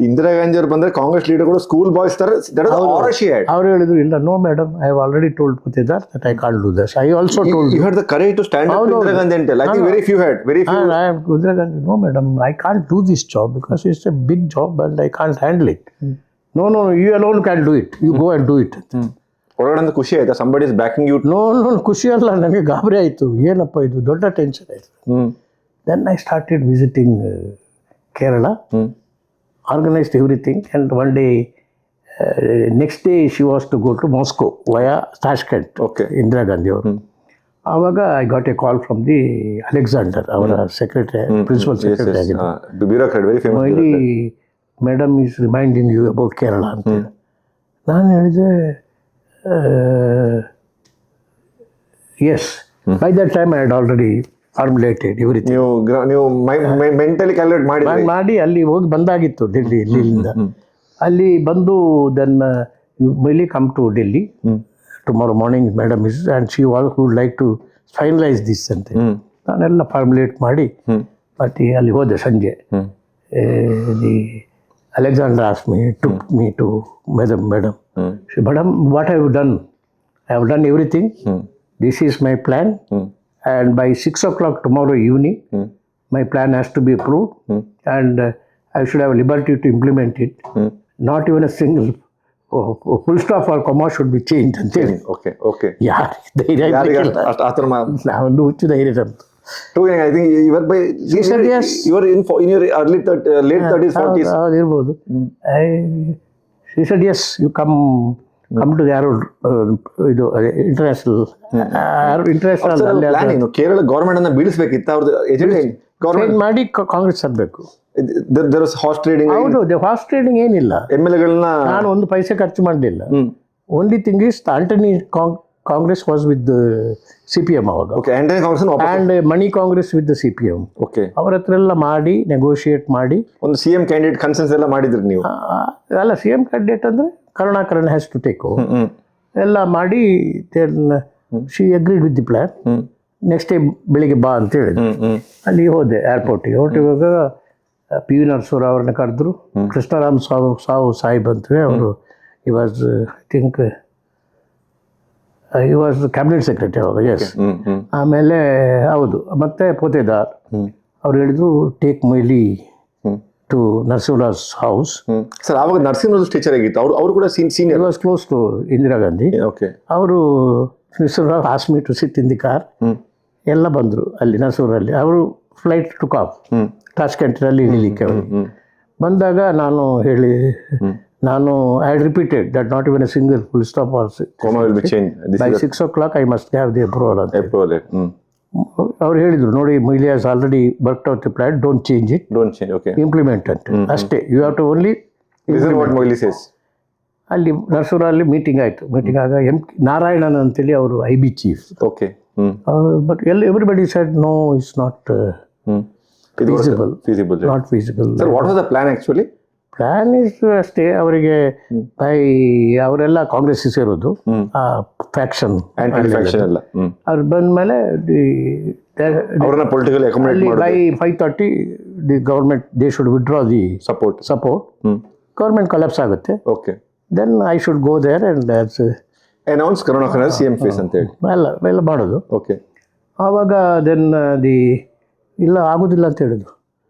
ಇಂದಿರಾ ಗಾಂಧಿ ಅವ್ರು ಬಂದ್ರೆ ಕಾಂಗ್ರೆಸ್ ಲೀಡರ್ಗಳು ಸ್ಕೂಲ್ ಬಾಯ್ಸ್ ತರ ಅವ್ರು ಹೇಳಿದ್ರು ಇಲ್ಲ no madam I have already told Puttidar that I can't do this. I also told you had the courage to stand up to Indira Gandhi and tell. I think very few had. I am Indira Gandhi. No madam, I can't do this job because it's a big job and I can't handle it. No, you alone can do it. You go and do it. ಹೊರಗಡೆ ಖುಷಿ ಆಯ್ತಾ? somebody is backing you? No, ಖುಷಿ ಅಲ್ಲ, ನನಗೆ ಗಾಬರಿ ಆಯಿತು. ಏನಪ್ಪ ಇದು ದೊಡ್ಡ ಟೆನ್ಷನ್ ಆಯಿತು. Then I started visiting Kerala, organized everything, and one day, next day she was to go to Moscow via Tashkent. Okay. Indira Gandhi ಅವರು. ಆವಾಗ I got a call from the Alexander, ಅವರ ಸೆಕ್ರೆಟರಿ, ಪ್ರಿನ್ಸಿಪಲ್ ಸೆಕ್ರೆಟರಿ ಆಗಿದ್ದರು. Bureaucrat, very famous. Moily madam is reminding you about Kerala ಅಂತ. ನಾನು ಹೇಳಿದೆ yes. By that time I had already formulated everything. ನೀವು ಮೆಂಟಲಿ ಕ್ಯಾಲ್ಕುಲೇಟ್ ಮಾಡಿ ಅಲ್ಲಿ ಹೋಗಿ ಬಂದಾಗಿತ್ತು ಡೆಲ್ಲಿಯಿಂದ. ಅಲ್ಲಿ ಬಂದು then Moily come to Delhi tomorrow morning madam is and she would like to finalise this ಅಂತ. ನಾನೆಲ್ಲ ಫಾರ್ಮುಲೇಟ್ ಮಾಡಿ ಮತ್ತೆ ಅಲ್ಲಿ ಹೋದೆ ಸಂಜೆ. The Alexander asked me, took me to madam. She said, madam, what I have done? I have done everything. This is my plan. And by 6 o'clock tomorrow evening, my plan has to be approved. And I should have liberty to implement it. Not even a single full stop or comma should be changed. Okay. Yeah, ಧೈರ್ಯ ನಾವೊಂದು ಹುಚ್ಚು ಧೈರ್ಯ ನಮ್ದು. I think you were by. She said yes. You were in your late 30s, 40s. ಇರ್ಬೋದು. She said yes. You come to the Aero ಇದು international. ಪ್ಲಾನ್ ಏನು? ಕೇರಳ ಗವರ್ಮೆಂಟ್ ಅನ್ನ ಬೀಳಿಸಬೇಕಿತ್ತು. ಅವ್ರದ್ದು ಏಜೆಂಟ್ ಗವರ್ಮೆಂಟ್ ಮಾಡಿ ಕಾಂಗ್ರೆಸ್ ತರಬೇಕು. there was horse trading. ಹೌದು, ಹಾರ್ಸ್ ಟ್ರೇಡಿಂಗ್ ಏನಿಲ್ಲ. MLAಗಳನ್ನ ನಾನು ಒಂದು ಪೈಸೆ ಖರ್ಚು ಮಾಡಲಿಲ್ಲ. Only thing is Antony Congress was with CPM ಅವಾಗ. Antony Congress and Mani Congress with CPM. ಅವ್ರ ಹತ್ರ ಎಲ್ಲ ಮಾಡಿ ನೆಗೋಷಿಯೇಟ್ ಮಾಡಿ ಒಂದು CM ಕ್ಯಾಂಡಿಡೇಟ್ ಕನ್ಸೆನ್ಸ್ ಎಲ್ಲ ಮಾಡಿದ್ರಿ ನೀವು? ಅಲ್ಲ, CM ಕ್ಯಾಂಡಿಡೇಟ್ ಅಂದ್ರೆ Karunakaran has to take over ಎಲ್ಲ ಮಾಡಿ. Then she agreed with the plan. Next day ಬೆಳಿಗ್ಗೆ ಬಾ ಅಂತ ಹೇಳಿದ್ರು. ಅಲ್ಲಿ ಹೋದೆ ಏರ್ಪೋರ್ಟಿಗೆ. ಹೊರಟಿವಾಗ PV ನರಸೂರ್ ಅವ್ರನ್ನ ಕರೆದ್ರು. ಕೃಷ್ಣರಾಮ್ ಸಾವು ಸಾಹಿಬ್ ಅಂತೇಳಿ ಅವರು he was ಕ್ಯಾಬಿನೆಟ್ ಸೆಕ್ರೆಟರಿ ಅವಾಗ. ಎಸ್. ಆಮೇಲೆ ಹೌದು, ಮತ್ತೆ Puttidar ಅವ್ರು ಹೇಳಿದ್ರು take Moily to Narasimharao's house. Sir, ಆವಾಗ ನರಸಿಂಹರಾವ್ ಟೀಚರ್ ಆಗಿತ್ತು. ಅವರು ಕೂಡ senior. Was close to Indira Gandhi. ಅವರು Narasimharao ask me to sit in the car. ಎಲ್ಲ ಬಂದರು ಅಲ್ಲಿ ನರಸಿಂಹರಲ್ಲಿ. ಅವರು ಫ್ಲೈಟ್ ಟುಕ್ ಆಫ್ ತಾಷ್ಕೆಂಟ್ನಲ್ಲಿ ಇಳಿಲಿಕ್ಕೆ. ಅವರು ಬಂದಾಗ ನಾನು I had repeated that not even a single full stop also by 6 o'clock I must have the approval ಅಂತ. ಅವ್ರು ಹೇಳಿದ್ರು, ನೋಡಿ Moily has already worked out the plan, don't change it, implement ಅಂತ ಅಷ್ಟೇ. You have to only. ಅಲ್ಲಿ ನರಸೂರಲ್ಲಿ ಮೀಟಿಂಗ್ ಆಯಿತು. ಮೀಟಿಂಗ್ ಆಗ ನಾರಾಯಣನ್ ಅಂತೇಳಿ ಅವರು IB chief. But everybody said no, it's not feasible. Not feasible. Sir, what was the plan actually? Plan is ಅಷ್ಟೇ. ಅವರಿಗೆ ಅವರೆಲ್ಲ ಕಾಂಗ್ರೆಸ್ ಸೇರೋದು, ಫ್ಯಾಕ್ಷನ್ ಎಲ್ಲ. ಅವ್ರು ಬಂದ್ಮೇಲೆ by 5:30 the government they should withdraw the support. Government collapse ಆಗುತ್ತೆ. Then I should go there and announce Karunakaran CM face ಅಂತ ಹೇಳಿ ಎಲ್ಲ ಮಾಡೋದು. ಆವಾಗ ದೆನ್ ಇಲ್ಲ ಆಗೋದಿಲ್ಲ ಅಂತ ಹೇಳಿದ್ರು.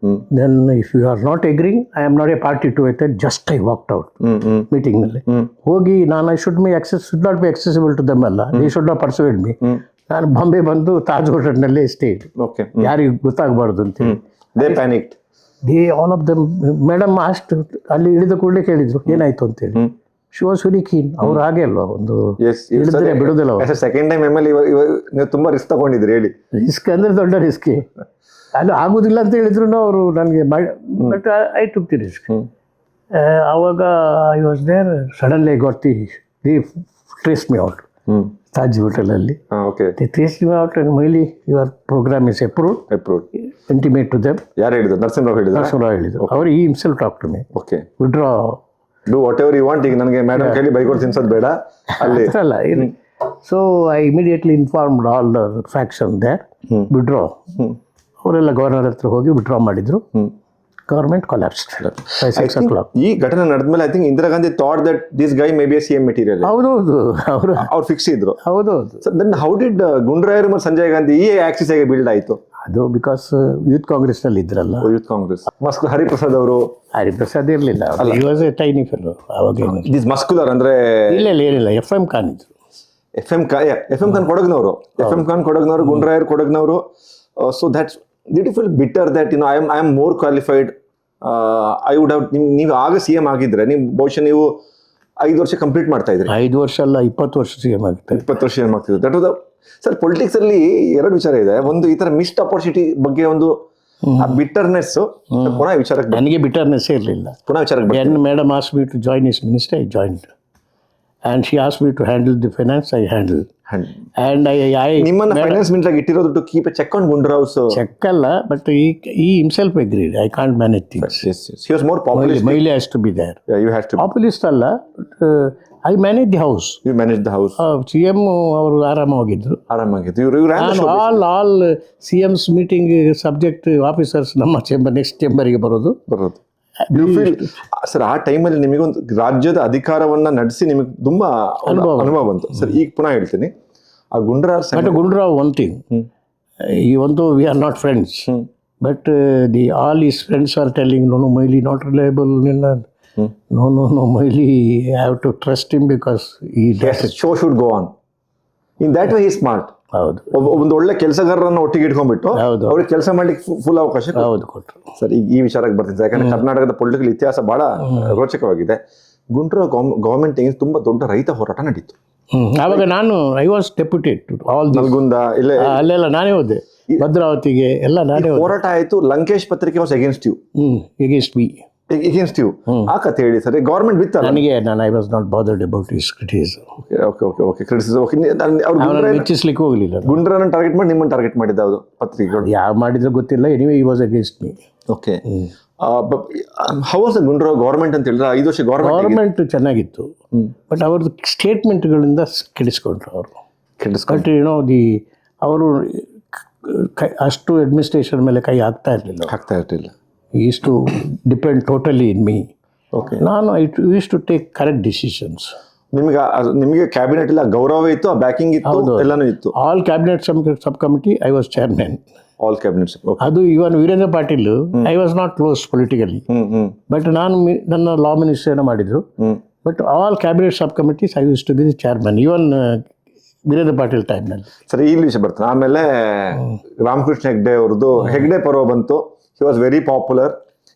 Then if you are not agreeing, I am not a party to it. Just I walked out meeting ನಲ್ಲಿ ಹೋಗಿ. ನಾನು should not be accessible to them ಅಲ್ಲ. They should not persuade me. ನಾನು ಬಾಂಬೆ ಬಂದು ತಾಜ್ ಹೋಟೆಲ್ನಲ್ಲೇ ಸ್ಟೇ. ಯಾರಿಗೂ ಗೊತ್ತಾಗಬಾರ್ದು ಅಂತೇಳಿ. They panicked. They all of them. Madam ಅಷ್ಟು ಅಲ್ಲಿ ಇಳಿದ ಕೂಡಲೇ ಕೇಳಿದ್ರು ಏನಾಯ್ತು ಅಂತೇಳಿ. She was very keen. ಅವ್ರು ಹಾಗೆ ಅಲ್ವಾ, ಒಂದು ಹಿಡಿದ್ರೆ ಬಿಡೋದಿಲ್ಲ. ಸೆಕೆಂಡ್ ಟೈಮ್ MLA ನೀವು ತುಂಬಾ ರಿಸ್ಕ್ ತಗೊಂಡಿದ್ರಿ ಹೇಳಿ. ರಿಸ್ಕ್ ಅಂದ್ರೆ ದೊಡ್ಡ ರಿಸ್ಕ್. ಅದು ಆಗೋದಿಲ್ಲ ಅಂತ ಹೇಳಿದ್ರು ಅವರು ನನಗೆ. But I took the risk. ಆವಾಗ I was there. Suddenly I got the trace me out Taj ಹೋಟೆಲಲ್ಲಿ. The trace me out and Moily your programme is approved. Intimate to them. ಯಾರು ಹೇಳಿದ್ರು? ನರಸಿಂಹರಾವ್ ಹೇಳಿದ್ರು. ಅವರು he himself talk to me. Withdraw, do whatever you want. ಈಗ ನನಗೆ ಮೇಡಮ್ ಕೈಲಿ ಬೈಕೊಟ್ಟು ತಿನ್ಸೋದು ಬೇಡ ಅಲ್ಲಿ ಅಲ್ಲ. So I immediately informed all the faction there, withdraw. ಅವರೆಲ್ಲ ಗವರ್ನರ್ ಹತ್ರ ಹೋಗಿ ವಿಡ್ರಾ ಮಾಡಿದ್ರು. Government collapsed by 6 o'clock. ಈ ಘಟನೆ ನಡೆದ್ಮೇಲೆ I think Indira Gandhi thought that this guy may be CM material. ಹೌದೌದು, ಅವ್ರು ಫಿಕ್ಸ್ ಇದ್ರು. ಹೌದೌದು. ದೆನ್ ಹೌ ಡಿಡ್ ಗುಂಡ್ರಾಯರ್ ಮತ್ತು ಸಂಜಯ್ ಗಾಂಧಿ ಈ ಆಕ್ಸಿಸ್ ಹೇಗೆ ಬಿಲ್ಡ್ ಆಯಿತು? ಅದು ಬಿಕಾಸ್ ಯೂತ್ ಕಾಂಗ್ರೆಸ್ನಲ್ಲಿ ಇದ್ರಲ್ಲ. ಯೂತ್ ಕಾಂಗ್ರೆಸ್. ಹರಿಪ್ರಸಾದ್ ಅವರು. ಹರಿಪ್ರಸಾದ್ ಇರಲಿಲ್ಲ, he was a tiny fellow ಅವಾಗ. ದಿಸ್ ಮಸ್ಕುಲರ್ ಅಂದ್ರೆ ಏನಿಲ್ಲ FM ಖಾನ್ ಇದ್ರು. FM ಖಾನ್ ಕೊಡಗ್ನವರು. ಗುಂಡ್ರಾಯರ್ ಕೊಡಗ್ನವರು. So that's did you feel bitter that I am more qualified, I would have, ನೀವು ಆಗ CM ಆಗಿದ್ರೆ ನೀವು ಬಹುಶಃ ನೀವು 5 ವರ್ಷ ಕಂಪ್ಲೀಟ್ ಮಾಡ್ತಾ ಇದ್ರಿ. 5 ವರ್ಷ ಅಲ್ಲ, 20 ವರ್ಷ CM ಆಗ್ತಾರೆ. 20 ವರ್ಷ CM ಆಗ್ತಿದ್ರು. ದಟ್ ವಾಸ್ ಸರ್ ಪೊಲಿಟಿಕ್ಸ್ ಅಲ್ಲಿ 2 ವಿಚಾರ ಇದೆ. ಒಂದು ಈ ತರ ಮಿಸ್ಡ್ ಅಪರ್ಚುನಿಟಿ ಬಗ್ಗೆ ಒಂದು ಬಿಟರ್ನೆಸ್. ಪುನಃ ವಿಚಾರಕ್ಕೆ ನನಗೆ ಬಿಟರ್ನೆಸ್ ಇರಲಿಲ್ಲ. ಪುನಃ ವಿಚಾರಕ್ಕೆ When madam asked me to join as minister, I joined. And she asked me to handle the finance, I handled. And I ನಿಮ್ಮನ್ನ ಫೈನಾನ್ಸ್ ಮಿನಿಸ್ಟರ್ ಆಗಿ ಇಟ್ಟಿರೋದು to keep a check on Gundurao's. Check ಅಲ್ಲ, but he himself agreed. I can't manage things. Yes. He was more populist. Maile has to be there. Yeah, you had to. Populist ಅಲ್ಲ, I manage the house. You managed the house. CM ಅವರು ಆರಾಮಾಗಿದ್ರು. ಆರಾಮಾಗಿತ್ತು. You ran the show. all CM's meeting subject officers ನಮ್ಮ ನೆಕ್ಸ್ಟ್ ಚೇಂಬರ್ಗೆ ಬರೋದು. You feel ಸರ್ ಆ ಟೈಮಲ್ಲಿ ನಿಮಗೊಂದು ರಾಜ್ಯದ ಅಧಿಕಾರವನ್ನ ನಡೆಸಿ ನಿಮಗೆ ತುಂಬಾ ಅನುಭವ ಬಂತು. ಸರ್ ಈಗ ಪುನಃ ಹೇಳ್ತೀನಿ, ಆ Gundu Rao one thing, even though we are not friends, but all his friends are telling, no, Moily not reliable, no, Moily, I have to trust him because he does it. Show should go on. In that way he is smart. ಹೌದು. ಒಂದು ಒಳ್ಳೆ ಕೆಲಸಗಾರರನ್ನ ಒಟ್ಟಿಗೆ ಇಟ್ಕೊಂಡ್ಬಿಟ್ಟು ಅವ್ರಿಗೆ ಕೆಲಸ ಮಾಡ್ಲಿಕ್ಕೆ ಫುಲ್ ಅವಕಾಶ ಕೊಟ್ಟರು. ಸರ್ ಈಗ ಈ ವಿಚಾರಕ್ಕೆ ಬರ್ತೀನಿ, ಯಾಕಂದ್ರೆ ಕರ್ನಾಟಕದ ಪೊಲಿಟಿಕಲ್ ಇತಿಹಾಸ ಬಹಳ ರೋಚಕವಾಗಿದೆ. ಗುಂಡ್ರಾವ್ ಗವರ್ಮೆಂಟ್ ತುಂಬಾ ದೊಡ್ಡ ರೈತ ಹೋರಾಟ ನಡೀತು. ಆವಾಗ ನಾನು I was deputed all Nalgund ಅಲ್ಲೆಲ್ಲ ನಾನೇ ಹೋದೆ, ಭದ್ರಾವತಿಗೆ ಎಲ್ಲ ನಾನೇ ಹೋರಾಟ ಆಯ್ತು. Lankesh Patrike was against you. Against you ಆ ಕಥೆ ಹೇಳಿ ಸರ್. ಗವರ್ಮೆಂಟ್ ಬಿತ್ತ ನನಗೆ, I was not bothered about his criticism. ಮೆಚ್ಚಿಸ್ಲಿಕ್ಕೆ ಹೋಗಲಿಲ್ಲ. ಗುಂಡ್ರನ್ನ ಟಾರ್ಗೆಟ್ ಮಾಡಿ ನಿಮ್ಮನ್ನು ಟಾರ್ಗೆಟ್ ಮಾಡಿದ್ದ ಅದು ಪತ್ರಿಕೆಗಳು ಯಾವ ಮಾಡಿದ್ರೆ ಗೊತ್ತಿಲ್ಲ. Anyway he was against me. Okay. How was the Gundu Rao government ಅಂತ ಹೇಳಿದ್ರೆ 5 ವರ್ಷ ಗವರ್ಮೆಂಟ್ ಚೆನ್ನಾಗಿತ್ತು, ಬಟ್ ಅವ್ರದ್ದು ಸ್ಟೇಟ್ಮೆಂಟ್ಗಳಿಂದ ಕೆಡಿಸ್ಕೊಂಡ್ರು ಅವರು. ಬಟ್ ಅವರು ಅಷ್ಟು ಅಡ್ಮಿನಿಸ್ಟ್ರೇಷನ್ ಮೇಲೆ ಕೈ ಹಾಕ್ತಾ ಇರಲಿಲ್ಲ. used to depend totally in me. Okay. ನಾನು I used to take correct decisions. ನಿಮಗೆ ಕ್ಯಾಬಿನೆಟ್ ಇಲ್ಲ ಗೌರವ ಇತ್ತು, ಬ್ಯಾಕಿಂಗ್ ಇತ್ತು, ಎಲ್ಲಾನು ಇತ್ತು. All cabinet sub committee I was chairman. All cabinet. ಅದು even Veerendra Patil, I was not close politically, but ನಾನು ನನ್ನ ಲಾ ಮಿನಿಸ್ಟರ್ ಮಾಡಿದ್ರು. But all cabinet sub committees I use to be the chairman, even Veerendra Patil ಟೈಮ್ನಲ್ಲಿ. ಸರಿ, ಈ ವಿಷಯ ಬರ್ತಾನೆ. ಆಮೇಲೆ ರಾಮಕೃಷ್ಣ ಹೆಗ್ಡೆ ಅವ್ರದ್ದು ಹೆಗ್ಡೆ ಪರ್ವ ಬಂತು. He was very popular.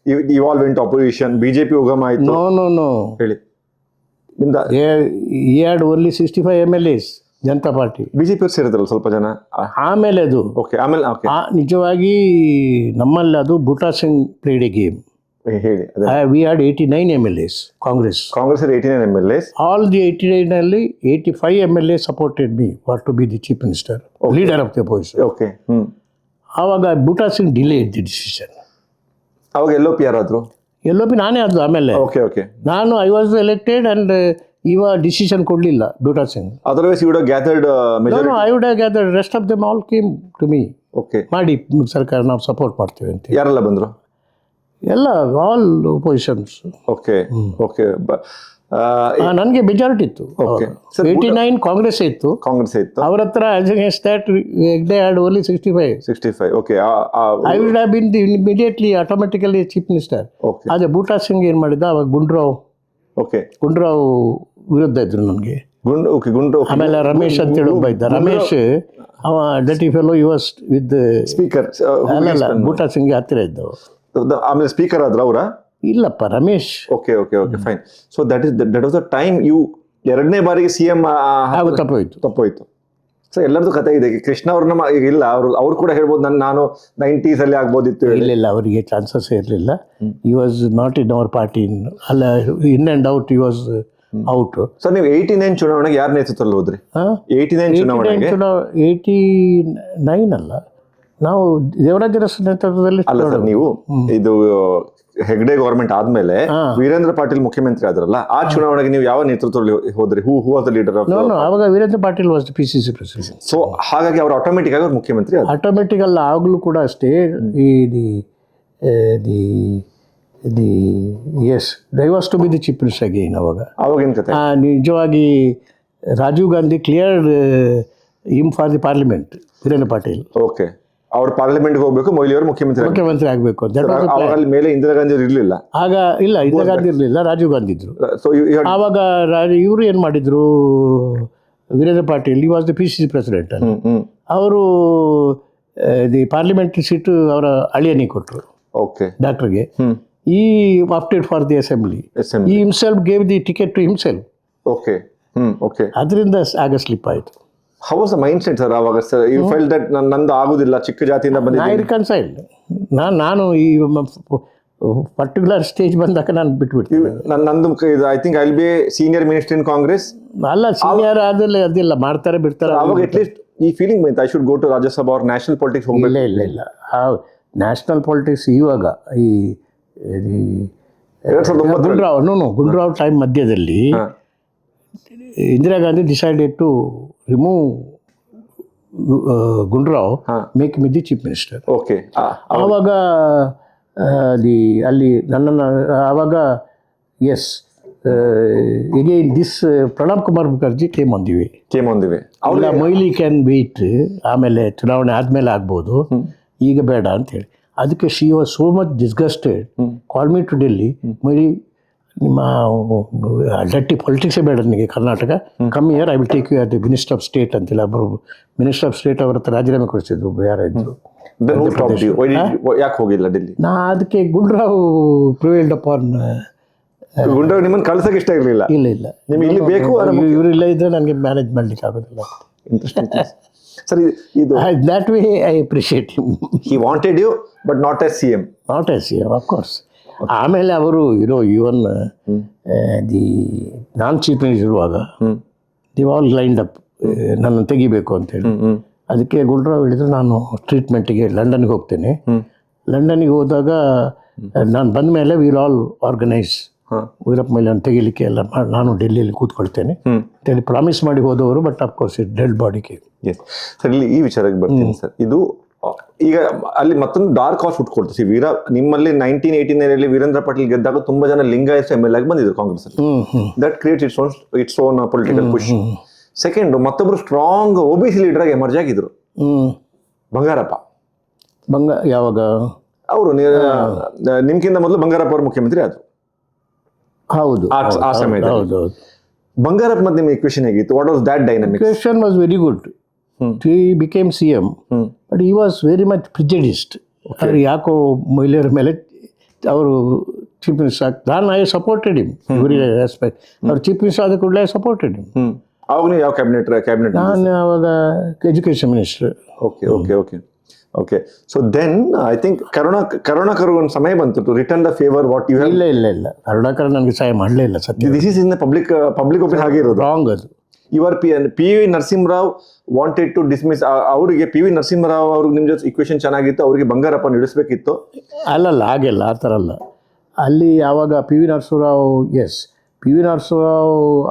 He evolved into opposition. BJP ಉಗಮ ಆಯಿತು. No. ಹೇಳಿ. He had only 65 MLAs, Janata party. BJP ಅವ್ರು ಸೇರಿದ್ರಲ್ಲ ಸ್ವಲ್ಪ ಜನ. ಆಮೇಲೆ ಅದು ನಿಜವಾಗಿ ನಮ್ಮಲ್ಲಿ ಅದು ಬೂಟಾ ಸಿಂಗ್ ಪ್ಲೇಡ್ ಎ ಗೇಮ್. ಹೇಳಿ. We had 89 MLAs, Congress 89 MLAs. All the 89 ಅಲ್ಲಿ 85 MLAs supported me to be the chief minister, leader of the opposition. Okay. ಆವಾಗ Buta Singh delayed the decision. ಅವಾಗ LOP ಯಾರಾದ್ರು? LOP ನಾನೇ ಆದ್ರು. ಆಮೇಲೆ ನಾನು ಐ ವಾಸ್ ಎಲೆಕ್ಟೆಡ್ ಅಂಡ್ ಇವ ಡಿಸಿಷನ್ ಕೊಡಲಿಲ್ಲ Buta Singh. Otherwise you would have gathered majority. I would have gathered. Rest of them all came to me. ಮಾಡಿ ಸರ್ಕಾರ ನಾವು ಸಪೋರ್ಟ್ ಮಾಡ್ತೀವಿ ಅಂತ. ಯಾರೆಲ್ಲ ಬಂದರು? ಎಲ್ಲ ಆಲ್ ಒಪೋಸಿಷನ್ಸ್. ಓಕೆ. ನನಗೆ ಮೆಜಾರಿಟಿ ಇತ್ತು. 89 ಕಾಂಗ್ರೆಸ್ ಇತ್ತು. ಅವ್ರ ಹತ್ರ Hegde had only 65. Okay. I would have bin immediately automatically chief minister. ಅದೇ ಬೂಟಾ ಸಿಂಗ್ ಏನು ಮಾಡಿದ, ಅವಾಗ ಗುಂಡ್ರಾವ್ ವಿರುದ್ಧ ಇದ್ರು ನನಗೆ. ಆಮೇಲೆ ರಮೇಶ್ ಅಂತೇಳಿ ಒಬ್ಬ ಇದ್ದ. ರಮೇಶ್ ಅವ ಡಟಿ fellow, you was with speaker. ಅಲ್ಲ, ಬೂಟಾ ಸಿಂಗ್ಗೆ ಹತ್ತಿರ ಇದ್ದವು. ಆಮೇಲೆ ಸ್ಪೀಕರ್ ಆದ್ರ ಅವರ? ಇಲ್ಲಪ್ಪ, Ramesh. Okay, fine. So that was the time you ಎರಡನೇ ಬಾರಿಗೆ CM ತಪ್ಪೋಯ್ತು. ಸೊ ಎಲ್ಲರದ್ದು ಕಥೆ ಇದೆ. ಕೃಷ್ಣ ಅವ್ರನ್ನ ಇಲ್ಲ, ಅವ್ರು ಕೂಡ ಹೇಳ್ಬೋದು ನಾನು 90s ಅಲ್ಲಿ ಆಗ್ಬೋದಿತ್ತು. ಇಲ್ಲ, ಅವರಿಗೆ ಚಾನ್ಸಸ್ ಇರಲಿಲ್ಲ. ಈ was not in our party. ಅಲ್ಲ, ಇನ್ ಅಂಡ್ ಔಟ್ ಈ ವಾಸ್ ಔಟ್. ಸೊ ನೀವು 89 ಚುನಾವಣೆಗೆ ಯಾರ ನೇತೃತ್ವದಲ್ಲಿ ಹೋದ್ರಿ? 89 ಚುನಾವಣೆಗೆ 89 ಅಲ್ಲ, ನಾವು ದೇವರಾಜ ಅರಸು ನೇತೃತ್ವದಲ್ಲಿ. ಅಲ್ಲ ಸರ್, ನೀವು ಇದು ಹೆಗ್ಡೆ ಗವರ್ಮೆಂಟ್ ಆದ್ಮೇಲೆ ವೀರೇಂದ್ರ ಪಾಟೀಲ್ ಮುಖ್ಯಮಂತ್ರಿ ಆದ್ರಲ್ಲ, ಆ ಚುನಾವಣೆಗೆ ನೀವು ಯಾವ ನೇತೃತ್ವದಲ್ಲಿ ಹೋದ್ರಿ? Who was the leader of? ಆವಾಗ Veerendra Patil was PCC president. So ಹಾಗಾಗಿ ಅವ್ರು ಆಟೋಮೆಟಿಕ್ ಆಗಿ ಅವ್ರು ಮುಖ್ಯಮಂತ್ರಿ ಆದ್ರು. ಆಟೋಮೆಟಿಕ್ ಅಲ್ಲ, ಆಗಲೂ ಕೂಡ ಅಷ್ಟೇ. Yes, they was to be the chief minister again. ಅವಾಗಿನ ಕತೆ ನಿಜವಾಗಿ Rajiv Gandhi cleared him for the parliament, Veerendra Patil. Okay, ಅವ್ರು ಪಾರ್ಲಿಮೆಂಟ್ಗೆ ಹೋಗ್ಬೇಕು, ಮೊಯ್ಲಿ ಅವರು ಮುಖ್ಯಮಂತ್ರಿ ಆಗಬೇಕು ಅಂತ. ಅಲ್ಲಿ ಮೇಲೆ ಇಂದಿರಾ ಗಾಂಧಿ ಇರಲಿಲ್ಲ ಆಗ. ಇಲ್ಲ, ಇಂದಿರಾ ಗಾಂಧಿ ಇರಲಿಲ್ಲ, ರಾಜೀವ್ ಗಾಂಧಿ ಇದ್ರು. ಆವಾಗ ಇವರು ಏನು ಮಾಡಿದ್ರು, Veerendra Patil was the PCC president. ಅವರು ದಿ ಪಾರ್ಲಿಮೆಂಟ್ರಿ ಸೀಟು ಅವರ ಅಳಿಯನಿಗೆ ಕೊಟ್ಟರು, ಓಕೆ, ಡಾಕ್ಟರ್ಗೆ. He opted for the assembly. He himself gave the ticket to himself. Okay, okay. ಅದರಿಂದ ಆಗ ಸ್ಲಿಪ್ ಆಯಿತು. How was the mind set sir ಅವಾಗ? ಸರ್ ಯು ಫೆಲ್ ದಟ್ ನಂದು ಆಗುದಿಲ್ಲ, ಚಿಕ್ಕ ಜಾತಿಯಿಂದ ಬಂದಿದ್ದೀನಿ, ರಿಕನ್ಸೈಲ್ಡ್. ನಾನು ಈ ಪರ್ಟಿಕ್ಯುಲರ್ ಸ್ಟೇಜ್ ಬಂದಾಗ ನಾನು ಬಿಟ್ಬಿಡ್ತೀನಿ. ನಂದು I think I will B senior minister ಇನ್ ಕಾಂಗ್ರೆಸ್. ಅಲ್ಲ, ಸೀನಿಯರ್ ಆದಲ್ಲಿ ಅದಿಲ್ಲ, ಮಾಡ್ತಾರೆ ಬಿಡ್ತಾರೆ. ಅವಾಗ ಅಟ್ಲೀಸ್ಟ್ ಈ ಫೀಲಿಂಗ್ ಬಂತು, I should go to Rajya Sabha ಅವ್ರ ನ್ಯಾಷನಲ್ ಪಾಲಿಟಿಕ್ಸ್ ಹೋಗ್ಬೇಕು. ಇಲ್ಲ ನ್ಯಾಷನಲ್ ಪಾಲಿಟಿಕ್ಸ್ ಇವಾಗ ಈ 2009 ಗುಂಡ್ರಾವ್ ಟೈಮ್ ಮಧ್ಯದಲ್ಲಿ Indira Gandhi decided to remove Gundu Rao, make me the chief minister. Okay, ಆವಾಗ ಅಲ್ಲಿ ನನ್ನನ್ನು ಆವಾಗ yes again this Pranab Kumar Mukherjee came on the way. ಅವಳ ಮೊಯ್ಲಿ ಕ್ಯಾನ್ ವೇಟ್, ಆಮೇಲೆ ಚುನಾವಣೆ ಆದಮೇಲೆ ಆಗ್ಬೋದು, ಈಗ ಬೇಡ ಅಂತೇಳಿ. ಅದಕ್ಕೆ she was so much disgusted, call me to Delhi. Moily, ನಿಮ್ಮ ಡಟ್ಟಿ ಪೊಲಿಟಿಕ್ಸೇ ಬೇಡ ನನಗೆ Karnataka, come here, I will take you or the minister of state ಅಂತಿಲ್ಲ. ಒಬ್ಬರು ಮಿನಿಸ್ಟರ್ ಆಫ್ ಸ್ಟೇಟ್ ಅವ್ರ ಹತ್ರ ರಾಜೀನಾಮೆ ಕೊಡಿಸಿದ್ರು, ಯಾರಿದ್ರು. ಯಾಕೆ ಹೋಗಿಲ್ಲ ಡೆಲ್ಲಿ? ನಾ ಅದಕ್ಕೆ ಗುಂಡ್ರಾವ್ ಪ್ರಿವೇಲ್ಡ್ ಅಪಾನ್. ಗುಂಡ್ರಾವ್ ನಿಮ್ಮನ್ನು ಕಳ್ಸಕ್ಕೆ ಇಷ್ಟ ಇರಲಿಲ್ಲ? ಇಲ್ಲ, ನಿಮಗೆ ಇಲ್ಲಿ ಬೇಕು, ಇವರಿಲ್ಲ ಇದ್ರೆ ನನಗೆ ಮ್ಯಾನೇಜ್ ಮಾಡ್ಲಿಕ್ಕೆ ಆಗೋದಿಲ್ಲ. ಸರ್, ಇದು that way I appreciate him. He wanted you but not as CM. Not as CM, of course. ಆಮೇಲೆ ಅವರು ಇವನ್ ನಾನು ಚೀಫ್ ಮಿನಿಸ್ಟರ್ ಇರುವಾಗ ದಿ ಆಲ್ ಲೈನ್ಡ್ ಅಪ್ ನನ್ನ ತೆಗಿಬೇಕು ಅಂತೇಳಿ. ಅದಕ್ಕೆ ಗುಂಡ್ರಾವ್ ಹೇಳಿದ್ರು, ನಾನು ಟ್ರೀಟ್ಮೆಂಟಿಗೆ ಲಂಡನ್ಗೆ ಹೋಗ್ತೇನೆ. ಲಂಡನ್ಗೆ ಹೋದಾಗ ನಾನು ಬಂದ ಮೇಲೆ will all organise Veerappa Moily ತೆಗಿಲಿಕ್ಕೆ ಎಲ್ಲ ನಾನು ಡೆಲ್ಲಿಯಲ್ಲಿ ಕೂತ್ಕೊಳ್ತೇನೆ ಅಂತೇಳಿ ಪ್ರಾಮಿಸ್ ಮಾಡಿ ಹೋದವರು. ಬಟ್ ಅಫ್ಕೋರ್ಸ್ ಇಟ್ ಡೆಡ್ ಬಾಡಿಗೆ. ಸರ್, ಇಲ್ಲಿ ಈ ವಿಚಾರಕ್ಕೆ ಬರ್ತೀನಿ ಸರ್. ಇದು ಈಗ ಅಲ್ಲಿ ಮತ್ತೊಂದು ಡಾರ್ಕ್ ಹಾರ್ಸ್ ಹುಟ್ಕೊಳ್ತೀವಿ. ನಿಮ್ಮಲ್ಲಿ 1989 ವೀರೇಂದ್ರ ಪಾಟೀಲ್ ಗೆದ್ದಾಗ ತುಂಬಾ ಜನ ಲಿಂಗಾಯತ್ MLA ಆಗಿ ಬಂದಿದ್ರು ಕಾಂಗ್ರೆಸ್ ಅಲ್ಲಿ. That create its own political push. Second, ಮತ್ತೊಬ್ರು ಸ್ಟ್ರಾಂಗ್ OBC ಲೀಡರ್ ಆಗಿ ಎಮರ್ಜ್ ಆಗಿದ್ರು, ಬಂಗಾರಪ್ಪ. ಯಾವಾಗ ಅವರು ನಿಮ್ಗಿಂತ ಮೊದಲು ಬಂಗಾರಪ್ಪ ಅವರು ಮುಖ್ಯಮಂತ್ರಿ ಆದ್ರು. ಹೌದು, ಆ ಸಮಯದಲ್ಲಿ ಬಂಗಾರಪ್ಪ ಮತ್ತೆ ನಿಮ್ಮ ಇಕ್ವೇಷನ್ ಹೇಗಿತ್ತು? What was that dynamics? Equation was very good. He became CM, but he was very much prejudiced. ಯಾಕೋ ಮೊಯ್ಲಿಯರ ಮೇಲೆ ಅವರು ಚೀಫ್ ಮಿನಿಸ್ಟರ್ ನಾನು I supported him every respect. ಅವ್ರು ಚೀಫ್ ಮಿನಿಸ್ಟರ್ ಆದ ಕೂಡಲೇ ಐ ಸಪೋರ್ಟೆಡ್ ಹಿಮ್. ಅವಾಗ ನೀವು ಯಾವ ಕ್ಯಾಬಿನೆಟ್? ನಾನು ಅವಾಗ education minister. Okay. So then I think Karunakar ಒಂದು ಸಮಯ ಬಂತು to return the favour what you have. ಇಲ್ಲ ಕರುಣಾಕರ್ ನನಗೆ ಸಹಾಯ ಮಾಡಲೇ ಇಲ್ಲ ಸತ್ಯ. This is in the public opinion ಹಾಗೆ ಇರೋದು. ರಾಂಗ್ ಅದು. Your PV Narasimha Rao wanted to dismiss. ಅವರಿಗೆ PV ನರಸಿಂಹರಾವ್ ಅವ್ರಿಗೆ ನಿಮ್ಮ ಜೊತೆ ಇಕ್ವೇಷನ್ ಚೆನ್ನಾಗಿತ್ತು, ಅವರಿಗೆ ಬಂಗಾರಪ್ಪ ಇಳಿಸ್ಬೇಕಿತ್ತು. ಅಲ್ಲಲ್ಲ, ಹಾಗೆಲ್ಲ ಆ ಥರ ಅಲ್ಲ. ಅಲ್ಲಿ ಯಾವಾಗ PV ನರಸಿಂಹರಾವ್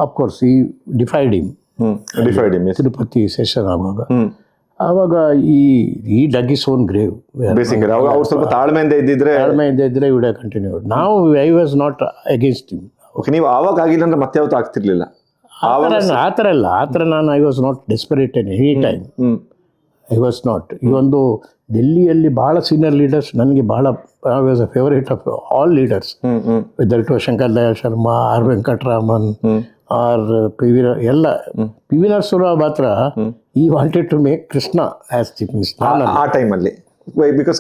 ಅಫ್ಕೋರ್ಸ್ ಈ ಡಿಫೈಡ್ ಹಿಮ್ ತಿರುಪತಿ ಸೆಷನ್ ಆವಾಗ ಈ ಡಗ್ ಇಸ್ ಓನ್ ಗ್ರೇವ್. ಬೇಸಿಕಲಿ ಅವ್ರು ಸ್ವಲ್ಪ ತಾಳ್ಮೆಯಿಂದ ಇದ್ದಿದ್ರೆ ವಿಡ್ ಕಂಟಿನ್ಯೂ. ನಾವು I was not against him. Okay, ನೀವು ಆವಾಗ ಆಗಿಲ್ಲ ಅಂದ್ರೆ ಮತ್ತೆ ಯಾವತ್ತೂ ಆಗ್ತಿರ್ಲಿಲ್ಲ? ಆ ಥರ ನಾನು I was not desperate in any time. I was not. ಈ ಒಂದು ಡೆಲ್ಲಿಯಲ್ಲಿ ಭಾಳ ಸೀನಿಯರ್ ಲೀಡರ್ಸ್ ನನಗೆ ಭಾಳ I was a favourite of all leaders. Whether it was Shankar Dayal Sharma or Venkataraman or PV Narasimha Rao ಮಾತ್ರ he wanted to make Krishna as chief minister ಆ ಟೈಮಲ್ಲಿ. ಬಿಕಾಸ್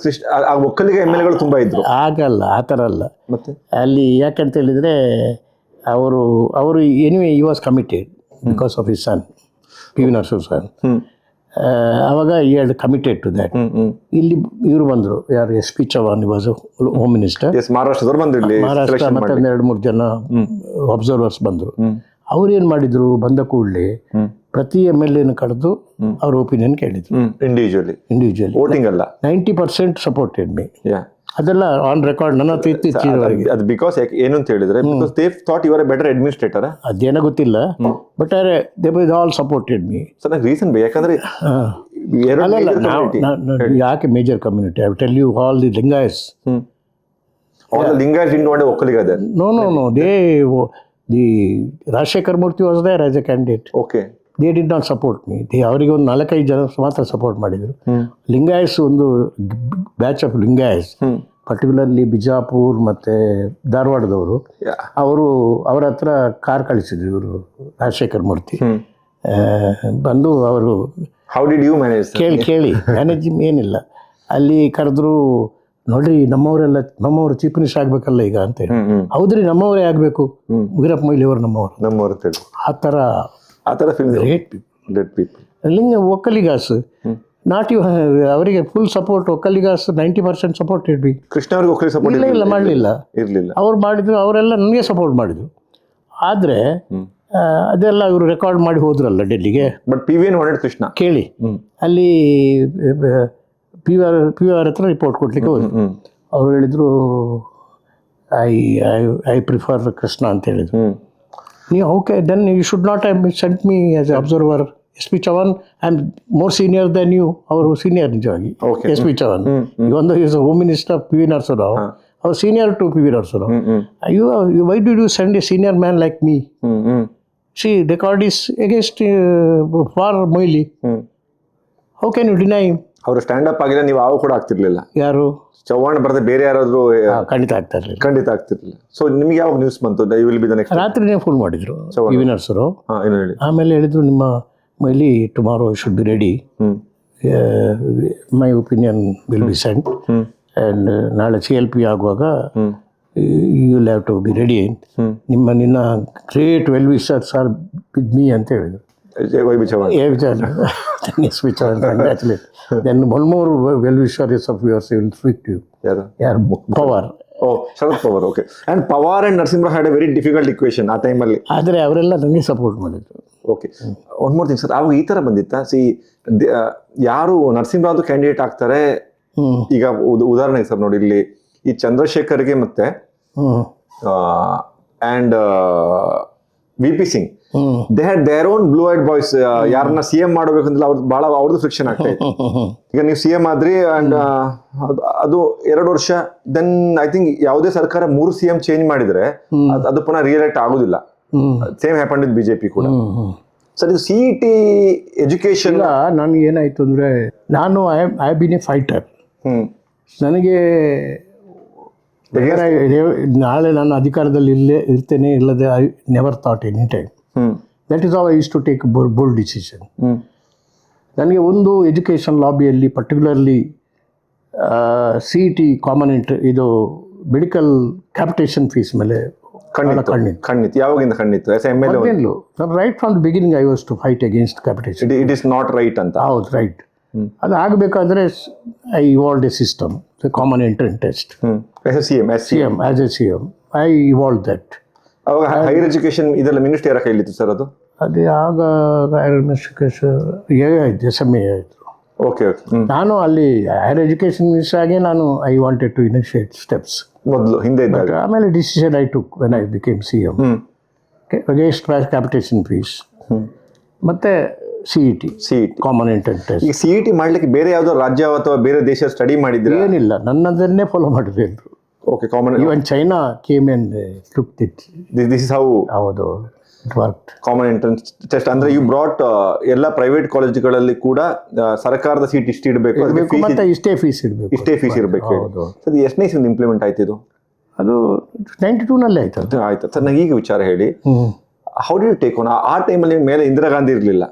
ಒಕ್ಕಲಿಗ MLAಗಳು ತುಂಬ ಇದ್ರು. ಆಗಲ್ಲ, ಆ ಥರ ಅಲ್ಲ. ಮತ್ತೆ ಅಲ್ಲಿ ಯಾಕಂತ ಹೇಳಿದರೆ ಅವರು anyway he was committed because of his son PV Narasimha son. ಆವಾಗ he had committed to that. ಇಲ್ಲಿ ಇವರು ಬಂದರು, ಯಾರು SP Chauhan was home minister. Maharashtra ಮತ್ತೆ 2-3 ಜನ ಅಬ್ಸರ್ವರ್ಸ್ ಬಂದರು. ಅವ್ರು ಏನು ಮಾಡಿದ್ರು, ಬಂದ ಕೂಡಲೇ ಪ್ರತಿ MLAನ ಕರೆದು ಅವ್ರ ಒಪಿನಿಯನ್ ಕೇಳಿದ್ರು. ಇಂಡಿವಿಜುವಲಿ ವೋಟಿಂಗ್ ಅಲ್ಲ. 90% ಸಪೋರ್ಟೆಡ್ ಮೀ. ಅದೆಲ್ಲ ಆನ್ ರೆಕಾರ್ಡ್ ನನ್ನ ಹತ್ರ ಇತ್ತೀಚೆಗೆ. ಅದು ಬಿಕಾಸ್ ಏನು ಅಂತ ಹೇಳಿದ್ರೆ because they thought you are a better administrator. ಅದೇನೋ ಗೊತ್ತಿಲ್ಲ, but they all supported me. Sir ನಂಗೆ ರೀಸನ್ ಬೇಕು, ಯಾಕಂದ್ರೆ ಯಾಕೆ major community? I tell you all the Lingayats. Lingayats ಇಂಡು ಒಕ್ಕಲಿಗ ಅದೇ. No. The Rajshekhar Murthy was there as a candidate. Okay. They did not support me. ಅವರಿಗೆ ಒಂದು 4-5 ಜನ ಮಾತ್ರ ಸಪೋರ್ಟ್ ಮಾಡಿದರು. ಲಿಂಗಾಯಸ್ ಒಂದು ಬ್ಯಾಚ್ ಆಫ್ ಲಿಂಗಾಯಸ್, ಪರ್ಟಿಕ್ಯುಲರ್ಲಿ ಬಿಜಾಪುರ್ ಮತ್ತು ಧಾರವಾಡದವರು, ಅವರ ಹತ್ರ ಕಾರ್ ಕಳಿಸಿದ್ರು ಇವರು ರಾಜಶೇಖರ್ ಮೂರ್ತಿ. ಬಂದು ಅವರು ಹೌ ಡಿಡ್ ಯು ಮ್ಯಾನೇಜ್? ಕೇಳಿ ಮ್ಯಾನೇಜ್ ಏನಿಲ್ಲ, ಅಲ್ಲಿ ಕರೆದ್ರು, ನೋಡ್ರಿ ನಮ್ಮವರು ಚೀಫ್ ಮಿನಿಸ್ಟರ್ ಆಗ್ಬೇಕಲ್ಲ ಈಗ ಅಂತ ಹೇಳಿ. ಹೌದ್ರಿ, ನಮ್ಮವರೇ ಆಗಬೇಕು, ವೀರಪ್ಪ ಮೊಯ್ಲಿ ಅವರು ನಮ್ಮವರು. ಆ ಥರ ಗ್ರೇಟ್ ಪೀಪಲ್. ಲಿಂಗ ಒಕ್ಕಲಿಗಾಸ್ ನಾಟ್ ಯು, ಅವರಿಗೆ ಫುಲ್ ಸಪೋರ್ಟ್. ಒಕ್ಕಲಿಗಾಸ್ 90% ಸಪೋರ್ಟ್ ಇಡ್ಬಿ. ಕೃಷ್ಣ ಅವ್ರಿಗೆ ಒಕ್ಕಲಿಗ ಸಪೋರ್ಟ್ ಇಲ್ಲ, ಮಾಡಲಿಲ್ಲ. ಅವ್ರು ಮಾಡಿದ್ರು, ಅವರೆಲ್ಲ ನನಗೆ ಸಪೋರ್ಟ್ ಮಾಡಿದ್ರು. ಆದರೆ ಅದೆಲ್ಲ ಇವರು ರೆಕಾರ್ಡ್ ಮಾಡಿ ಹೋದ್ರಲ್ಲ ಡೆಲ್ಲಿಗೆ. But PVN wanted Krishna. ಕೇಳಿ, ಅಲ್ಲಿ PVR ಹತ್ರ ರಿಪೋರ್ಟ್ ಕೊಡ್ಲಿಕ್ಕೆ ಹೋದ್ರು. ಅವ್ರು ಹೇಳಿದರು ಐ ಪ್ರಿಫರ್ ಕೃಷ್ಣ ಅಂತ ಹೇಳಿದ್ರು. ನೀವು okay, then you should not have sent me as a observer. SP Chavan, I am more senior then you. ಅವರು ಸೀನಿಯರ್ ನಿಜವಾಗಿ. SP ಚವಾನ್ ಒಂದು is home minister of PV Narasarao. ಅವ್ರು senior to PV Narasarao. Why do you send a senior man like me? See record is against for Moily. How can you deny? ಅವರು ಸ್ಟ್ಯಾಂಡ್ ಅಪ್ ಆಗಿಲ್ಲ, ನೀವು ಆವು ಕೂಡ ಆಗ್ತಿರ್ಲಿಲ್ಲ. ಯಾರು? ಚವ್ಹಾಣ್ ಬರದೆ ಬೇರೆ ಯಾರಾದ್ರೂ ಖಂಡಿತ ಆಗ್ತಿರ್ಲಿಲ್ಲ. ಸೊ ನಿಮ್ಗೆ ಯಾವಾಗ ನ್ಯೂಸ್ ಬಂತು? Will be the next? ರಾತ್ರಿನೇ ಫೋನ್ ಮಾಡಿದ್ರು PV ನರಸರಾವ್. ಹೇಳಿ. ಆಮೇಲೆ ಹೇಳಿದ್ರು, ನಿಮ್ಮ Moily tomorrow should be ready, my opinion will be sent, and ನಾಳೆ CLP ಆಗುವಾಗ you will have to be ready. ನಿನ್ನ great well wishers are with me ಅಂತ ಹೇಳಿದ್ರು. Why Chavan. SP Chavan, congratulate. Then one more well-wisher is of yours will speak to you. ಯಾರು? Pawar. Sharad Pawar. Okay. And Pawar and Narasimha Rao had a very difficult equation ಆ ಟೈಮಲ್ಲಿ. ಆದರೆ ಅವರೆಲ್ಲ ನನಗೆ ಸಪೋರ್ಟ್ ಮಾಡಿದ್ರು. Okay. One more thing sir, ಅವಾಗ ಈ ಥರ ಬಂದಿತ್ತಾ? ಯಾರು ನರಸಿಂಹರಾವ್ ಕ್ಯಾಂಡಿಡೇಟ್ ಆಗ್ತಾರೆ ಈಗ, ಉದಾಹರಣೆಗೆ ಸರ್ ನೋಡಿ, ಇಲ್ಲಿ ಈ ಚಂದ್ರಶೇಖರ್ಗೆ ಮತ್ತೆ and VP Singh, they had there own blue eyed boys. ಯಾರನ್ನ CM ಮಾಡಬೇಕಂತ ಅವ್ರದ್ದು ಫ್ರಿಕ್ಷನ್ ಆಗ್ತಾ ಇತ್ತು. ಈಗ ನೀವು CM ಆದ್ರಿ, ಅಂಡ್ ಅದು 2 ವರ್ಷ, ದೆನ್ ಐ ಥಿಂಕ್ ಯಾವುದೇ ಸರ್ಕಾರ 3 CM ಚೇಂಜ್ ಮಾಡಿದ್ರೆ ಅದು ಪುನಃ ರಿಯಲೆಕ್ಟ್ ಆಗುದಿಲ್ಲ. ಸೇಮ್ ಹ್ಯಾಪನ್ ವಿತ್ BJP ಕೂಡ. ಸರ್, ಇದು CET ಎಜುಕೇಶನ್ ನನಗೆ ಏನಾಯ್ತು ಅಂದ್ರೆ, ನಾನು ಐ ಬಿನ್ ಎ ಫೈಟರ್. ನನಗೆ ನಾಳೆ ನಾನು ಅಧಿಕಾರದಲ್ಲಿ ಇರ್ತೇನೆ ಇಲ್ಲದೆ, I never thought any time. That is how I use to take bold decision. ನನಗೆ ಒಂದು ಎಜುಕೇಷನ್ ಲಾಬಿಯಲ್ಲಿ ಪರ್ಟಿಕ್ಯುಲರ್ಲಿ CET ಕಾಮನ್ ಇದು ಮೆಡಿಕಲ್ ಕ್ಯಾಪಿಟೇಷನ್ ಫೀಸ್ ಮೇಲೆ ಖಂಡಿತ. ಯಾವಾಗಿಂದ ಖಂಡಿತ? Right from the beginning I was to fight against capitation. It is not right ಅಂತ. ಹೌದು, ರೈಟ್. ಅದು ಆಗಬೇಕಾದ್ರೆ I evolved a system, common entrance test. CM I evolve that. ಅವಾಗ ಹೈಯರ್ ಎಜುಕೇಶನ್ ಇದೆಲ್ಲ ಮಿನಿಸ್ಟರ್ ಯಾರ ಕೈಲಿತ್ತು ಸರ್? ಅದು ಆಗ ಹೈಯರ್ ಎಜುಕೇಶನ್ SMA ಆಯಿತು. ಓಕೆ. ನಾನು ಅಲ್ಲಿ ಹೈಯರ್ ಎಜುಕೇಶನ್ ಮಿನಿಸ್ಟರ್ ಆಗಿ I wanted to initiate steps ಮೊದಲು, ಹಿಂದೆ ಇದ್ದಾಗ. ಆಮೇಲೆ decision I took when I became CM against capitation fees ಮತ್ತೆ CET ಕಾಮನ್ ಎಂಟ್ರೆನ್ಸ್ ಟೆಸ್ಟ್. ಈ CET ಮಾಡ್ಲಿಕ್ಕೆ ಬೇರೆ ಯಾವುದೋ ರಾಜ್ಯ ಅಥವಾ ಬೇರೆ ದೇಶ ಸ್ಟಡಿ ಮಾಡಿದ್ರೆ? ಏನಿಲ್ಲ, ನನ್ನದನ್ನೇ ಫಾಲೋ ಮಾಡಿದ್ರು ಎಲ್ಲರೂ. Okay. Common, even China came and took it. This is how. ಹೌದು, it worked. Common entrance test ಅಂದ್ರೆ ಯು ಬ್ರಾಟ್ ಎಲ್ಲ ಪ್ರೈವೇಟ್ ಕಾಲೇಜುಗಳಲ್ಲಿ ಕೂಡ ಸರ್ಕಾರದ ಸೀಟ್ ಇಷ್ಟು ಇಡಬೇಕು, ಮತ್ತೆ ಇಷ್ಟೇ ಫೀಸ್ ಇಡಬೇಕು. ಅದು ಎಷ್ಟನೇ ಇಸ್ವಿಯಿಂದ ಇಂಪ್ಲಿಮೆಂಟ್ ಆಯ್ತು ಇದು? ಅದು 92ನಲ್ಲಿ ಆಯ್ತು. ಸರ್, ನನಗೆ ಈಗ ವಿಚಾರ ಹೇಳಿ, how do you take on? ಆ ಟೈಮಲ್ಲಿ ಮೇಲೆ ಇಂದಿರಾ ಗಾಂಧಿ ಇರಲಿಲ್ಲ,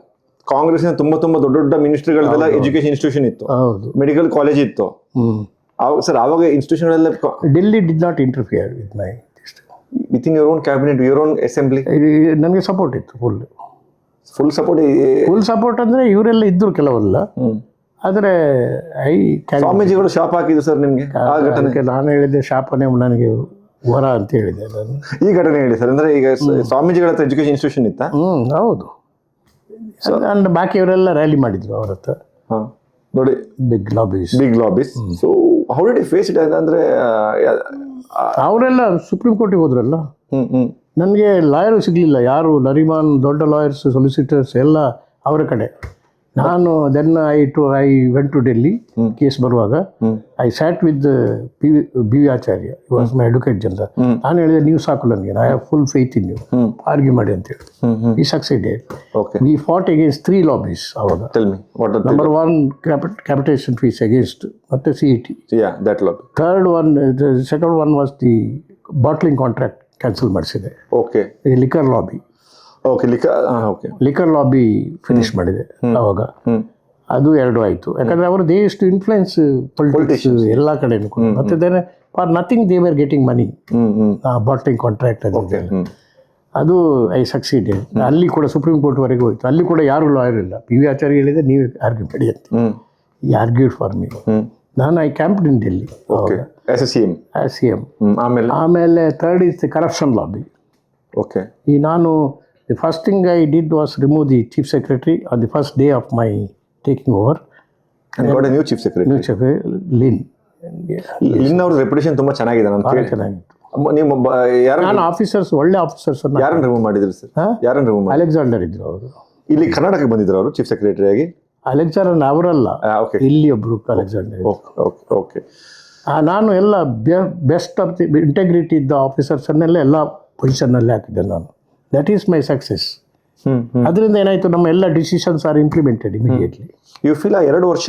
ಕಾಂಗ್ರೆಸ್ನ ತುಂಬಾ ದೊಡ್ಡ ಮಿನಿಸ್ಟ್ರಿಗಳೆಲ್ಲ ಎಜುಕೇಶನ್ ಇನ್ಸ್ಟಿಟ್ಯೂಷನ್ ಇತ್ತು, ಮೆಡಿಕಲ್ ಕಾಲೇಜ್ ಇತ್ತು. ಸರ್, ಆವಾಗ institution Delhi did not interfere with my with in your own cabinet, your own assembly. ನನಗೆ ಸಪೋರ್ಟ್ ಇತ್ತು, ಫುಲ್ ಸಪೋರ್ಟ್. ಅಂದರೆ ಇವರೆಲ್ಲ ಇದ್ರು ಕೆಲವರೆಲ್ಲ, ಆದರೆ ಸ್ವಾಮೀಜಿಗಳು ಶಾಪ್ ಹಾಕಿದ್ರು ಸರ್ ನಿಮಗೆ ಆ ಘಟನೆ? ನಾನು ಹೇಳಿದೆ ಶಾಪನೇ ನನಗೆ ವರ ಅಂತ ಹೇಳಿದೆ ನಾನು. ಈ ಘಟನೆ ಹೇಳಿ ಸರ್. ಅಂದರೆ ಈಗ ಸ್ವಾಮೀಜಿಗಳ ಹತ್ರ ಎಜುಕೇಶನ್ ಇನ್ಸ್ಟಿಟ್ಯೂಷನ್ ಇತ್ತಾ? ಹೌದು. ಅಂಡ್ ಬಾಕಿಯವರೆಲ್ಲ ರ್ಯಾಲಿ ಮಾಡಿದ್ರು ಅವ್ರ ಹತ್ರ. ನೋಡಿ, big lobbies. So how did you face it ಅಂದ್ರೆ ಅವರೆಲ್ಲ ಸುಪ್ರೀಂ ಕೋರ್ಟಿಗೆ ಹೋದ್ರಲ್ಲ, ನನಗೆ ಲಾಯರು ಸಿಗಲಿಲ್ಲ. ಯಾರು ನರಿಮಾನ್ ದೊಡ್ಡ ಲಾಯರ್ಸ್ ಸೊಲಿಸಿಟರ್ಸ್ ಎಲ್ಲ ಅವರ ಕಡೆ. ನಾನು then I went to Delhi case ಬರುವಾಗ. I sat with B V Acharya, was my advocate general. ನಾನು ಹೇಳಿದೆ, ನೀವು ಸಾಕು ನನಗೆ, I have full faith in you, argue ಮಾಡಿ ಅಂತೇಳಿ. ಈ ಸಕ್ಸೆಡೆಡ್. ವಿ ಫಾಟ್ ಅಗೇನ್ಸ್ಟ್ 3 ಲಾಬೀಸ್ ಅವಾಗ. ನಂಬರ್ 1 ಕ್ಯಾಪಿಟೇಷನ್ ಫೀಸ್ ಅಗೇನ್ಸ್ಟ್, ಮತ್ತೆ CET. Third one, second one was the bottling contract cancel ಮಾಡಿಸಿದೆ. Liquor lobby, liquor lobby finish ಮಾಡಿದೆ ಅವಾಗ. ಅದು 2 ಆಯಿತು. ಯಾಕಂದರೆ ಅವರು they is to influence politics ಎಲ್ಲ ಕಡೆನೂ ಕೂಡ. ಮತ್ತೆ then for nothing they were getting money, bottling contract ಅದು ಐ ಸಕ್ಸೀಡೆಡ್. ಅಲ್ಲಿ ಕೂಡ ಸುಪ್ರೀಂ ಕೋರ್ಟ್ವರೆಗೂ ಹೋಯ್ತು. ಅಲ್ಲಿ ಕೂಡ ಯಾರು ಲಾಯರ್ ಇಲ್ಲ. PV ಆಚಾರ್ಯ ಹೇಳಿದೆ, ನೀವು ಆರ್ಗ್ಯೂ ಮಾಡಿ ಅಂತ. ಈ ಆರ್ಗ್ಯೂಡ್ ಫಾರ್ ಮೀ. ನಾನು ಐ ಕ್ಯಾಂಪ್ಡ್ ಇನ್ ಡೆಲ್ಲಿ CM. ಆಮೇಲೆ third is the corruption lobby. ಈ ನಾನು the first thing I did was remove the chief secretary on the first day of my taking over. And got a new chief secretary. New chief Lynn. Lynn ಅವ್ರ ರೆಪ್ಯುಟೇಷನ್ ತುಂಬಾ ಚೆನ್ನಾಗಿದೆ. ನೀವು ನಾನು ಆಫೀಸರ್ಸ್, ಒಳ್ಳೆ ಆಫೀಸರ್ಸ್ ಯಾರನ್ನ ರಿಮೂವ್ ಮಾಡಿದ್ರಿ ಸರ್? ಯಾರನ್ನ ರಿಮೂವ್ ಮಾಡಿ? ಅಲೆಕ್ಸಾಂಡರ್ ಇದ್ರು ಅವರು. ಇಲ್ಲಿ ಕರ್ನಾಟಕಕ್ಕೆ ಬಂದಿದ್ರು ಅವರು ಚೀಫ್ ಸೆಕ್ರೆಟರಿ ಆಗಿ? ಅಲೆಕ್ಸಾಂಡರ್ ಅವರಲ್ಲ, ಇಲ್ಲಿ ಒಬ್ರು ಅಲೆಕ್ಸಾಂಡರ್. ಓಕೆ. ನಾನು ಎಲ್ಲ ಬೆಸ್ಟ್ ಆಫ್ ದಿ ಇಂಟೆಗ್ರಿಟಿ ಇದ್ದ ಆಫೀಸರ್ಸನ್ನೆಲ್ಲ ಎಲ್ಲ ಪೊಸಿಷನ್ನಲ್ಲಿ ಹಾಕಿದ್ದೆ ನಾನು. That is my success. ಅದರಿಂದ ಏನಾಯಿತು, ನಮ್ಮ ಎಲ್ಲ decisions are implemented immediately. You feel ಆ 2 ವರ್ಷ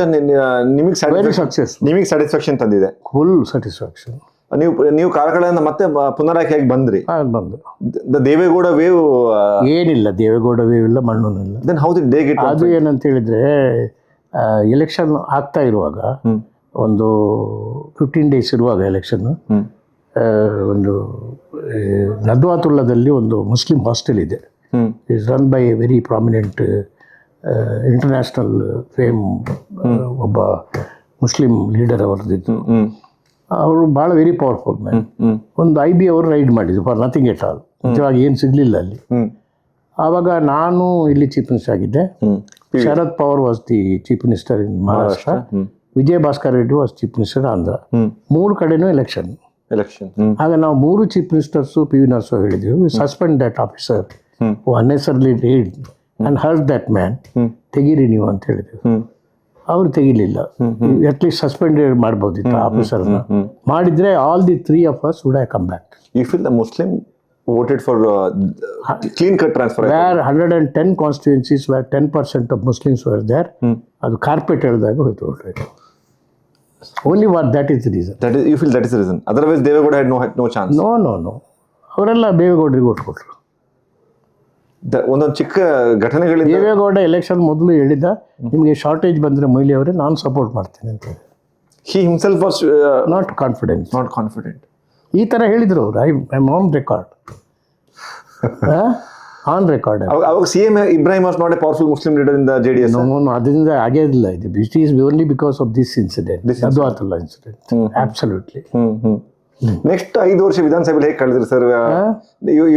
ನಿಮಗೆ ಸಕ್ಸಸ್, ನಿಮಗೆ ಸ್ಯಾಟಿಸ್ಫ್ಯಾಕ್ಷನ್ ತಂದಿದೆ? Full satisfaction. ನೀವು ಕಾಲಗಳಿಂದ ಮತ್ತೆ ಪುನರಾಯ್ಕೆಯಾಗಿ ಬಂದ್ರಿ. ದೇವೇಗೌಡ ವೇವ್ ಏನಿಲ್ಲ, ದೇವೇಗೌಡ ವೇವ್ ಇಲ್ಲ, ಮಣ್ಣು ಇಲ್ಲ. Then how did they get? ಅದು ಏನಂತ ಹೇಳಿದ್ರೆ, ಎಲೆಕ್ಷನ್ ಆಗ್ತಾ ಇರುವಾಗ ಒಂದು 15 ಡೇಸ್ ಇರುವಾಗ ಎಲೆಕ್ಷನ್, ಒಂದು ನದ್ವಾತುಲ್ಲಾದಲ್ಲಿ ಒಂದು ಮುಸ್ಲಿಂ ಹಾಸ್ಟೆಲ್ ಇದೆ. Is run by A very prominent international fame ಒಬ್ಬ ಮುಸ್ಲಿಂ ಲೀಡರ್ ಅವರದಿತ್ತು. ಅವರು ಭಾಳ ವೆರಿ ಪವರ್ಫುಲ್ ಮ್ಯಾನ್. ಒಂದು IB ಅವರು ರೈಡ್ ಮಾಡಿದ್ರು ಫಾರ್ ನಥಿಂಗ್ ಎಟ್ ಆಲ್. ನಿಜವಾಗಿ ಏನು ಸಿಗಲಿಲ್ಲ ಅಲ್ಲಿ. ಆವಾಗ ನಾನು ಇಲ್ಲಿ ಚೀಫ್ ಮಿನಿಸ್ಟರ್ ಆಗಿದ್ದೆ. Sharad Pawar was the chief minister in Maharashtra. Vijay Bhaskar Reddy was chief minister Andhra. 3 ಕಡೆನೂ ಎಲೆಕ್ಷನ್. ಆಗ ನಾವು 3 ಚೀಫ್ ಮಿನಿಸ್ಟರ್ಸು PV ನರಸಿಂಹ ಹೇಳಿದ್ವಿ, suspend that officer who unnecessarily raid and hurt that man, ತೆಗೀರಿ ನೀವು ಅಂತ ಹೇಳಿದ್ವಿ. ಅವರು ತೆಗಿಲಿಲ್ಲ. ಅಟ್ಲೀಸ್ಟ್ ಸಸ್ಪೆಂಡೆಡ್ ಮಾಡ್ಬೋದಿತ್ತು ಆಫೀಸರ್ನ. ಮಾಡಿದ್ರೆ all the 3 of us would have come back. You feel the Muslim voted for clean cut transfer? Where 110 constituencies where 10% of Muslims were there, ಅದು ಕಾರ್ಪೆಟ್ ಹೇಳಿದಾಗ ಹೋಯ್ತು. Only what that is the reason. You feel that is the reason. Otherwise, Devegowda had no chance. No. ಅವರೆಲ್ಲ ದೇವೇಗೌಡರಿಗೆ ಓಟ್ ಕೊಟ್ಟರು. ಒಂದೊಂದು ಚಿಕ್ಕ ಘಟನೆಗಳಿಂದ ದೇವೇಗೌಡ ಎಲೆಕ್ಷನ್ ಮೊದಲು ಹೇಳಿದ್ದ, ನಿಮಗೆ ಶಾರ್ಟೇಜ್ ಬಂದರೆ ಮೊಯ್ಲಿ ಅವರೇ ನಾನು ಸಪೋರ್ಟ್ ಮಾಡ್ತೇನೆ ಅಂತ. He himself was not confident. ಈ ಥರ ಹೇಳಿದ್ರು ಅವರು. I on record. On record. ಅವಾಗ CM Ibrahim was not a powerful Muslim leader in the JDS. No, ಅದರಿಂದ ಆಗೇ ಇಲ್ಲ. ಇದು it is only because of this incident, Nadwatulla incident. Absolutely. Next 5 ವರ್ಷ ವಿಧಾನಸಭೆಯಲ್ಲಿ ಹೇಗೆ ಕಳೆದ್ರಿ ಸರ್?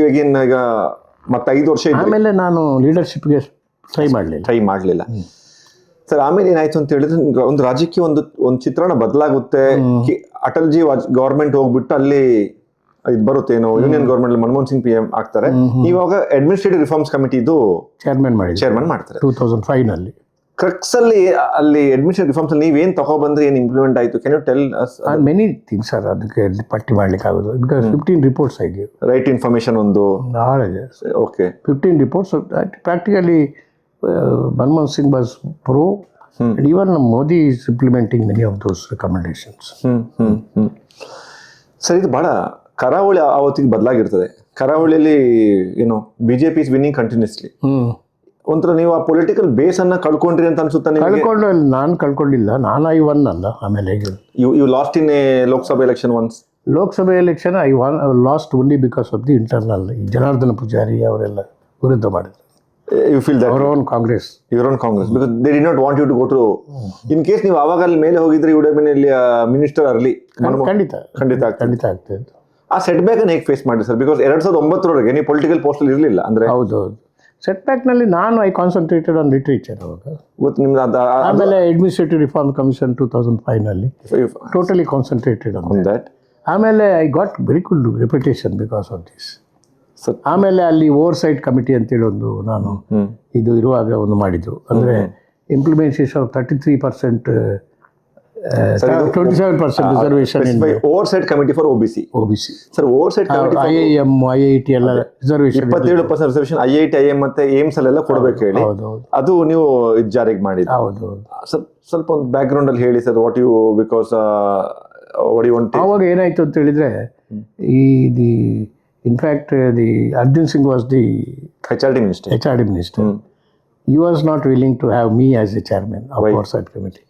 ಅಗೇನ್ ಈಗ ಮತ್ತೆ 5 ವರ್ಷ ಆಮೇಲೆ ನಾನು ಲೀಡರ್ಶಿಪ್ಗೆ ಟ್ರೈ ಮಾಡಲಿಲ್ಲ ಸರ್. ಆಮೇಲೆ ಏನಾಯ್ತು ಅಂತ ಹೇಳಿದ್ರೆ, ಒಂದು ರಾಜ್ಯಕ್ಕೆ ಒಂದು ಚಿತ್ರಣ ಬದಲಾಗುತ್ತೆ. ಅಟಲ್ಜಿ ಗೌರ್ಮೆಂಟ್ ಹೋಗ್ಬಿಟ್ಟು ಅಲ್ಲಿ ಇದು ಬರುತ್ತೇನೋ, union government Manmohan Singh PM ಆಗ್ತಾರೆ. ಇವಾಗ ಅಡ್ಮಿನಿಸ್ಟ್ರೇಟಿವ್ ರಿಫಾರ್ಮ್ಸ್ ಕಮಿಟಿದು ಚೇರ್ಮನ್ ಮಾಡ್ತಾರೆ 2005 ನಲ್ಲಿ. ಕ್ರಕ್ಸ್ ಅಲ್ಲಿ ಅಡ್ಮಿನಿಸ್ಟ್ರೇಟಿವ್ ರಿಫಾರ್ಮ್ಸ್ ಅಲ್ಲಿ ನೀವೇನ್ ತಗೊಬಂದ್ರೆ ಏನ್ ಇಂಪ್ಲಿಮೆಂಟ್ ಆಯ್ತು? Can you tell us? Many things sir, ಅದಕ್ಕೆ ಪಟ್ಟಿ ಮಾಡ್ಲಿಕ್ಕೆ ಆಗೋದು. ಬಿಕಾಸ್ 15 ರಿಪೋರ್ಟ್ಸ್ ಆಗಿ ರೈಟ್ ಇನ್ಫಾರ್ಮೇಶನ್ ಒಂದು 15 reports. Practically Manmohan Singh was pro. Even Modi is implementing many of those recommendations. Sir, ಇದು ಬಹಳ ಕರಾವಳಿ ಆವತ್ತಿಗೆ ಬದಲಾಗಿರ್ತದೆ. ಕರಾವಳಿಯಲ್ಲಿ ಏನು BJP ಇಸ್ ವಿನ್ನಿಂಗ್ ಕಂಟಿನ್ಯೂಸ್ಲಿ. ಒಂಥರ ನೀವು ಆ ಪೊಲಿಟಿಕಲ್ ಬೇಸ್ ಅನ್ನ ಕಳ್ಕೊಂಡ್ರಿ ಅಂತ ಅನ್ಸುತ್ತಾ? ನಾನು ಕಳ್ಕೊಂಡಿಲ್ಲ. ನಾನು I won ಅಲ್ಲ. ಆಮೇಲೆ you lost in a Lok Sabha election once. Lok Sabha election I lost only because of the internal. Janardhana Poojary ಅವರೆಲ್ಲ ವಿರುದ್ಧ ಮಾಡಿದ್ರು. You feel that your own Congress because they did not want you to go to. In case ನೀವು ಆವಾಗ ಅಲ್ಲಿ ಮೇಲೆ ಹೋಗಿದ್ರೆ you would have been minister early. ಖಂಡಿತ ಆಗ್ತದೆ. ಆ ಸೆಟ್ ಬ್ಯಾಕ್ ಅನ್ನು ಹೇಗೆ ಫೇಸ್ ಮಾಡಿ ಸರ್? ಬಿಕಾಸ್ 2009 ನೀವು ಪೊಲಿಟಿಕಲ್ ಪೋಸ್ಟ್ ಅಲ್ಲಿ ಇರಲಿಲ್ಲ ಅಂದ್ರೆ. ಹೌದು. ಸೆಟ್ಬ್ಯಾಕ್ನಲ್ಲಿ ನಾನು ಐ ಕಾನ್ಸಂಟ್ರೇಟೆಡ್ ಆನ್ ಲಿಟ್ರೇಚರ್ ಅವಾಗ. ಇವತ್ತು ನಿಮ್ದು ಆಮೇಲೆ ಅಡ್ಮಿನಿಸ್ಟ್ರೇಟಿವ್ ರಿಫಾರ್ಮ್ ಕಮಿಷನ್ 2005ನಲ್ಲಿ ಟೋಟಲಿ ಕಾನ್ಸಂಟ್ರೇಟೆಡ್ ಆನ್ ದಟ್. ಆಮೇಲೆ I got very good reputation because of this. ಆಮೇಲೆ ಅಲ್ಲಿ ಓವರ್ ಸೈಟ್ ಕಮಿಟಿ ಅಂತೇಳಿ ಒಂದು ನಾನು ಇದು ಇರುವಾಗ ಒಂದು ಮಾಡಿದ್ರು, ಅಂದರೆ implementation of 33%, 27% reservation oversight committee for OBC. Sir oversight committee IIM IIT ಎಲ್ಲ ರಿಸರ್ವೇಷನ್ 27% ರಿಸರ್ವೇಷನ್ IIT IIM ಮತ್ತೆ ಏಮ್ಸ್ ಅಲ್ಲೆಲ್ಲ ಕೊಡಬೇಕು ಹೇಳಿ, ಅದು ನೀವು ಜಾರಿಗೆ ಮಾಡಿದ್ದು. ಹೌದು. ಸ್ವಲ್ಪ ಒಂದು ಬ್ಯಾಕ್ ಗ್ರೌಂಡ್ ಅಲ್ಲಿ ಹೇಳಿ ಸರ್, ವಾಟ್ ಯು ಬಿಕಾಸ್ ಆವಾಗ ಏನಾಯ್ತು ಅಂತ ಹೇಳಿದ್ರೆ, the in fact the Arjun Singh was the HRD minister. He was not willing to have me as the chairman of oversight committee.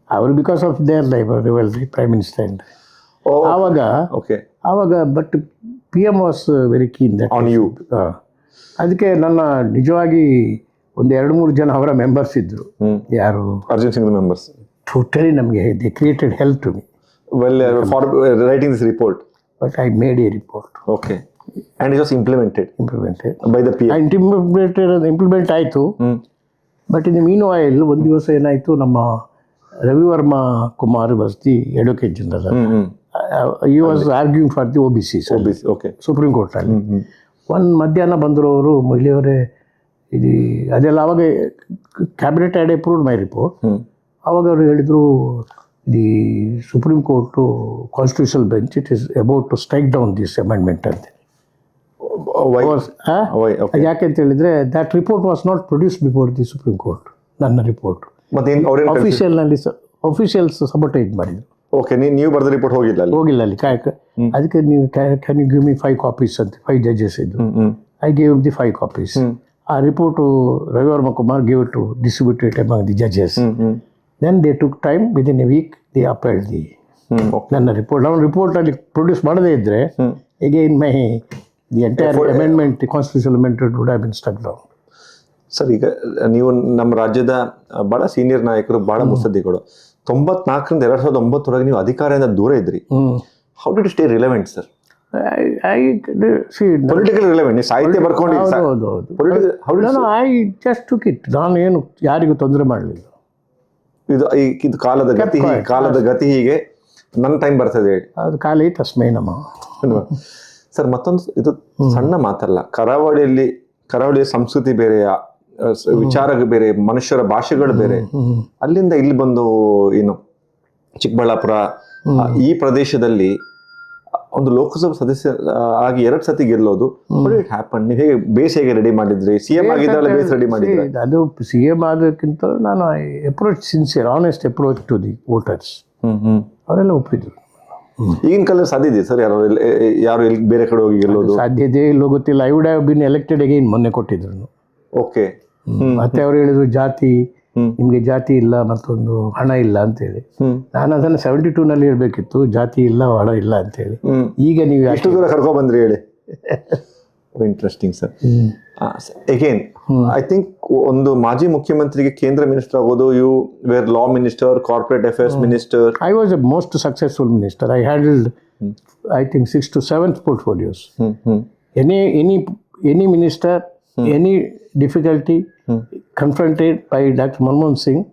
ಅವರು because of their rivalry, prime minister and ಆವಾಗ but PM was very keen that on you. ಅದಕ್ಕೆ ನನ್ನ ನಿಜವಾಗಿ ಒಂದು 2-3 ಜನ ಅವರ ಮೆಂಬರ್ಸ್ ಇದ್ರು. ಯಾರು? ಅರ್ಜುನ್ ಸಿಂಗ್ ಮೆಂಬರ್ಸ್. ಟೋಟಲಿ ನಮಗೆ they created help to me for writing this report. But I made a report. Okay. And it was implemented by the PM. Implement ಆಯಿತು. ಬಟ್ ಇನ್ ಮೀನ್ ವೈಲ್ ಒಂದು ದಿವಸ ಏನಾಯಿತು, ನಮ್ಮ Ravivarma Kumar was the advocate general. He was arguing for the OBC supreme ಕೋರ್ಟಲ್ಲಿ. ಒಂದು ಮಧ್ಯಾಹ್ನ ಬಂದರು ಅವರು, ಮೊಯ್ಲಿಯವರೇ ಇದು ಅದೆಲ್ಲ ಅವಾಗ cabinet had approved my report. ಅವಾಗ ಅವರು ಹೇಳಿದರು, the supreme court constitutional bench it is about to strike down this amendment ಅಂತ. ಯಾಕೆಂತ ಹೇಳಿದ್ರೆ that report was not produce before the supreme court. ನನ್ನ ರಿಪೋರ್ಟ್ ಆಫೀಷಿಯಲ್ಸ್ ಸಬೋಟೇಜ್ ಮಾಡಿದ್ರು. ಓಕೆ, ನೀವು ಬರೆದ ರಿಪೋರ್ಟ್ ಹೋಗಿಲ್ಲ ಅಲ್ಲಿ ಅದಕ್ಕೆ ನೀವು can you give me 5 copies ಅಂತ 5 ಜಡ್ಜಸ್ ಇದ್ರು. I gave the 5 copies. ಆ report Ravivarma Kumar gave to distributed among the judges. Then they took time, within A weak they ಅಪೇಲ್ಡ್ the ನನ್ನ ರಿಪೋರ್ಟ್. ಅವನ ರಿಪೋರ್ಟಲ್ಲಿ ಪ್ರೊಡ್ಯೂಸ್ ಮಾಡದೇ ಇದ್ದರೆ again the entire amendment, constitutional amendment wood have bin stuck down. Sir, ಈಗ ನೀವು ನಮ್ಮ ರಾಜ್ಯದ ಬಹಳ ಸೀನಿಯರ್ ನಾಯಕರು, ಬಹಳ ಮುತ್ಸದ್ದಿಗಳು. 94ರಿಂದ 2009 ನೀವು ಅಧಿಕಾರದಿಂದ ದೂರ ಇದ್ರಿ. How did you stay relevant sir? Political relevant. ನೀವು ಸಾಹಿತ್ಯ ಬರ್ಕೊಂಡಿದ್ದೀರಿ. I just took it. ನಾನು ಏನು ಯಾರಿಗೂ ತೊಂದರೆ ಮಾಡಲಿಲ್ಲ. ಇದು ಕಾಲದ ಗತಿ ಹೀಗೆ, ನನ್ನ ಟೈಮ್ ಬರ್ತದೆ ಹೇಳಿ. ಅದು ಕಾಲಿ ತಸ್ಮೈ ನಮ. ಸರ್, ಮತ್ತೊಂದು ಇದು ಸಣ್ಣ ಮಾತಲ್ಲ. ಕರಾವಳಿಯ ಸಂಸ್ಕೃತಿ ಬೇರೆ, ವಿಚಾರ ಬೇರೆ, ಮನುಷ್ಯರ ಭಾಷೆಗಳು ಬೇರೆ. ಅಲ್ಲಿಂದ ಇಲ್ಲಿ ಬಂದು ಏನು ಚಿಕ್ಕಬಳ್ಳಾಪುರ ಈ ಪ್ರದೇಶದಲ್ಲಿ ಒಂದು ಲೋಕಸಭಾ ಸದಸ್ಯ ಆಗಿ 2 ಸತಿ ಗೆಲ್ಲೋದು, ಇಟ್ ಹ್ಯಾಪನ್. ನೀವು ಹೇಗೆ ಬೇಸ್ ಹೇಗೆ ರೆಡಿ ಮಾಡಿದ್ರಿ? CM ಆಗಿದ್ದಾಳೆ, ಬೇಸ್ ರೆಡಿ ಮಾಡಿದ್ರಿ? ಅದು CM ಆಗೋಕ್ಕಿಂತ ನಾನು approach sincere, honest approach to the voters. ಅವರೆಲ್ಲ ಒಪ್ಪಿದ್ರು. ಈಗಿನ ಕಾಲ ಸಾಧ್ಯ ಇದೆ ಸರ್? ಯಾರು ಎಲ್ಲಿ ಬೇರೆ ಕಡೆ ಹೋಗಿ ಗೆಲ್ಲೋದು ಸಾಧ್ಯತೆ ಇಲ್ಲೋ ಗೊತ್ತಿಲ್ಲ. I would have bin elected again ಮೊನ್ನೆ ಕೊಟ್ಟಿದ್ರು. ಓಕೆ. ಮತ್ತೆ ಅವ್ರು ಹೇಳಿದ್ರು, ಜಾತಿ ನಿಮಗೆ ಜಾತಿ ಇಲ್ಲ, ಮತ್ತೊಂದು ಹಣ ಇಲ್ಲ ಅಂತೇಳಿ. ನಾನು ಅದನ್ನು 72ನಲ್ಲಿ ಹೇಳ್ಬೇಕಿತ್ತು, ಜಾತಿ ಇಲ್ಲ ಹಣ ಇಲ್ಲ ಅಂತೇಳಿ. ಈಗ ನೀವು ಎಷ್ಟು ದೂರ ಕರ್ಕೊಂಡ್ ಬಂದ್ರಿ ಹೇಳಿ. Interesting sir. Again I think ಒಂದು ಮಾಜಿ ಮುಖ್ಯಮಂತ್ರಿಗೆ ಕೇಂದ್ರ ಮಿನಿಸ್ಟರ್ ಆಗೋದು, you were law minister, corporate affairs minister. I was a most successful minister. I handled I think 6 to 7 portfolios. Any minister, any difficulty confronted by Dr. Manmohan Singh,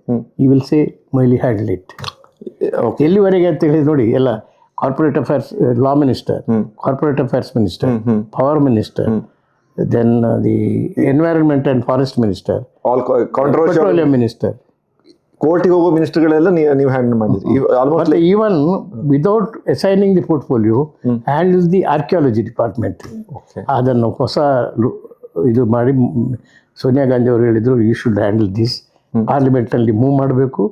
he will say, Moili handle it. ಎಲ್ಲಿವರೆಗೆ ಅಂತ ಹೇಳಿದ್ರೆ ನೋಡಿ, ಎಲ್ಲ corporate affairs law minister, corporate affairs minister, power minister, then the environment and forest minister, petroleum minister, ಕೋರ್ಟಿಗೆ ಹೋಗೋ ಮಿನಿಸ್ಟರ್ಗಳೆಲ್ಲ ನೀವು ಹ್ಯಾಂಡಲ್ ಮಾಡಿದ್ರಿ. ಮತ್ತೆ even without assigning the portfolio handle the archaeology department. ಅದನ್ನು ಹೊಸ ಇದು ಮಾಡಿ ಸೋನಿಯಾ ಗಾಂಧಿ ಅವರು ಹೇಳಿದ್ರು, ಯು ಶುಡ್ ಹ್ಯಾಂಡಲ್ ದಿಸ್, ಪಾರ್ಲಿಮೆಂಟಲ್ಲಿ ಮೂವ್ ಮಾಡಬೇಕು,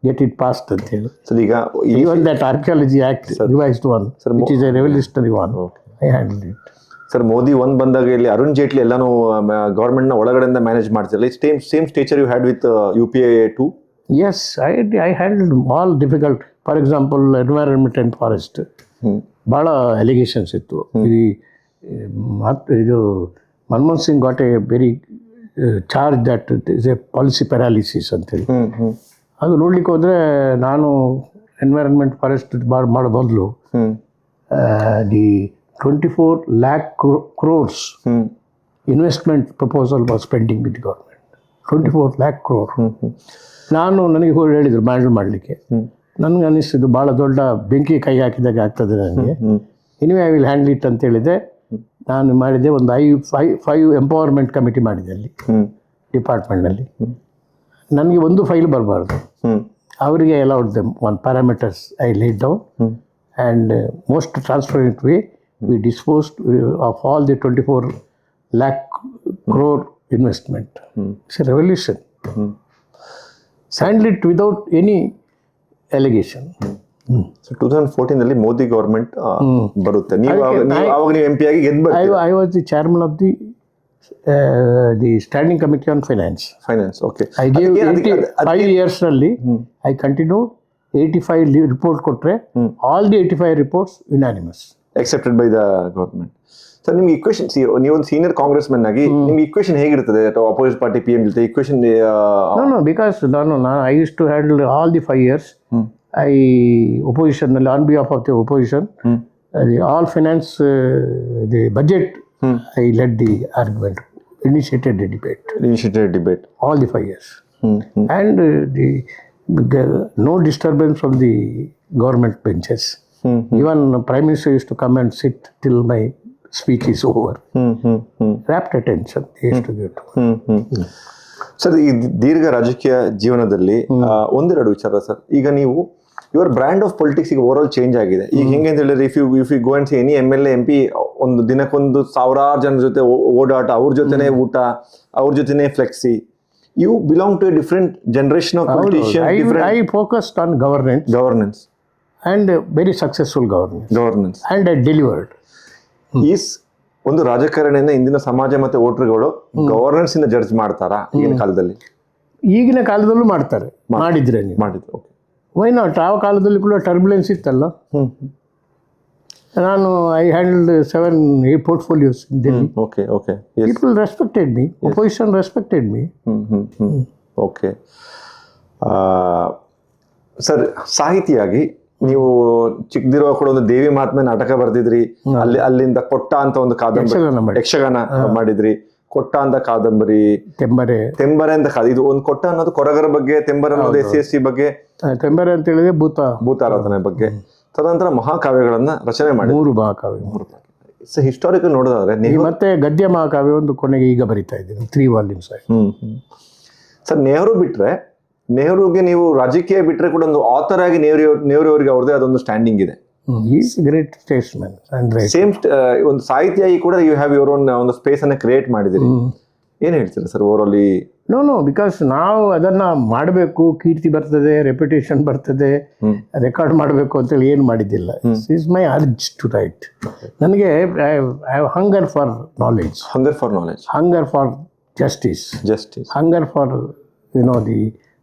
ಗೆಟ್ ಇಟ್ ಪಾಸ್ಡ್ ಅಂತ ಹೇಳಿ. ಈಗ even that archaeology act revised one, which is a revolutionary one, I handle it. Sir, Modi ಬಂದಾಗ ಇಲ್ಲಿ ಅರುಣ್ ಜೇಟ್ಲಿ ಎಲ್ಲಾನು ಗವರ್ಮೆಂಟ್ನ ಒಳಗಡೆಯಿಂದ ಮ್ಯಾನೇಜ್ ಮಾಡ್ತಿರಲ್ಲ. Same stature you had with UPA 2? Yes, I handled all difficult. For example, environment and forest. ಭಾಳ ಅಲಿಗೇಷನ್ಸ್ ಇತ್ತು. ಇದು Manmohan Singh got A very charge that is A policy paralysis ಅಂತೇಳಿ. ಅದು ನೋಡ್ಲಿಕ್ಕೆ ಹೋದರೆ ನಾನು ಎನ್ವೈರನ್ಮೆಂಟ್ ಫಾರೆಸ್ಟ್ ಮಾಡೋ ಬದಲು the 24 lakh crores investment proposal was pending with government 24 lakh crore. ನನಗೆ ಹೇಳಿದರು ಮಾಡಲಿಕ್ಕೆ. ನನಗೆ ಅನ್ನಿಸ್ತಿದ್ದು ಭಾಳ ದೊಡ್ಡ ಬೆಂಕಿ ಕೈ ಹಾಕಿದಾಗ ಆಗ್ತದೆ ನನಗೆ. Anyway I will handle it ಅಂತ ಹೇಳಿದೆ. ನಾನು ಮಾಡಿದೆ ಒಂದು 5 ಎಂಪವರ್ಮೆಂಟ್ ಕಮಿಟಿ ಮಾಡಿದೆ ಅಲ್ಲಿ ಡಿಪಾರ್ಟ್ಮೆಂಟ್ನಲ್ಲಿ. ನನಗೆ ಒಂದು ಫೈಲ್ ಬರಬಾರ್ದು. ಅವರಿಗೆ allowed them one parameters I laid down and most transparent way we disposed of all the 24 lakh crore investment. It's a revolution. Handle it without any allegation. So 2014 Modi government ಬರುತ್ತೆ. ನೀವು MP ಆಗಿ ಗೆದ್ದು ಬರ್ತೀರಾ? I was the chairman of the Standing Committee on Finance. Okay. I gave 5 years ನಲ್ಲಿ I continued 85 ರಿಪೋರ್ಟ್ ಕೊಟ್ಟರೆ all the 85 reports unanimous accepted by the government. Sir ನಿಮ್ಗೆ ಇಕ್ವೇಷನ್, ನೀವೊಂದು ಸೀನಿಯರ್ ಕಾಂಗ್ರೆಸ್ ಮೆನ್ ಆಗಿ ನಿಮ್ಗೆ ಇಕ್ವೇಷನ್ ಹೇಗಿರ್ತದೆ ಅಪೋಸಿಟ್ ಪಾರ್ಟಿ PM ಜೊತೆ equation? No, because I used to handle all the 5 years. Opposition, on behalf of the opposition, all finance, the budget, I led the argument, initiated the debate. All the 5 years. And no disturbance from the government benches. Even Prime Minister used to come and sit till my speech is over. Rapt attention he used to get. Sir, ಈ ದೀರ್ಘ ರಾಜಕೀಯ ಜೀವನದಲ್ಲಿ ಒಂದೆರಡು ವಿಚಾರ ಸರ್. ಈಗ ನೀವು ಯುವರ್ ಬ್ರ್ಯಾಂಡ್ ಆಫ್ ಪೊಲಿಟಿಕ್ಸ್ ಈಗ ಓವರ್ ಆಲ್ ಚೇಂಜ್ ಆಗಿದೆ. ಈಗ ಹೆಂಗೆ ಅಂತ ಹೇಳಿದ್ರೆ, if you go and see any MLA MP, ಒಂದು ದಿನಕ್ಕೊಂದು 1000 ಜನರ ಜೊತೆ ಓಡಾಟ, ಅವ್ರ ಜೊತೆನೇ ಊಟ, ಅವ್ರ ಜೊತೆನೇ flexi. You belong to a different generation of politician. I focused on governance and very successful governance and I delivered. Is ಒಂದು ರಾಜಕಾರಣಿಯನ್ನ ಇಂದಿನ ಸಮಾಜ ಮತ್ತೆ ವೋಟರ್ಗಳು ಗವರ್ನೆನ್ಸ್ ಇಂದ ಜಡ್ಜ್ ಮಾಡ್ತಾರಾ ಈಗಿನ ಕಾಲದಲ್ಲಿ? ಈಗಿನ ಕಾಲದಲ್ಲೂ ಮಾಡ್ತಾರೆ. ಮಾಡಿದ್ರೆ ನೀವು ಮಾಡಿದ್ರು ವೈ ನಾಟ್? ಆ ಕಾಲದಲ್ಲಿ ಕೂಡ ಟರ್ಬುಲೆನ್ಸ್ ಇತ್ತಲ್ಲ. ನಾನು I handled 7-8 portfolios in Delhi. Okay. People respected me. Opposition respected me. Okay. ಸರ್, ಸಾಹಿತಿಯಾಗಿ ನೀವು ಚಿಕ್ಕದಿರುವ ಕೂಡ ಒಂದು ದೇವಿ ಮಹಾತ್ಮೆ ನಾಟಕ ಬರ್ದಿದ್ರಿ. ಅಲ್ಲಿಂದ ಕೊಟ್ಟ ಅಂತ ಒಂದು ಕಾದಂಬರಿ, ಯಕ್ಷಗಾನ ಮಾಡಿದ್ರಿ. ಕೊಟ್ಟ ಅಂತ ಕಾದಂಬರಿ, ತೆಂಬರೆ ಅಂತ ಇದು ಒಂದು ಕೊಟ್ಟ ಅನ್ನೋದು ಕೊರಗರ ಬಗ್ಗೆ, ತೆಂಬರೆ ಅನ್ನೋದು SC ಬಗ್ಗೆ, ತೆಂಬರೆ ಅಂತ ಹೇಳಿದ್ರೆ ಭೂತಾರಾಧನೆ ಬಗ್ಗೆ. ತದನಂತರ ಮಹಾಕಾವ್ಯಗಳನ್ನ ರಚನೆ ಮಾಡಿ 3 ಮಹಾಕಾವ್ಯ. ಸೊ ಹಿಸ್ಟಾರಿಕಲ್ ನೋಡೋದಾದ್ರೆ ಮತ್ತೆ ಗದ್ಯ ಮಹಾಕಾವ್ಯ ಒಂದು ಕೊನೆಗೆ ಈಗ ಬರಿತಾ ಇದ್ದೀನಿ 3 volumes. ಸರ್, ನೆಹರುಗೆ ನೀವು ರಾಜಕೀಯ ಬಿಟ್ರೆ ಕೂಡ ಒಂದು ಆಥರ್ ಆಗಿ ನೆಹರು ಅವರಿಗೆ ಅವ್ರದೇ ಅದೊಂದು ಸ್ಟ್ಯಾಂಡಿಂಗ್ ಇದೆ. Great statesman. ಸೇಮ್ ಒಂದು ಸಾಹಿತಿಯಾಗಿ ಕೂಡ ಯು ಹ್ಯಾವ್ ಯುವರ್ ಓನ್ ಒಂದು ಸ್ಪೇಸ್ ಅನ್ನ ಕ್ರಿಯೇಟ್ ಮಾಡಿದಿರಿ. ಏನ್ ಹೇಳ್ತೀರಾ ಸರ್ ಓವರ್ ಈ? ನೋ, ಬಿಕಾಸ್ ನಾವು ಅದನ್ನ ಮಾಡಬೇಕು, ಕೀರ್ತಿ ಬರ್ತದೆ, ರೆಪ್ಯುಟೇಷನ್ ಬರ್ತದೆ, ರೆಕಾರ್ಡ್ ಮಾಡಬೇಕು ಅಂತೇಳಿ ಏನು ಮಾಡಿದ್ದಿಲ್ಲ. Is my urge to write. ನನಗೆ I have hunger for knowledge, hunger for justice, hunger for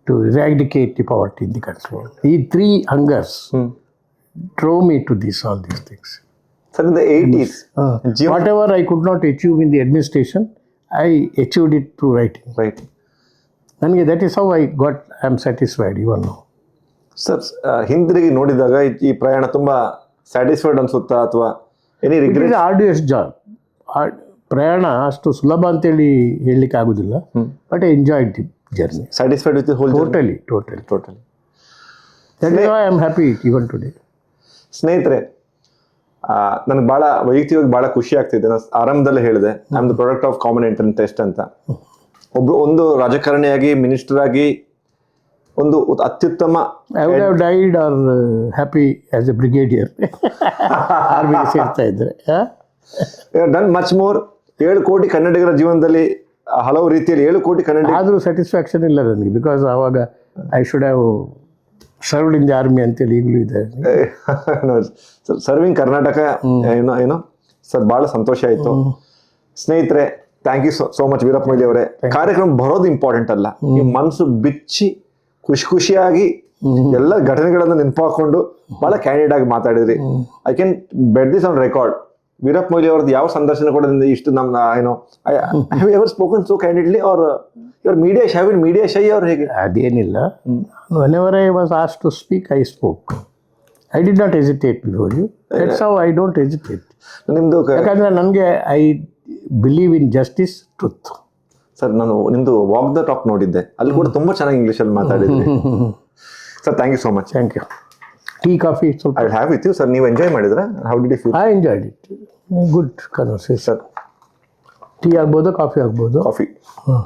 to eradicate the poverty in the country. These 3 hungers drove me to all these things. So in the 80s, whatever I could not achieve in the administration, I achieved it through writing. ನನಗೆ that is how I am satisfied even now. Sir, ಹಿಂದಿರುಗಿ ನೋಡಿದಾಗ ಈ ಪ್ರಯಾಣ ತುಂಬಾ ಸ್ಯಾಟಿಸ್ಫೈಡ್ ಅನ್ಸುತ್ತಾ ಅಥವಾ any regret? It is arduous job. ಪ್ರಯಾಣ ಅಷ್ಟು ಸುಲಭ ಅಂತೇಳಿ ಹೇಳಲಿಕ್ಕೆ ಆಗುದಿಲ್ಲ. But I enjoyed the journey. Satisfied with the whole journey? Totally. That is why I am happy even today. ಸ್ನೇಹಿತರೆ, ನನಗೆ ಭಾಳ ವೈಯಕ್ತಿಕವಾಗಿ ಭಾಳ ಖುಷಿ ಆಗ್ತಿದೆ. ನಾನು ಆರಂಭದಲ್ಲಿ ಹೇಳಿದೆ I am the product of common entrance test ಅಂತ. ಒಂದು ರಾಜಕಾರಣಿಯಾಗಿ, ಮಿನಿಸ್ಟರ್ ಆಗಿ ಒಂದು ಅತ್ಯುತ್ತಮ I would have died or happy as a brigadier. ಆರ್ಮಿಗೆ ಸೇರ್ತಾ ಇದ್ರೆ. Done much more. 7 ಕೋಟಿ ಕನ್ನಡಿಗರ ಜೀವನದಲ್ಲಿ ಹಲವು ರೀತಿಯಲ್ಲಿ 7 ಕೋಟಿ ಕನ್ನಡ ಆದರೂ ಸ್ಯಾಟಿಸ್ಫ್ಯಾಕ್ಷನ್ ಇಲ್ಲ ನನಗೆ. ಬಿಕಾಸ್ ಆವಾಗ I should have served in the army ಅಂತೇಳಿ ಈಗಲೂ ಇದೆ. ಸರ್ವಿಂಗ್ ಕರ್ನಾಟಕ ಏನೋ ಸರ್, ಭಾಳ ಸಂತೋಷ ಆಯಿತು. ಸ್ನೇಹಿತರೆ, thank you so much Veerappa Moily ಅವರೇ. ಕಾರ್ಯಕ್ರಮ ಬರೋದು ಇಂಪಾರ್ಟೆಂಟ್ ಅಲ್ಲ, ನಿಮ್ಮ ಮನಸ್ಸು ಬಿಚ್ಚಿ ಖುಷಿಯಾಗಿ ಎಲ್ಲ ಘಟನೆಗಳನ್ನು ನೆನಪಾಕೊಂಡು ಭಾಳ ಕ್ಯಾಂಡಿಡೇಟ್ ಆಗಿ ಮಾತಾಡಿದ್ರಿ. I can bet this on record. Veerappa Moily ಅವ್ರದ್ದು ಯಾವ ಸಂದರ್ಶನ ಕೂಡ ಇಷ್ಟು ನಮ್ಮ I have ever spoken so candidly are your media shy ಅವ್ರು ಹೇಗೆ? ಅದೇನಿಲ್ಲ. whenever I was asked to speak, I spoke. I did not hesitate before you. That's how I don't hesitate. ನಿಮ್ದು ಯಾಕಂದ್ರೆ ನನಗೆ believe in justice truth. Sir ನಾನು ನಿಮ್ದು ವಾಕ್ ದ ಟಾಕ್ ನೋಡಿದ್ದೆ, ಅಲ್ಲಿ ಕೂಡ ತುಂಬಾ ಚೆನ್ನಾಗಿ ಇಂಗ್ಲಿಷಲ್ಲಿ ಮಾತಾಡಿದ್ರಿ. Sir thank you so much. Thank you. Tea coffee ಸ್ವಲ್ಪ I have with you sir. ನೀವು ಎಂಜಾಯ್ ಮಾಡಿದ್ರ? How did you feel? I enjoyed it. Good conversation. Sir tea ಆಗ್ಬೋದು, ಕಾಫಿ ಆಗ್ಬೋದು. ಕಾಫಿ. ಹಾಂ.